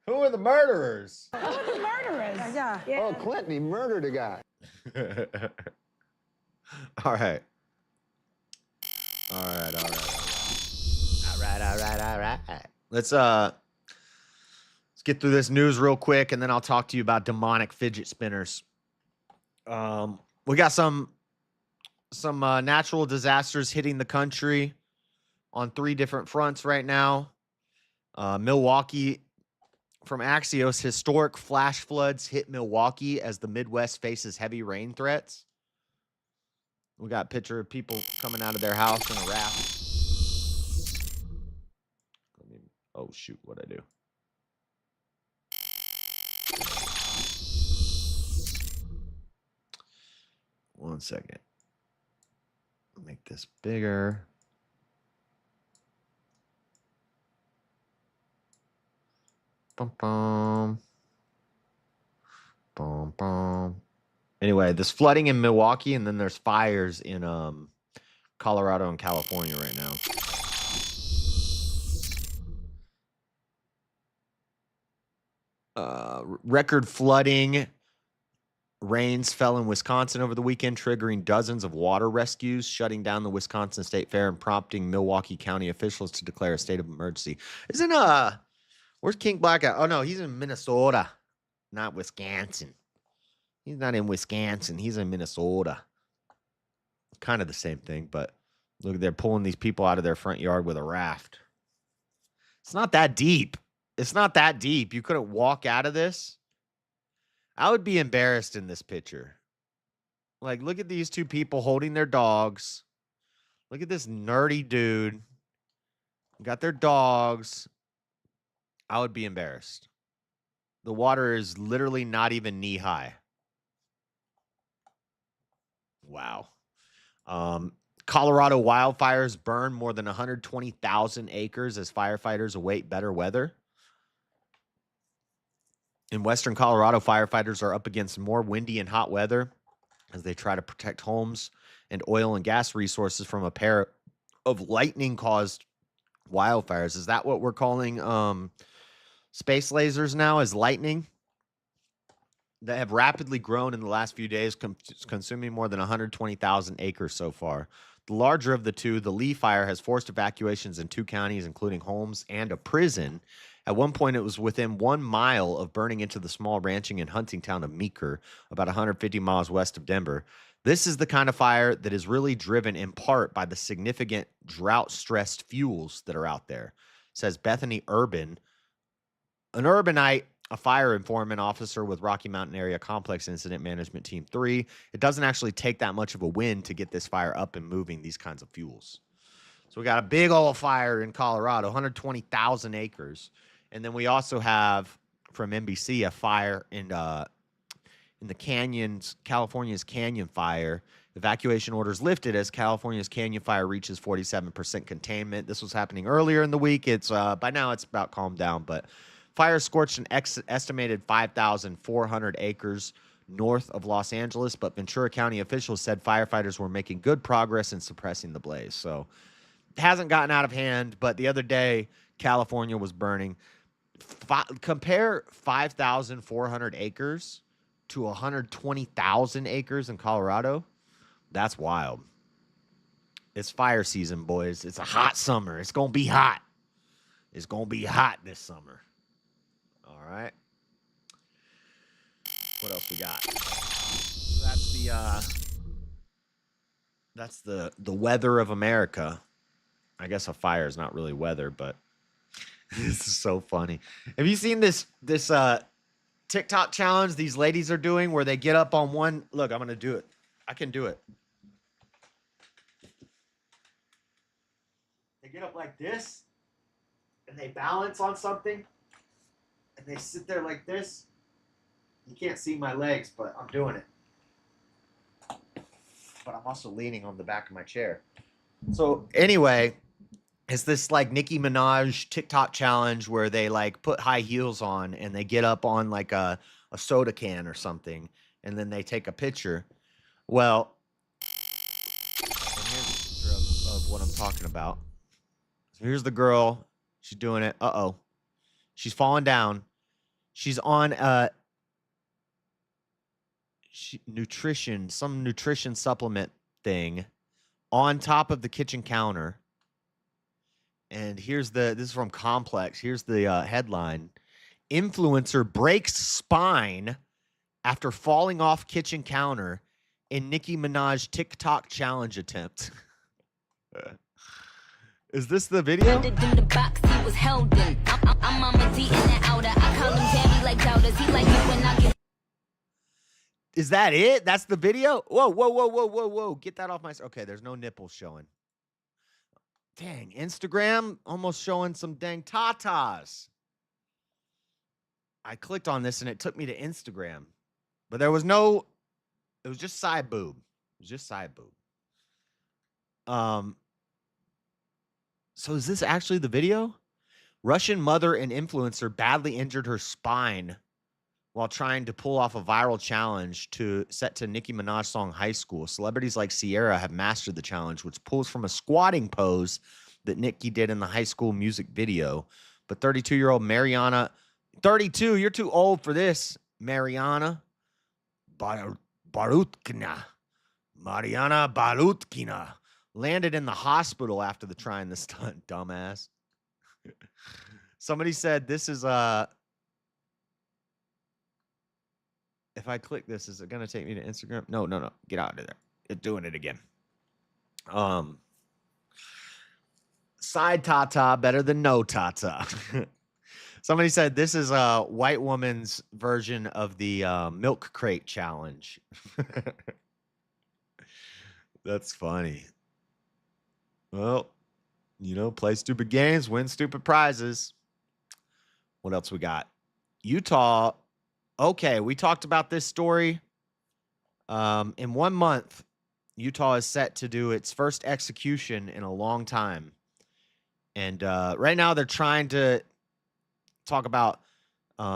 Who are the murderers? Who are the murderers? Yeah. Oh, Clinton, he murdered a guy. All right. Let's get through this news real quick, and then I'll talk to you about demonic fidget spinners. We got some natural disasters hitting the country on 3 different fronts right now. Milwaukee, from Axios, historic flash floods hit Milwaukee as the Midwest faces heavy rain threats. We got a picture of people coming out of their house in a raft. Oh, shoot, what'd I do? One second. Make this bigger. Bum, bum. Bum, bum. Anyway, there's flooding in Milwaukee, and then there's fires in Colorado and California right now. Record flooding. Rains fell in Wisconsin over the weekend, triggering dozens of water rescues, shutting down the Wisconsin State Fair and prompting Milwaukee County officials to declare a state of emergency. Where's King Black at? Oh, no, he's in Minnesota, not Wisconsin. He's not in Wisconsin. He's in Minnesota. Kind of the same thing, but look, they're pulling these people out of their front yard with a raft. It's not that deep. It's not that deep. You couldn't walk out of this. I would be embarrassed in this picture. Like, look at these two people holding their dogs. Look at this nerdy dude. Got their dogs. I would be embarrassed. The water is literally not even knee high. Wow. Colorado wildfires burn more than 120,000 acres as firefighters await better weather. In western Colorado, firefighters are up against more windy and hot weather as they try to protect homes and oil and gas resources from a pair of lightning-caused wildfires. Is that what we're calling space lasers now, as lightning? That have rapidly grown in the last few days, consuming more than 120,000 acres so far. The larger of the two, the Lee fire, has forced evacuations in 2 counties, including homes and a prison. At one point, it was within 1 mile of burning into the small ranching and hunting town of Meeker, about 150 miles west of Denver. This is the kind of fire that is really driven in part by the significant drought-stressed fuels that are out there, says Bethany Urban, an urbanite, a fire informant officer with Rocky Mountain Area Complex Incident Management Team 3. It doesn't actually take that much of a wind to get this fire up and moving, these kinds of fuels. So we got a big old fire in Colorado, 120,000 acres. And then we also have, from NBC, a fire in the canyons, California's Canyon Fire. Evacuation orders lifted as California's Canyon Fire reaches 47% containment. This was happening earlier in the week. It's by now it's about calmed down, but fire scorched an estimated 5,400 acres north of Los Angeles, but Ventura County officials said firefighters were making good progress in suppressing the blaze. So it hasn't gotten out of hand, but the other day, California was burning. Compare 5,400 acres to 120,000 acres in Colorado. That's wild. It's fire season, boys. It's a hot summer. It's going to be hot. It's going to be hot this summer. All right. What else we got? That's the weather of America. I guess a fire is not really weather, but this is so funny. Have you seen this TikTok challenge these ladies are doing where they get up on one? Look, I'm going to do it. I can do it. They get up like this, and they balance on something, and they sit there like this. You can't see my legs, but I'm doing it. But I'm also leaning on the back of my chair. So anyway, it's this like Nicki Minaj TikTok challenge where they like put high heels on and they get up on like a soda can or something, and then they take a picture. Well, and here's a picture of what I'm talking about. So here's the girl. She's doing it. Uh-oh. She's falling down. She's on some nutrition supplement thing on top of the kitchen counter. And this is from Complex. Here's the headline. Influencer breaks spine after falling off kitchen counter in Nicki Minaj TikTok challenge attempt. Is this the video? Is that it? That's the video? Whoa, whoa, whoa, whoa, whoa, whoa. Get that off my... Okay, there's no nipples showing. Dang, Instagram almost showing some dang tatas. I clicked on this and it took me to Instagram. But there was no... It was just side boob. It was just side boob. So is this actually the video? Russian mother and influencer badly injured her spine while trying to pull off a viral challenge set to Nicki Minaj song High School. Celebrities like Sierra have mastered the challenge, which pulls from a squatting pose that Nicki did in the High School music video. But 32-year-old Mariana, 32, you're too old for this, Mariana Barutkina. Mariana Barutkina landed in the hospital after trying the stunt, dumbass. Somebody said this is if I click this, is it gonna take me to Instagram? No. Get out of there. It's doing it again. Side tata better than no tata. Somebody said this is a white woman's version of the milk crate challenge. That's funny. Well, play stupid games, win stupid prizes. What else we got? Utah. Okay, we talked about this story. In 1 month, Utah is set to do its first execution in a long time. And right now they're trying to talk about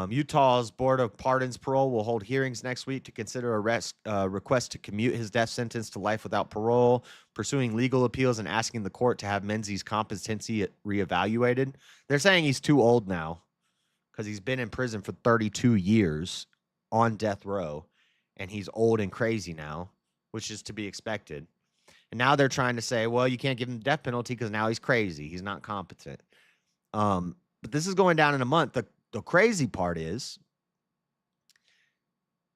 Utah's Board of Pardons Parole will hold hearings next week to consider a request to commute his death sentence to life without parole, pursuing legal appeals and asking the court to have Menzies' competency reevaluated. They're saying he's too old now because he's been in prison for 32 years on death row, and he's old and crazy now, which is to be expected. And now they're trying to say, well, you can't give him the death penalty because now he's crazy. He's not competent. But this is going down in a month. The crazy part is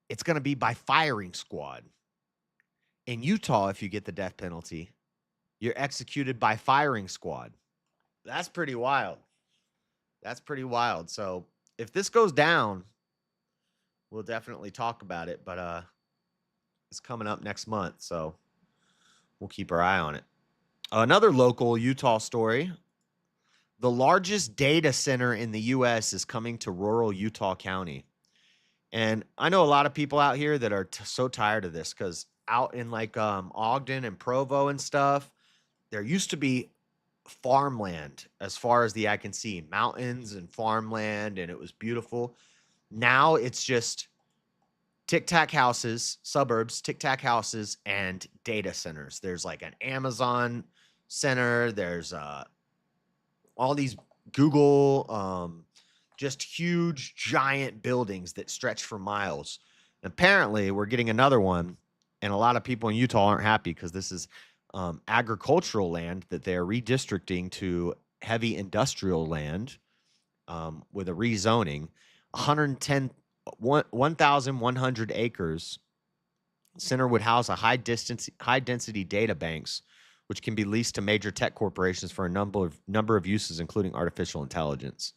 it's going to be by firing squad. In Utah, if you get the death penalty, you're executed by firing squad. That's pretty wild. That's pretty wild. So if this goes down, we'll definitely talk about it. But it's coming up next month, so we'll keep our eye on it. Another local Utah story. The largest data center in the U.S. is coming to rural Utah County. And I know a lot of people out here that are so tired of this because out in like Ogden and Provo and stuff, there used to be farmland as far as the eye can see, mountains and farmland, and it was beautiful. Now it's just tic-tac houses, suburbs, tic-tac houses, and data centers. There's like an Amazon center. There's all these Google, just huge, giant buildings that stretch for miles. And apparently, we're getting another one, and a lot of people in Utah aren't happy because this is agricultural land that they're redistricting to heavy industrial land with a rezoning. 1,100 acres. Center would house a high-density data banks, which can be leased to major tech corporations for a number of uses, including artificial intelligence.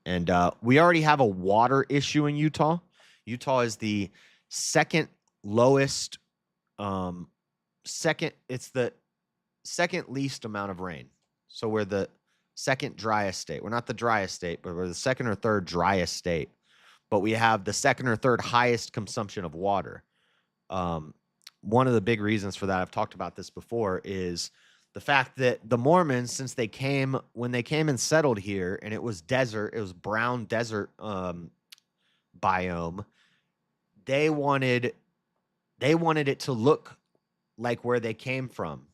And we already have a water issue in Utah. Utah is the second lowest, it's the second least amount of rain. So we're the second driest state. We're not the driest state, but we're the second or third driest state. But we have the second or third highest consumption of water. One of the big reasons for that, I've talked about this before, is the fact that the Mormons, when they came and settled here, and it was desert, it was brown desert biome, they wanted it to look like where they came from.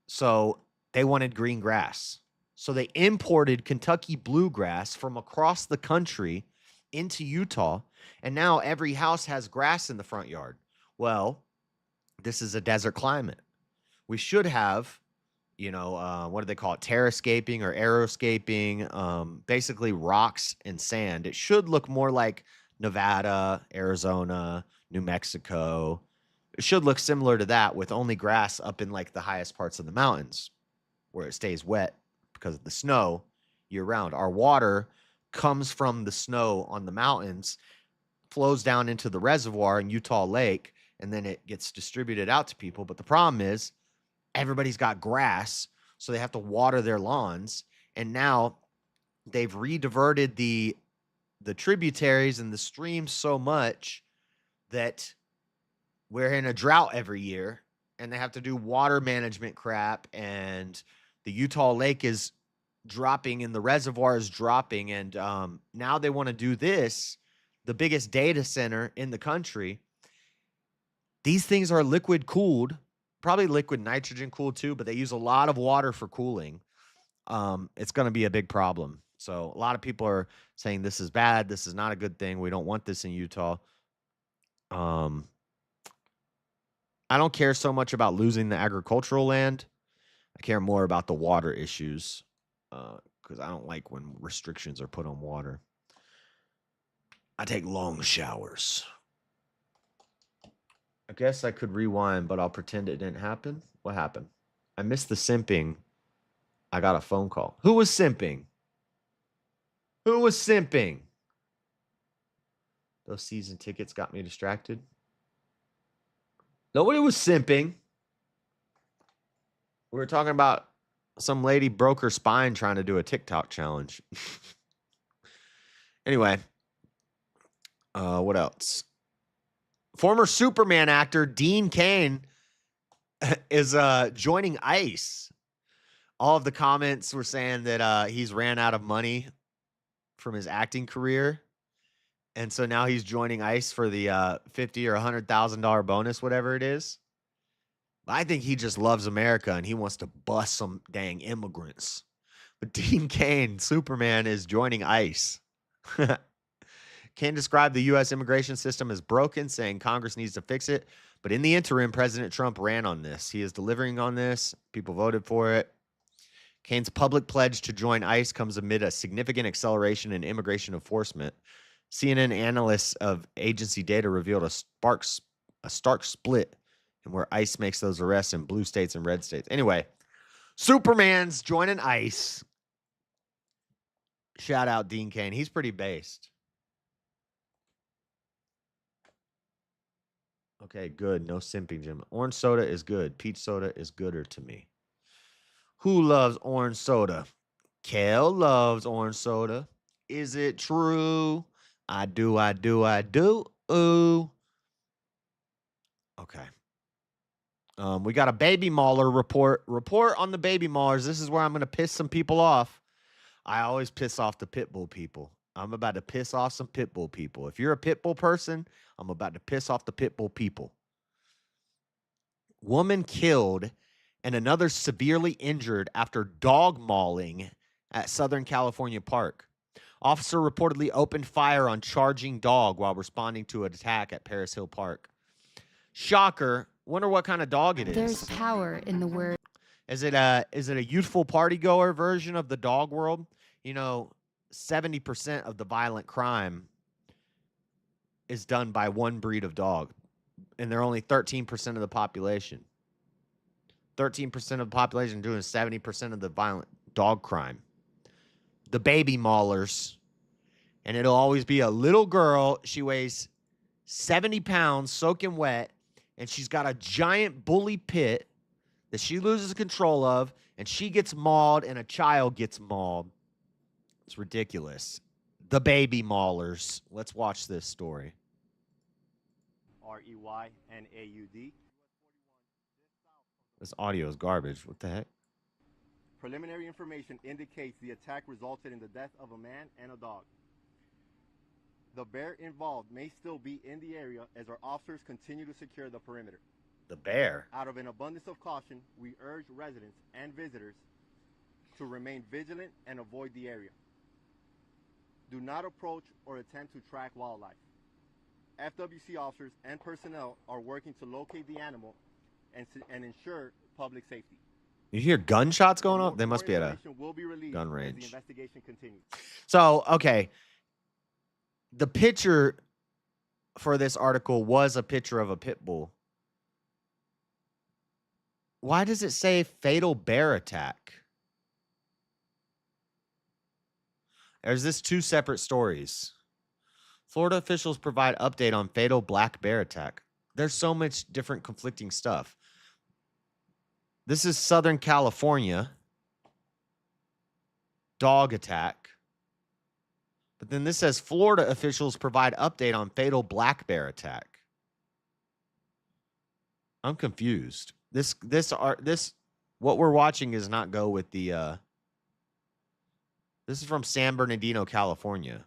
So they wanted green grass. So they imported Kentucky bluegrass from across the country into Utah, and now every house has grass in the front yard. Well, this is a desert climate. We should have, what do they call it? Terrascaping or aeroscaping, basically rocks and sand. It should look more like Nevada, Arizona, New Mexico. It should look similar to that with only grass up in like the highest parts of the mountains where it stays wet because of the snow year round. Our water comes from the snow on the mountains flows down into the reservoir in Utah Lake, and then it gets distributed out to people. But the problem is everybody's got grass, so they have to water their lawns. And now they've rediverted the tributaries and the streams so much that we're in a drought every year, and they have to do water management crap, and the Utah Lake is dropping and the reservoir is dropping. And now they want to do this, the biggest data center in the country. These things are liquid cooled, probably liquid nitrogen cooled too, but they use a lot of water for cooling. It's going to be a big problem. So a lot of people are saying this is bad. This is not a good thing. We don't want this in Utah. I don't care so much about losing the agricultural land. I care more about the water issues, because I don't like when restrictions are put on water. I take long showers. I guess I could rewind, but I'll pretend it didn't happen. What happened? I missed the simping. I got a phone call. Who was simping? Who was simping? Those season tickets got me distracted. Nobody was simping. We were talking about some lady broke her spine trying to do a TikTok challenge. Anyway, what else? Former Superman actor Dean Cain is joining ICE. All of the comments were saying that he's ran out of money from his acting career, and so now he's joining ICE for the $50,000 or $100,000 bonus, whatever it is. I think he just loves America and he wants to bust some dang immigrants. But Dean Cain, Superman, is joining ICE. Cain described the U.S. immigration system as broken, saying Congress needs to fix it. But in the interim, President Trump ran on this. He is delivering on this. People voted for it. Cain's public pledge to join ICE comes amid a significant acceleration in immigration enforcement. CNN analysts of agency data revealed a stark split in where ICE makes those arrests in blue states and red states. Anyway, Superman's joining ICE. Shout out Dean Cain. He's pretty based. Okay, good. No simping, Jim. Orange soda is good. Peach soda is gooder to me. Who loves orange soda? Kel loves orange soda. Is it true? I do. Ooh. Okay. We got a baby mauler report. Report on the baby maulers. This is where I'm going to piss some people off. I always piss off the pit bull people. I'm about to piss off some pit bull people. If you're a pit bull person, I'm about to piss off the pit bull people. Woman killed and another severely injured after dog mauling at Southern California Park. Officer reportedly opened fire on charging dog while responding to an attack at Paris Hill Park. Shocker. Wonder what kind of dog it is. There's power in the word. Is it a youthful party-goer version of the dog world? You know, 70% of the violent crime is done by one breed of dog, and they're only 13% of the population. 13% of the population doing 70% of the violent dog crime. The baby maulers, and it'll always be a little girl. She weighs 70 pounds, soaking wet, and she's got a giant bully pit that she loses control of, and she gets mauled, and a child gets mauled. It's ridiculous. The baby maulers. Let's watch this story. REYNAUD. This audio is garbage. What the heck? Preliminary information indicates the attack resulted in the death of a man and a dog. The bear involved may still be in the area as our officers continue to secure the perimeter. The bear? Out of an abundance of caution, we urge residents and visitors to remain vigilant and avoid the area. Do not approach or attempt to track wildlife. FWC officers and personnel are working to locate the animal and ensure public safety. You hear gunshots going on? They must be at a gun range. The investigation continues. So, okay. The picture for this article was a picture of a pit bull. Why does it say fatal bear attack? Or is this two separate stories? Florida officials provide update on fatal black bear attack. There's so much different conflicting stuff. This is Southern California. Dog attack. But then this says Florida officials provide update on fatal black bear attack. I'm confused. This what we're watching is not go with the this is from San Bernardino, California.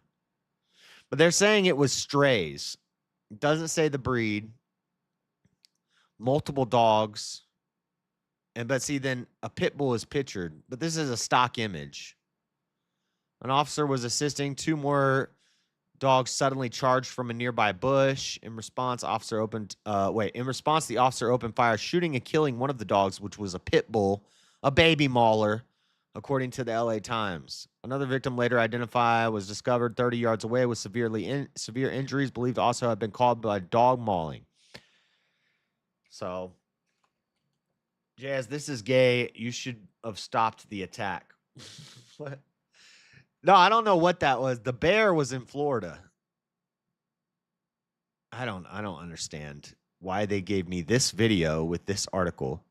But they're saying it was strays. It doesn't say the breed. Multiple dogs. But see, then a pit bull is pictured. But this is a stock image. An officer was assisting. 2 more dogs suddenly charged from a nearby bush. In response, the officer opened fire, shooting and killing one of the dogs, which was a pit bull, a baby mauler, according to the LA Times. Another victim later identified was discovered 30 yards away with severe injuries, believed to also have been caused by dog mauling. So, Jazz, this is gay. You should have stopped the attack. What? No, I don't know what that was. The bear was in Florida. I don't understand why they gave me this video with this article.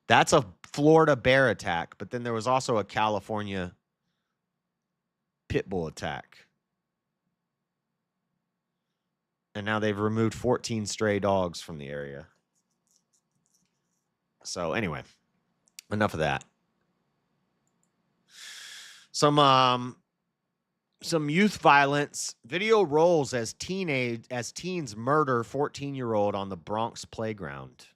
That's a Florida bear attack, but then there was also a California pit bull attack. And now they've removed 14 stray dogs from the area. So anyway, enough of that. Some youth violence. Video rolls as teens murder 14-year-old on the Bronx playground.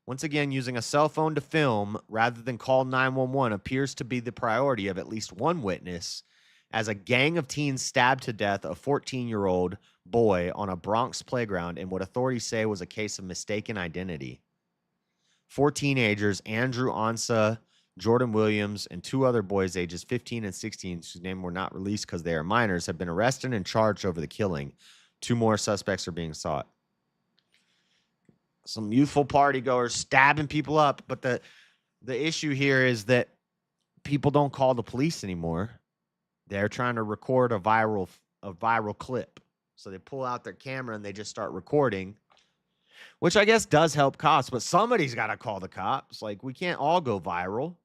Once again, using a cell phone to film rather than call 911 appears to be the priority of at least one witness, as a gang of teens stabbed to death a 14-year-old boy on a Bronx playground in what authorities say was a case of mistaken identity. 4 teenagers, Andrew Ansa, Jordan Williams, and 2 other boys ages 15 and 16, whose names were not released because they are minors, have been arrested and charged over the killing. 2 more suspects are being sought. Some youthful partygoers stabbing people up, but the issue here is that people don't call the police anymore. They're trying to record a viral clip. So they pull out their camera and they just start recording, which I guess does help cops, but somebody's got to call the cops. Like, we can't all go viral.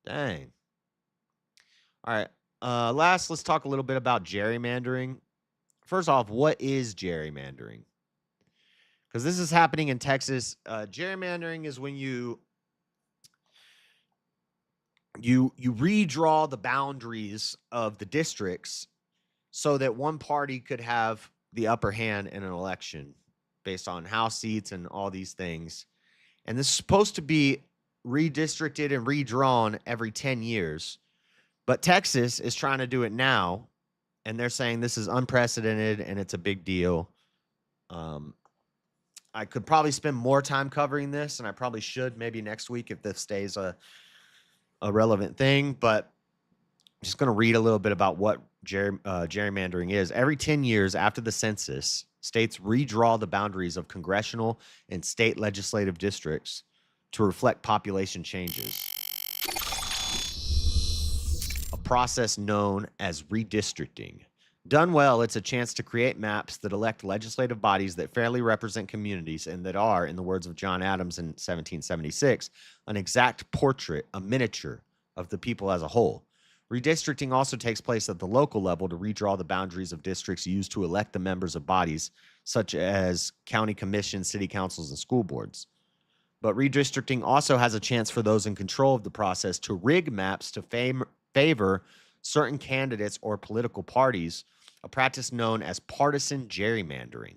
Dang. All right. Let's talk a little bit about gerrymandering. First off, what is gerrymandering? Because this is happening in Texas. Gerrymandering is when you redraw the boundaries of the districts so that one party could have the upper hand in an election based on House seats and all these things. And this is supposed to be redistricted and redrawn every 10 years. But Texas is trying to do it now, and they're saying this is unprecedented and it's a big deal. I could probably spend more time covering this, and I probably should maybe next week if this stays a relevant thing. But I'm just going to read a little bit about what gerrymandering is. Every 10 years after the census, states redraw the boundaries of congressional and state legislative districts to reflect population changes. A process known as redistricting. Done well, it's a chance to create maps that elect legislative bodies that fairly represent communities and that are, in the words of John Adams in 1776, an exact portrait, a miniature of the people as a whole. Redistricting also takes place at the local level to redraw the boundaries of districts used to elect the members of bodies such as county commissions, city councils, and school boards. But redistricting also has a chance for those in control of the process to rig maps to favor certain candidates or political parties, a practice known as partisan gerrymandering.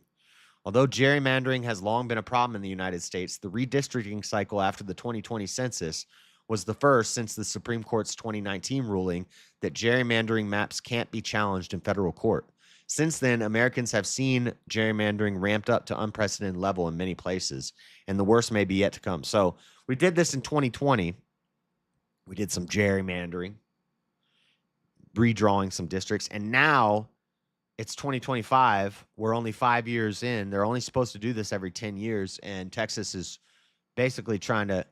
Although gerrymandering has long been a problem in the United States, the redistricting cycle after the 2020 census was the first since the Supreme Court's 2019 ruling that gerrymandering maps can't be challenged in federal court. Since then, Americans have seen gerrymandering ramped up to unprecedented level in many places, and the worst may be yet to come. So we did this in 2020. We did some gerrymandering, redrawing some districts, and now it's 2025. We're only 5 years in. They're only supposed to do this every 10 years, and Texas is basically trying to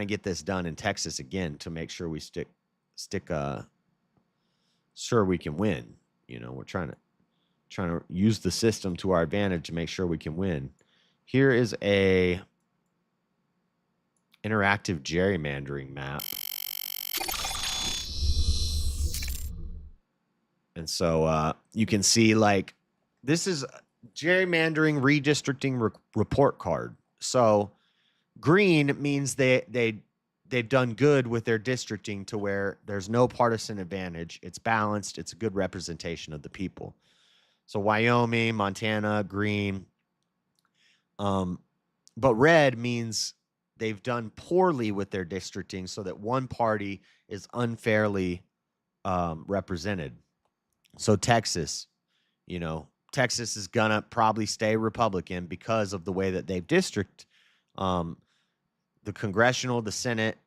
get this done in Texas again to make sure we sure we can win. You know, we're trying to trying to use the system to our advantage to make sure we can win. Here is a interactive gerrymandering map. And so you can see, like, this is gerrymandering redistricting report card. So green means they've done good with their districting to where there's no partisan advantage. It's balanced. It's a good representation of the people. So Wyoming, Montana, green. But red means they've done poorly with their districting so that one party is unfairly represented. So Texas, you know, Texas is going to probably stay Republican because of the way that they've district the congressional, the Senate,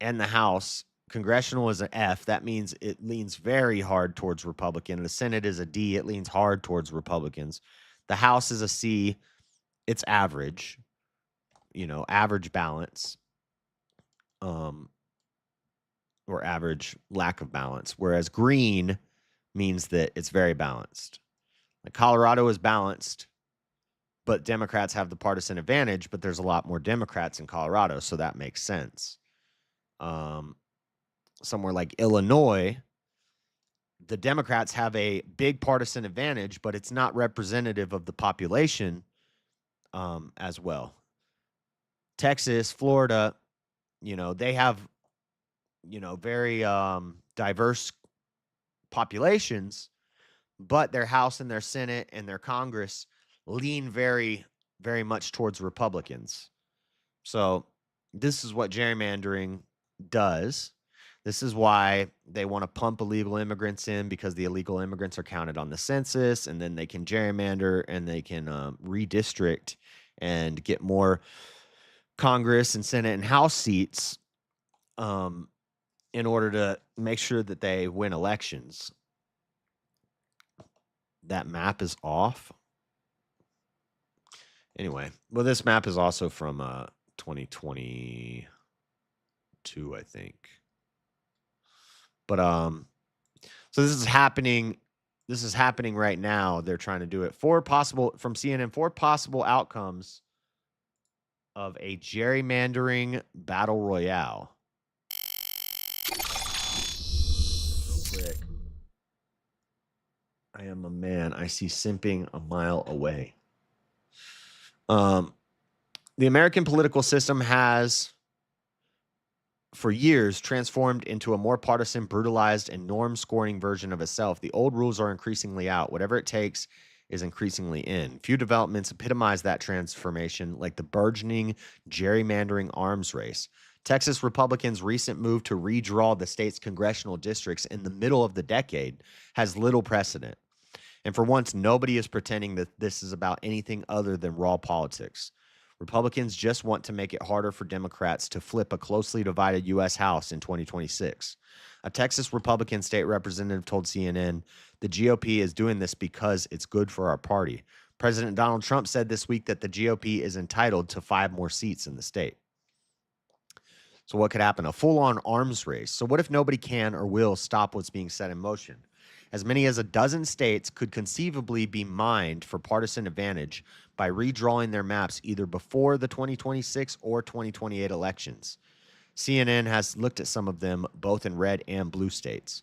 and the House. Congressional is an F. That means it leans very hard towards Republican. The Senate is a D. It leans hard towards Republicans. The House is a C. It's average, you know, average balance, or average lack of balance. Whereas green means that it's very balanced. Like Colorado is balanced, but Democrats have the partisan advantage, but there's a lot more Democrats in Colorado, so that makes sense. Somewhere like Illinois, the Democrats have a big partisan advantage, but it's not representative of the population as well. Texas, Florida, you know, they have, you know, very diverse populations, but their House and their Senate and their Congress lean very, very much towards Republicans. So this is what gerrymandering does. This is why they want to pump illegal immigrants in, because the illegal immigrants are counted on the census, and then they can gerrymander and they can redistrict and get more Congress and Senate and House seats in order to make sure that they win elections. That map is off. Anyway, well, this map is also from 2022, I think. But so this is happening. This is happening right now. They're trying to do it. From CNN, 4 possible outcomes of a gerrymandering battle royale. Real quick. I am a man. I see simping a mile away. The American political system has, for years, transformed into a more partisan, brutalized, and norm-scoring version of itself. The old rules are increasingly out. Whatever it takes is increasingly in. Few developments epitomize that transformation, like the burgeoning gerrymandering arms race. Texas Republicans' recent move to redraw the state's congressional districts in the middle of the decade has little precedent. And for once, nobody is pretending that this is about anything other than raw politics. Republicans just want to make it harder for Democrats to flip a closely divided U.S. House in 2026. A Texas Republican state representative told CNN, the GOP is doing this because it's good for our party. President Donald Trump said this week that the GOP is entitled to 5 more seats in the state. So what could happen? A full-on arms race. So what if nobody can or will stop what's being set in motion? As many as a dozen states could conceivably be mined for partisan advantage by redrawing their maps either before the 2026 or 2028 elections. CNN has looked at some of them, both in red and blue states.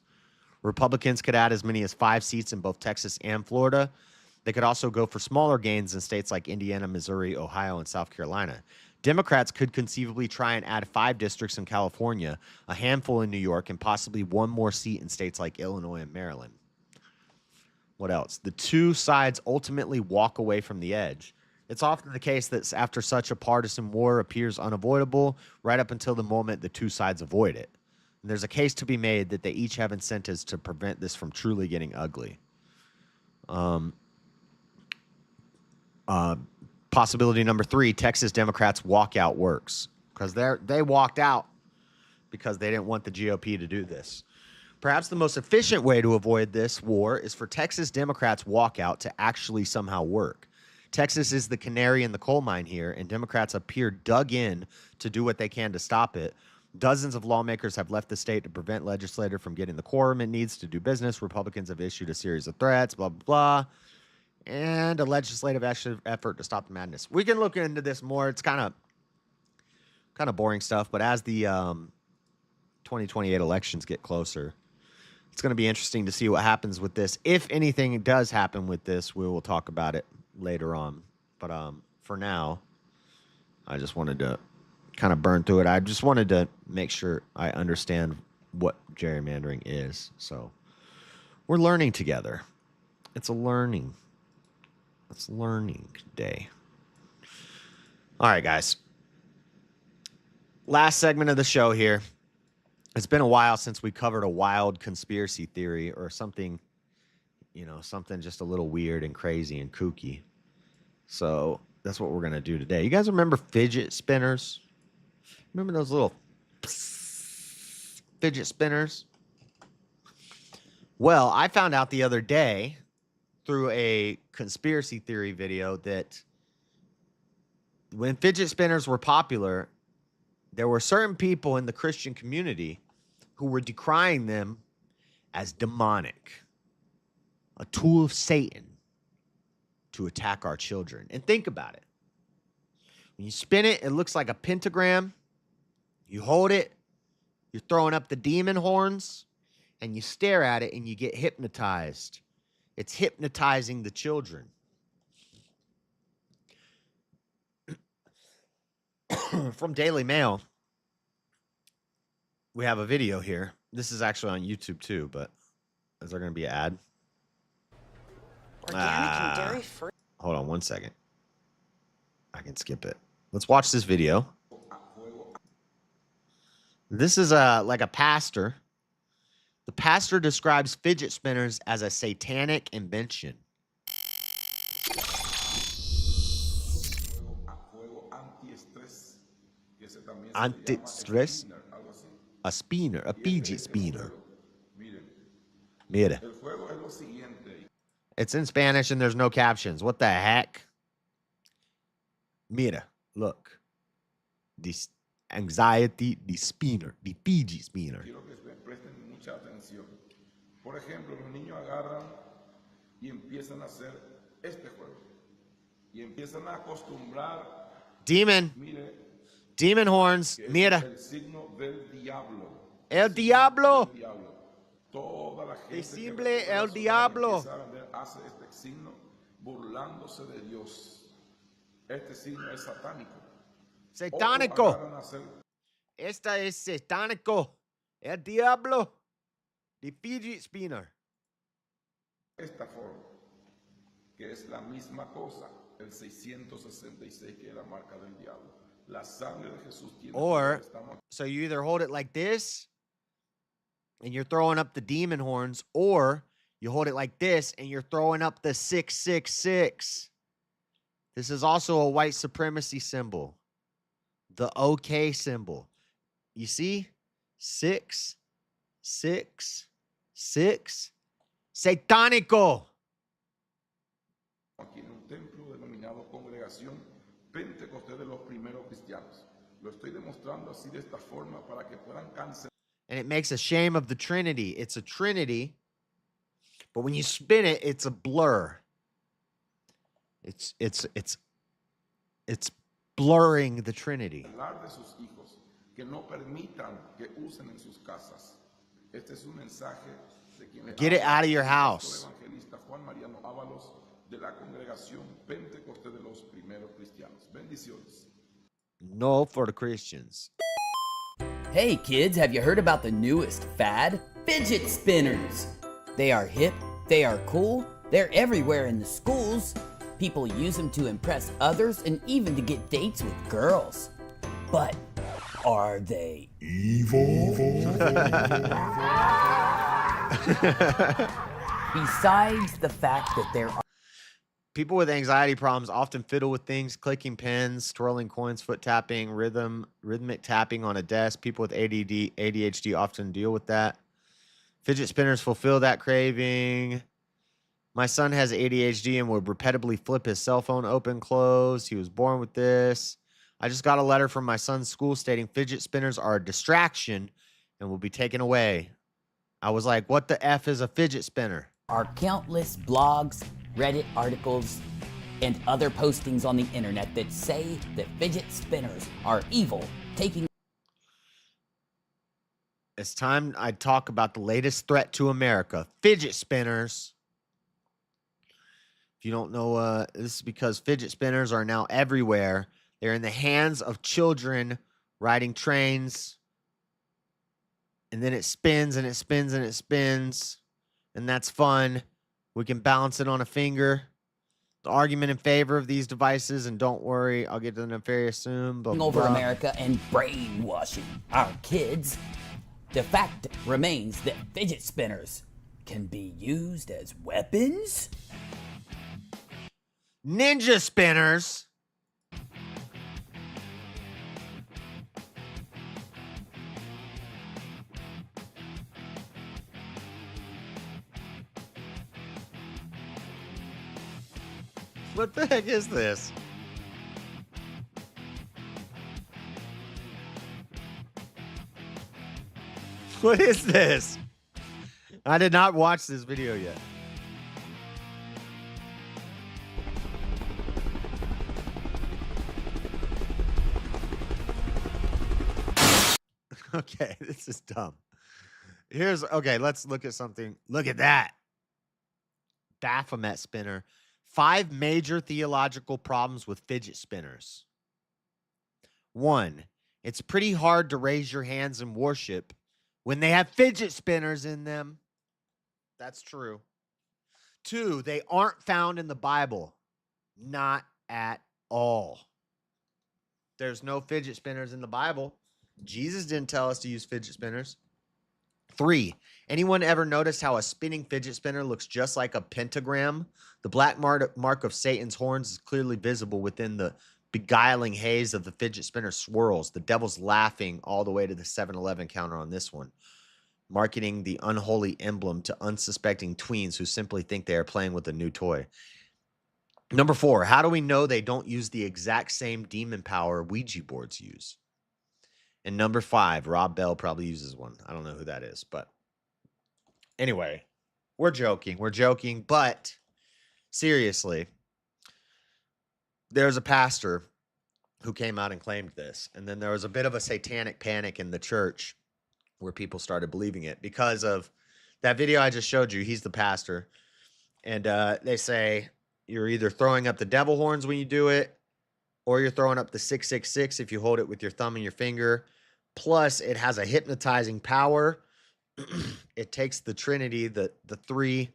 Republicans could add as many as 5 seats in both Texas and Florida. They could also go for smaller gains in states like Indiana, Missouri, Ohio, and South Carolina. Democrats could conceivably try and add 5 districts in California, a handful in New York, and possibly 1 more seat in states like Illinois and Maryland. What else? The two sides ultimately walk away from the edge. It's often the case that after such a partisan war appears unavoidable, right up until the moment the two sides avoid it. And there's a case to be made that they each have incentives to prevent this from truly getting ugly. Possibility number 3, Texas Democrats walkout works. Because they walked out because they didn't want the GOP to do this. Perhaps the most efficient way to avoid this war is for Texas Democrats' walkout to actually somehow work. Texas is the canary in the coal mine here, and Democrats appear dug in to do what they can to stop it. Dozens of lawmakers have left the state to prevent legislators from getting the quorum it needs to do business. Republicans have issued a series of threats, blah, blah, blah. and a legislative effort to stop the madness. We can look into this more. It's kind of boring stuff, but as the 2028 elections get closer, it's going to be interesting to see what happens with this. If anything does happen with this, we will talk about it later on. But for now, I just wanted to kind of burn through it. I just wanted to make sure I understand what gerrymandering is. So we're learning together. It's learning day. All right, guys. Last segment of the show here. It's been a while since we covered a wild conspiracy theory or something, something just a little weird and crazy and kooky. So that's what we're going to do today. You guys remember fidget spinners? Remember those little fidget spinners? Well, I found out the other day through a conspiracy theory video that when fidget spinners were popular, there were certain people in the Christian community who were decrying them as demonic, a tool of Satan to attack our children. And think about it. When you spin it, it looks like a pentagram. You hold it, you're throwing up the demon horns, and you stare at it and you get hypnotized. It's hypnotizing the children. From Daily Mail, we have a video here. This is actually on YouTube too, but is there going to be an ad? Organic and dairy-free. Hold on one second. I can skip it. Let's watch this video. This is like a pastor. The pastor describes fidget spinners as a satanic invention. Anti-stress? A spinner, a fidget spinner. Mira. It's in Spanish and there's no captions. What the heck? Mira, look. This anxiety, the spinner, the fidget spinner. Mucha atención. Por ejemplo, los niños agarran y empiezan a hacer este juego. Y empiezan a acostumbrar. Demon. Mire, demon horns. Mira. El signo del diablo. El diablo. Toda la gente Visible el diablo. Hace este signo burlándose de Dios. Este signo es satánico. Satánico. Esta es satánico. El diablo. The fidget spinner. Esta forma, que es la misma cosa, el 666 que es la marca del diablo. La sangre de Jesús tiene. Or, so you either hold it like this, and you're throwing up the demon horns, or you hold it like this, and you're throwing up the 666. This is also a white supremacy symbol. The OK symbol. You see? 6, 6, 6. Satánico. Aquí en un templo denominado Congregación Pentecostés de los Primeros Cristianos. Lo estoy demostrando así de esta forma para que puedan cancelar. And it makes a shame of the Trinity. It's a Trinity, but when you spin it, it's a blur. It's blurring the Trinity. Hablar de sus hijos, que no permitan que usen en sus casas. Este es un mensaje de quien le Get it out of your house. evangelista Juan Mariano Ábalos de la Congregación Pentecostés de los Primeros Cristianos. Bendiciones. No for the Christians. Hey kids, have you heard about the newest fad? Fidget spinners! They are hip, they are cool, they're everywhere in the schools. People use them to impress others and even to get dates with girls. But are they evil? Besides the fact that there are people with anxiety problems often fiddle with things, clicking pens, twirling coins, foot tapping, rhythmic tapping on a desk. People with ADHD often deal with that. Fidget spinners fulfill that craving. My son has ADHD and would repeatedly flip his cell phone open, close. He was born with this. I just got a letter from my son's school stating fidget spinners are a distraction and will be taken away. I was like, what the F is a fidget spinner? are countless blogs, Reddit articles, and other postings on the internet that say that fidget spinners are evil, taking... It's time I talk about the latest threat to America, fidget spinners. If you don't know, this is because fidget spinners are now everywhere. They're in the hands of children riding trains. And then it spins and it spins and it spins. And that's fun. We can balance it on a finger. The argument in favor of these devices, and don't worry, I'll get to the nefarious soon. But over America and brainwashing our kids. The fact remains that fidget spinners can be used as weapons. Ninja spinners. What the heck is this? What is this? I did not watch this video yet. Okay, this is dumb. Okay, let's look at something. Look at that. Baphomet spinner. 5 major theological problems with fidget spinners. 1, it's pretty hard to raise your hands in worship when they have fidget spinners in them. That's true. 2, they aren't found in the Bible. Not at all. There's no fidget spinners in the Bible. Jesus didn't tell us to use fidget spinners. 3, anyone ever noticed how a spinning fidget spinner looks just like a pentagram? The black mark of Satan's horns is clearly visible within the beguiling haze of the fidget spinner swirls. The devil's laughing all the way to the 7-Eleven counter on this one, marketing the unholy emblem to unsuspecting tweens who simply think they are playing with a new toy. Number 4, how do we know they don't use the exact same demon power Ouija boards use? And number 5, Rob Bell probably uses one. I don't know who that is, but anyway, we're joking, but seriously, there's a pastor who came out and claimed this, and then there was a bit of a satanic panic in the church where people started believing it because of that video I just showed you. He's the pastor, and they say you're either throwing up the devil horns when you do it, or you're throwing up the 666 if you hold it with your thumb and your finger. Plus, it has a hypnotizing power. It takes the Trinity, the three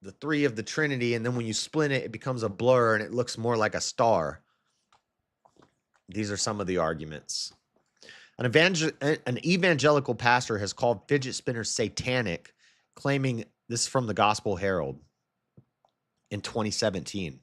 of the Trinity, and then when you split it, it becomes a blur and it looks more like a star. These are some of the arguments. An evangelical pastor has called fidget spinners satanic, claiming this is from the Gospel Herald in 2017.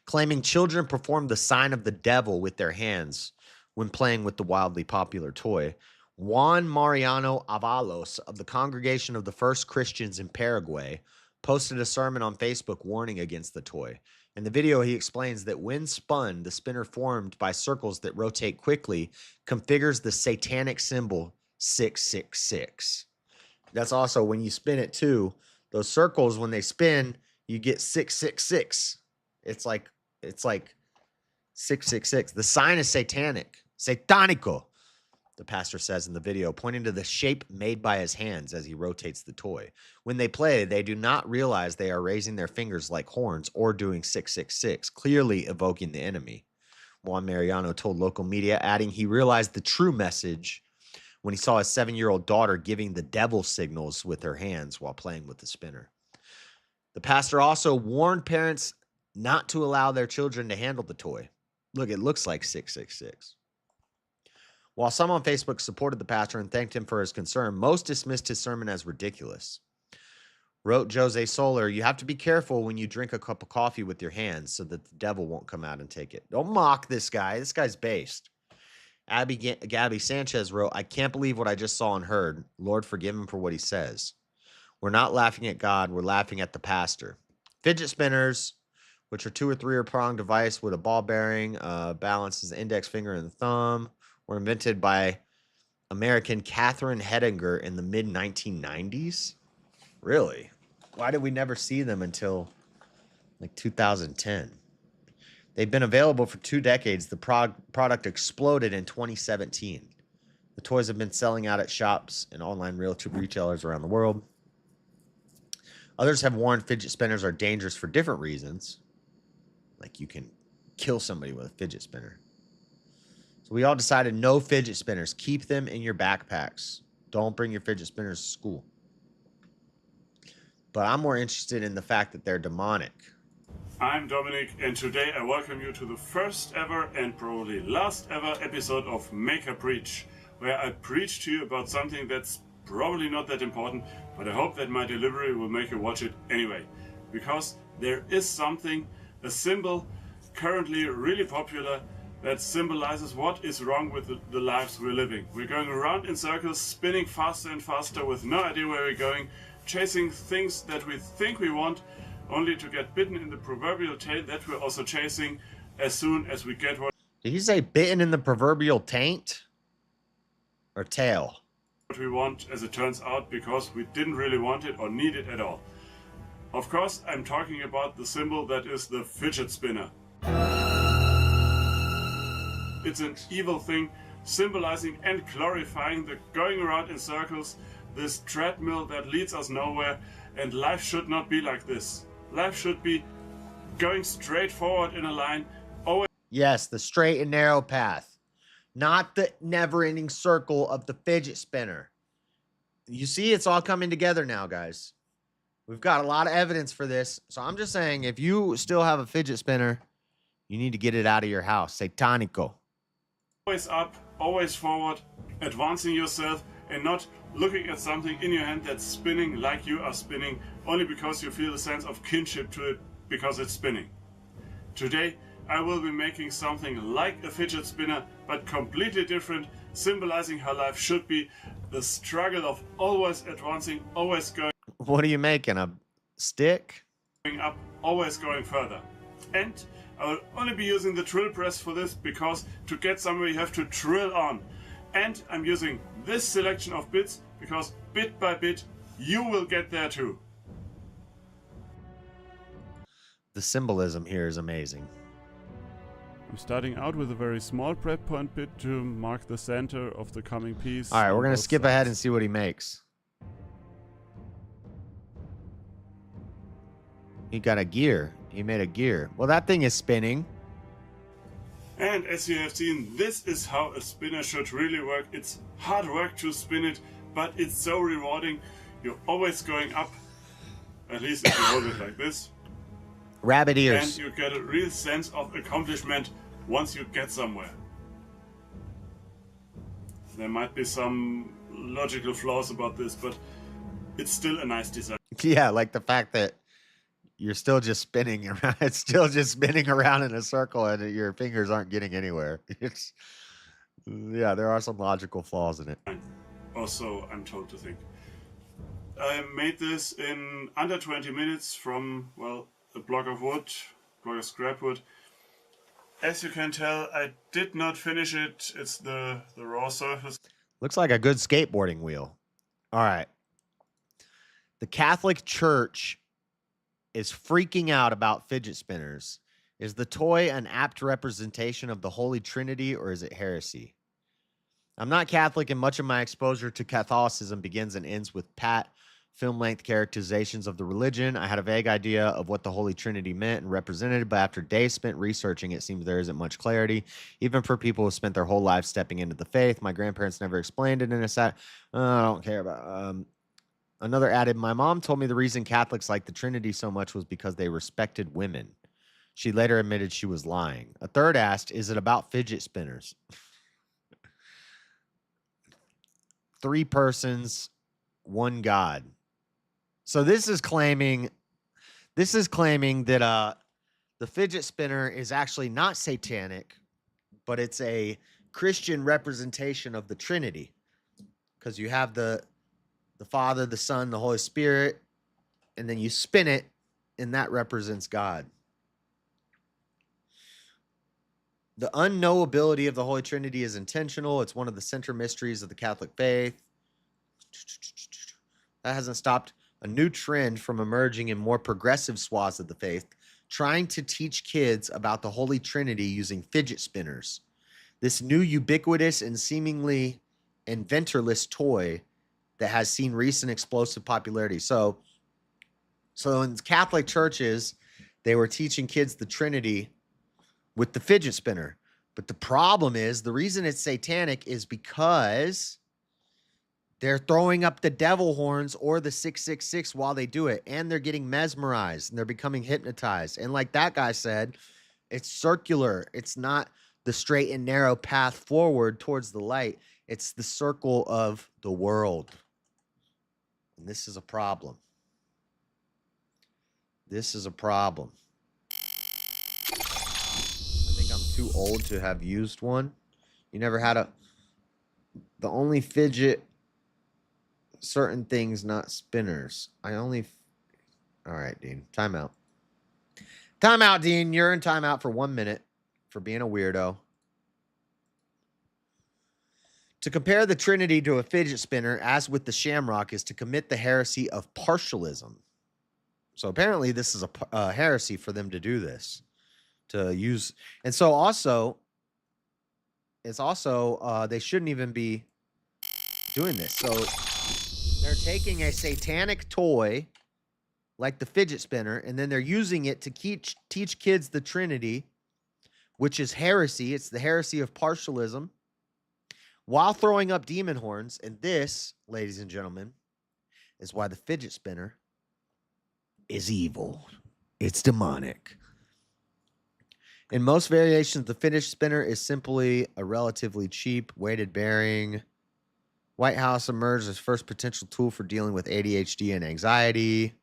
Claiming children perform the sign of the devil with their hands when playing with the wildly popular toy. Juan Mariano Avalos of the Congregation of the First Christians in Paraguay posted a sermon on Facebook warning against the toy. In the video, he explains that when spun, the spinner formed by circles that rotate quickly configures the satanic symbol 666. That's also when you spin it too. Those circles, when they spin, you get 666. It's like 666. The sign is satanic. Satanico, the pastor says in the video, pointing to the shape made by his hands as he rotates the toy. When they play, they do not realize they are raising their fingers like horns or doing 666, clearly evoking the enemy. Juan Mariano told local media, adding he realized the true message when he saw his 7-year-old daughter giving the devil signals with her hands while playing with the spinner. The pastor also warned parents not to allow their children to handle the toy. Look, it looks like 666. While some on Facebook supported the pastor and thanked him for his concern, most dismissed his sermon as ridiculous. Wrote Jose Soler, you have to be careful when you drink a cup of coffee with your hands so that the devil won't come out and take it. Don't mock this guy. This guy's based. Gabby Sanchez wrote, I can't believe what I just saw and heard. Lord, forgive him for what he says. We're not laughing at God. We're laughing at the pastor. Fidget spinners, which are 2 or 3 pronged device with a ball bearing, balances the index finger and the thumb, were invented by American Catherine Hedinger in the mid-1990s. Really? Why did we never see them until like 2010? They've been available for 2 decades. The product exploded in 2017. The toys have been selling out at shops and online retailers around the world. Others have warned fidget spinners are dangerous for different reasons. Like you can kill somebody with a fidget spinner. So we all decided no fidget spinners. Keep them in your backpacks. Don't bring your fidget spinners to school. But I'm more interested in the fact that they're demonic. I'm Dominic, and today I welcome you to the first ever and probably last ever episode of Make a Preach, where I preach to you about something that's probably not that important, but I hope that my delivery will make you watch it anyway. Because there is something, a symbol, currently really popular, that symbolizes what is wrong with the lives we're living. We're going around in circles, spinning faster and faster with no idea where we're going, chasing things that we think we want, only to get bitten in the proverbial tail that we're also chasing as soon as we get what... Did he say bitten in the proverbial taint? Or tail? What we want, as it turns out, because we didn't really want it or need it at all. Of course, I'm talking about the symbol that is the fidget spinner. It's an evil thing, symbolizing and glorifying the going around in circles, this treadmill that leads us nowhere, and life should not be like this. Life should be going straight forward in a line. Always. Yes, the straight and narrow path. Not the never-ending circle of the fidget spinner. You see, it's all coming together now, guys. We've got a lot of evidence for this. So I'm just saying, if you still have a fidget spinner, you need to get it out of your house. Satanico. Always up, always forward, advancing yourself, and not looking at something in your hand that's spinning like you are spinning, only because you feel a sense of kinship to it because it's spinning. Today, I will be making something like a fidget spinner, but completely different, symbolizing how life should be, the struggle of always advancing, always going. What are you making, a stick? Going up, always going further. And I will only be using the drill press for this, because to get somewhere you have to drill on. And I'm using this selection of bits, because bit by bit, you will get there too. The symbolism here is amazing. I'm starting out with a very small prep point bit to mark the center of the coming piece. All right, we're going to skip ahead and see what he makes. He got a gear. He made a gear. Well, that thing is spinning. And as you have seen, this is how a spinner should really work. It's hard work to spin it, but it's so rewarding. You're always going up, at least if you hold it like this. Rabbit ears. And you get a real sense of accomplishment once you get somewhere. There might be some logical flaws about this, but it's still a nice design. Yeah, like the fact that you're still just spinning around. It's still just spinning around in a circle and your fingers aren't getting anywhere. It's, yeah, there are some logical flaws in it. Also, I'm told to think. I made this in under 20 minutes from, well, a block of wood, block of scrap wood. As you can tell, I did not finish it. It's the raw surface. Looks like a good skateboarding wheel. All right. The Catholic Church is freaking out about fidget spinners. Is the toy an apt representation of the Holy Trinity, or is it heresy? I'm not Catholic, and much of my exposure to Catholicism begins and ends with pat, film-length characterizations of the religion. I had a vague idea of what the Holy Trinity meant and represented, but after days spent researching, it seems there isn't much clarity, even for people who spent their whole lives stepping into the faith. My grandparents never explained it in a set. I don't care about. Another added, my mom told me the reason Catholics liked the Trinity so much was because they respected women. She later admitted she was lying. A third asked, is it about fidget spinners? 3 persons, 1 God. So this is claiming that the fidget spinner is actually not satanic, but it's a Christian representation of the Trinity. Because you have the Father, the Son, the Holy Spirit, and then you spin it, and that represents God. The unknowability of the Holy Trinity is intentional. It's one of the center mysteries of the Catholic faith. That hasn't stopped a new trend from emerging in more progressive swaths of the faith, trying to teach kids about the Holy Trinity using fidget spinners. This new ubiquitous and seemingly inventorless toy that has seen recent explosive popularity. So in Catholic churches, they were teaching kids the Trinity with the fidget spinner. But the problem is, the reason it's satanic is because they're throwing up the devil horns or the 666 while they do it. And they're getting mesmerized and they're becoming hypnotized. And like that guy said, it's circular. It's not the straight and narrow path forward towards the light. It's the circle of the world. And this is a problem. This is a problem. I think I'm too old to have used one. You never had a... The only fidget... Certain things, not spinners. All right, Dean. Time out. Time out, Dean. You're in timeout for 1 minute for being a weirdo. To compare the Trinity to a fidget spinner, as with the shamrock, is to commit the heresy of partialism. So apparently this is a heresy for them to do this. To use... And so also... It's also... they shouldn't even be doing this. So... They're taking a satanic toy like the fidget spinner, and then they're using it to teach kids the Trinity, which is heresy. It's the heresy of partialism, while throwing up demon horns. And this, ladies and gentlemen, is why the fidget spinner is evil. It's demonic. In most variations, the fidget spinner is simply a relatively cheap, weighted bearing. White House emerged as first potential tool for dealing with ADHD and anxiety.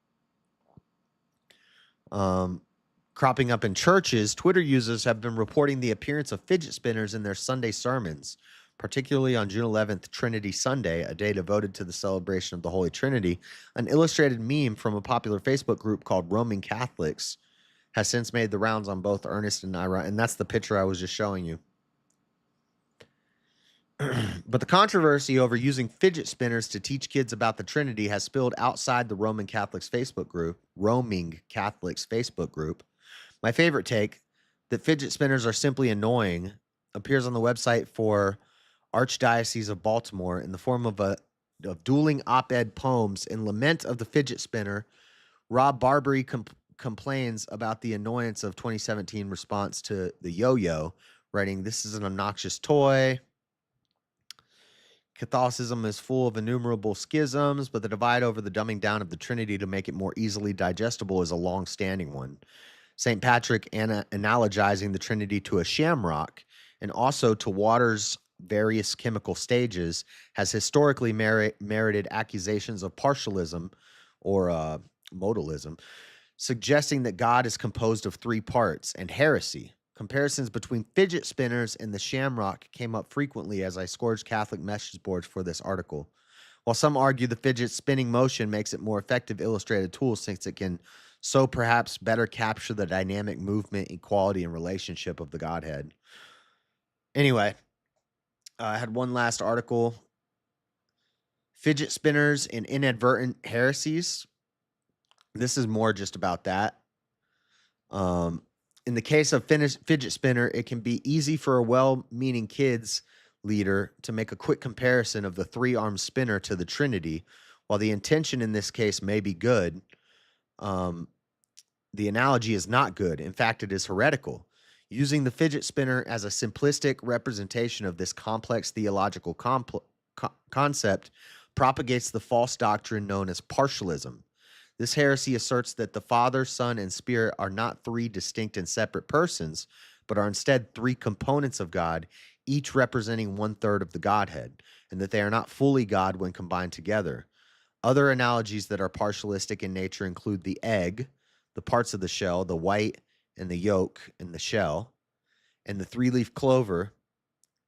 Cropping up in churches, Twitter users have been reporting the appearance of fidget spinners in their Sunday sermons, particularly on June 11th, Trinity Sunday, a day devoted to the celebration of the Holy Trinity. An illustrated meme from a popular Facebook group called Roaming Catholics has since made the rounds on both Earnest and Ira, and that's the picture I was just showing you. But the controversy over using fidget spinners to teach kids about the Trinity has spilled outside the Roaming Catholics Facebook group. My favorite take, that fidget spinners are simply annoying, appears on the website for Archdiocese of Baltimore in the form of dueling op-ed poems. In lament of the fidget spinner, Rob Barbary complains about the annoyance of 2017 response to the yo-yo, writing, "This is an obnoxious toy. Catholicism is full of innumerable schisms, but the divide over the dumbing down of the Trinity to make it more easily digestible is a long-standing one. St. Patrick analogizing the Trinity to a shamrock and also to water's various chemical stages has historically merited accusations of partialism or modalism, suggesting that God is composed of three parts, and heresy. Comparisons between fidget spinners and the shamrock came up frequently as I scourged Catholic message boards for this article. While some argue the fidget spinning motion makes it more effective illustrated tool since it can so perhaps better capture the dynamic movement, equality, and relationship of the Godhead. Anyway, I had one last article. Fidget spinners and inadvertent heresies. This is more just about that. In the case of fidget spinner, it can be easy for a well-meaning kids leader to make a quick comparison of the three-armed spinner to the Trinity. While the intention in this case may be good, the analogy is not good. In fact, it is heretical. Using the fidget spinner as a simplistic representation of this complex theological concept propagates the false doctrine known as partialism. This heresy asserts that the Father, Son, and Spirit are not three distinct and separate persons, but are instead three components of God, each representing 1/3 of the Godhead, and that they are not fully God when combined together. Other analogies that are partialistic in nature include the egg, the parts of the shell, the white and the yolk and the shell, and the three-leaf clover.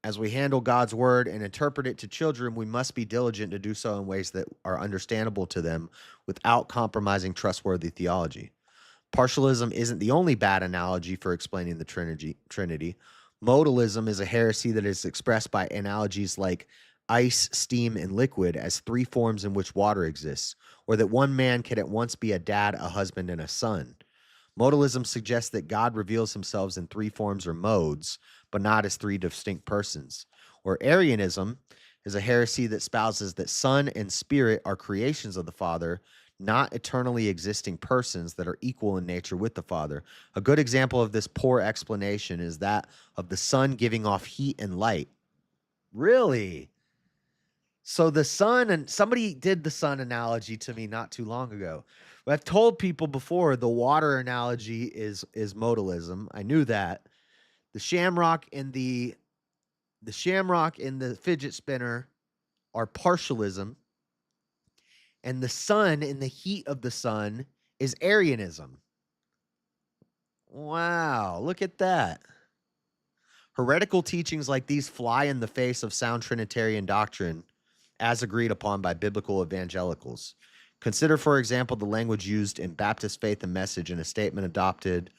As we handle God's word and interpret it to children, we must be diligent to do so in ways that are understandable to them without compromising trustworthy theology. Partialism isn't the only bad analogy for explaining the Trinity. Modalism is a heresy that is expressed by analogies like ice, steam, and liquid as three forms in which water exists, or that one man can at once be a dad, a husband, and a son. Modalism suggests that God reveals himself in three forms or modes, but not as three distinct persons. Or Arianism is a heresy that espouses that Son and Spirit are creations of the Father, not eternally existing persons that are equal in nature with the Father. A good example of this poor explanation is that of the sun giving off heat and light. Really? So the sun, and somebody did the sun analogy to me not too long ago. I've told people before the water analogy is modalism. I knew that. The shamrock and the fidget spinner are partialism. And the sun and the heat of the sun is Arianism. Wow, look at that. Heretical teachings like these fly in the face of sound Trinitarian doctrine as agreed upon by biblical evangelicals. Consider, for example, the language used in Baptist Faith and Message in a statement adopted.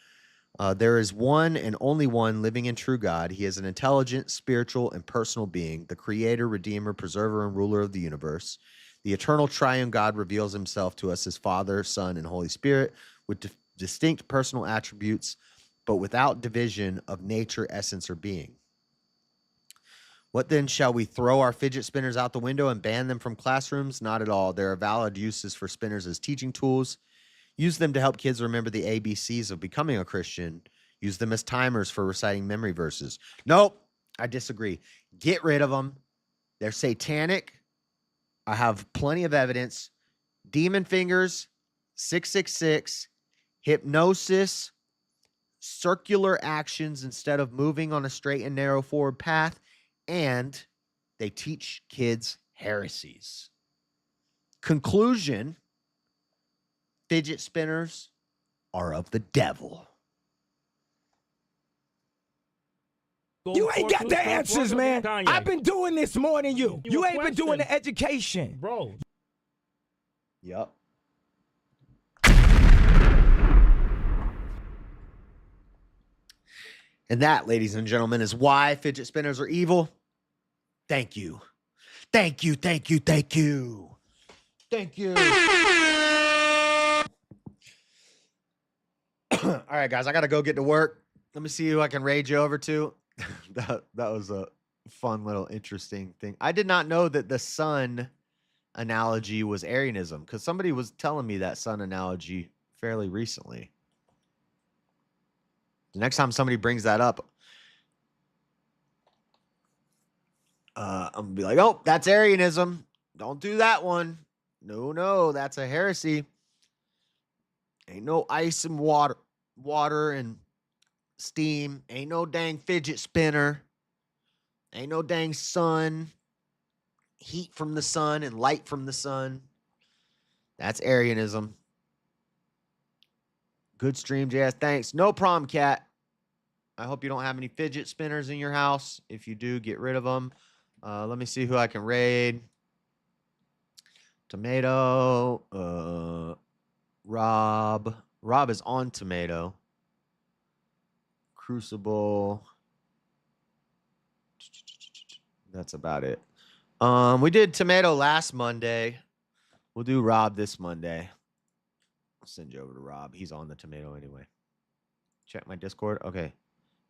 There is one and only one living and true God. He is an intelligent, spiritual, and personal being, the creator, redeemer, preserver, and ruler of the universe. The eternal triune God reveals himself to us as Father, Son, and Holy Spirit with distinct personal attributes, but without division of nature, essence, or being. What then, shall we throw our fidget spinners out the window and ban them from classrooms? Not at all. There are valid uses for spinners as teaching tools. Use them to help kids remember the ABCs of becoming a Christian. Use them as timers for reciting memory verses. Nope, I disagree. Get rid of them. They're satanic. I have plenty of evidence. Demon fingers, 666, hypnosis, circular actions instead of moving on a straight and narrow forward path, and they teach kids heresies. Conclusion, fidget spinners are of the devil. You ain't got the answers, man. I've been doing this more than you. You ain't been doing the education. Bro. Yup. And that, ladies and gentlemen, is why fidget spinners are evil. Thank you. Thank you, thank you, thank you. Thank you. All right, guys, I got to go get to work. Let me see who I can raid you over to. That was a fun little interesting thing. I did not know that the sun analogy was Arianism, because somebody was telling me that sun analogy fairly recently. The next time somebody brings that up, I'm going to be like, oh, that's Arianism. Don't do that one. No, that's a heresy. Ain't no ice and water and steam. Ain't no dang fidget spinner. Ain't no dang sun. Heat from the sun and light from the sun. That's Arianism. Good stream, JS. Thanks. No problem, Cat. I hope you don't have any fidget spinners in your house. If you do, get rid of them. Let me see who I can raid. Tomato. Rob. Rob is on Tomato. Crucible. That's about it. We did Tomato last Monday. We'll do Rob this Monday. I'll send you over to Rob. He's on the Tomato anyway. Check my Discord. Okay.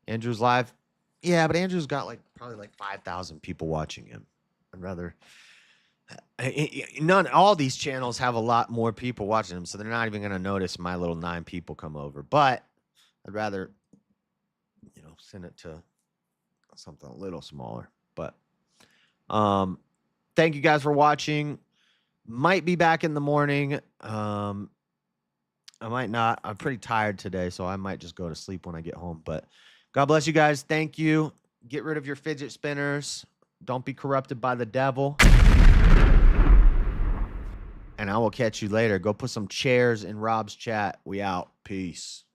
Andrew's live. Yeah, but Andrew's got probably 5,000 people watching him. I'd rather all these channels have a lot more people watching them, so they're not even going to notice my little 9 people come over. But I'd rather send it to something a little smaller. But thank you guys for watching. Might be back in the morning. I might not. I'm pretty tired today, so I might just go to sleep when I get home. But God bless you guys. Thank you. Get rid of your fidget spinners. Don't be corrupted by the devil. And I will catch you later. Go put some chairs in Rob's chat. We out. Peace.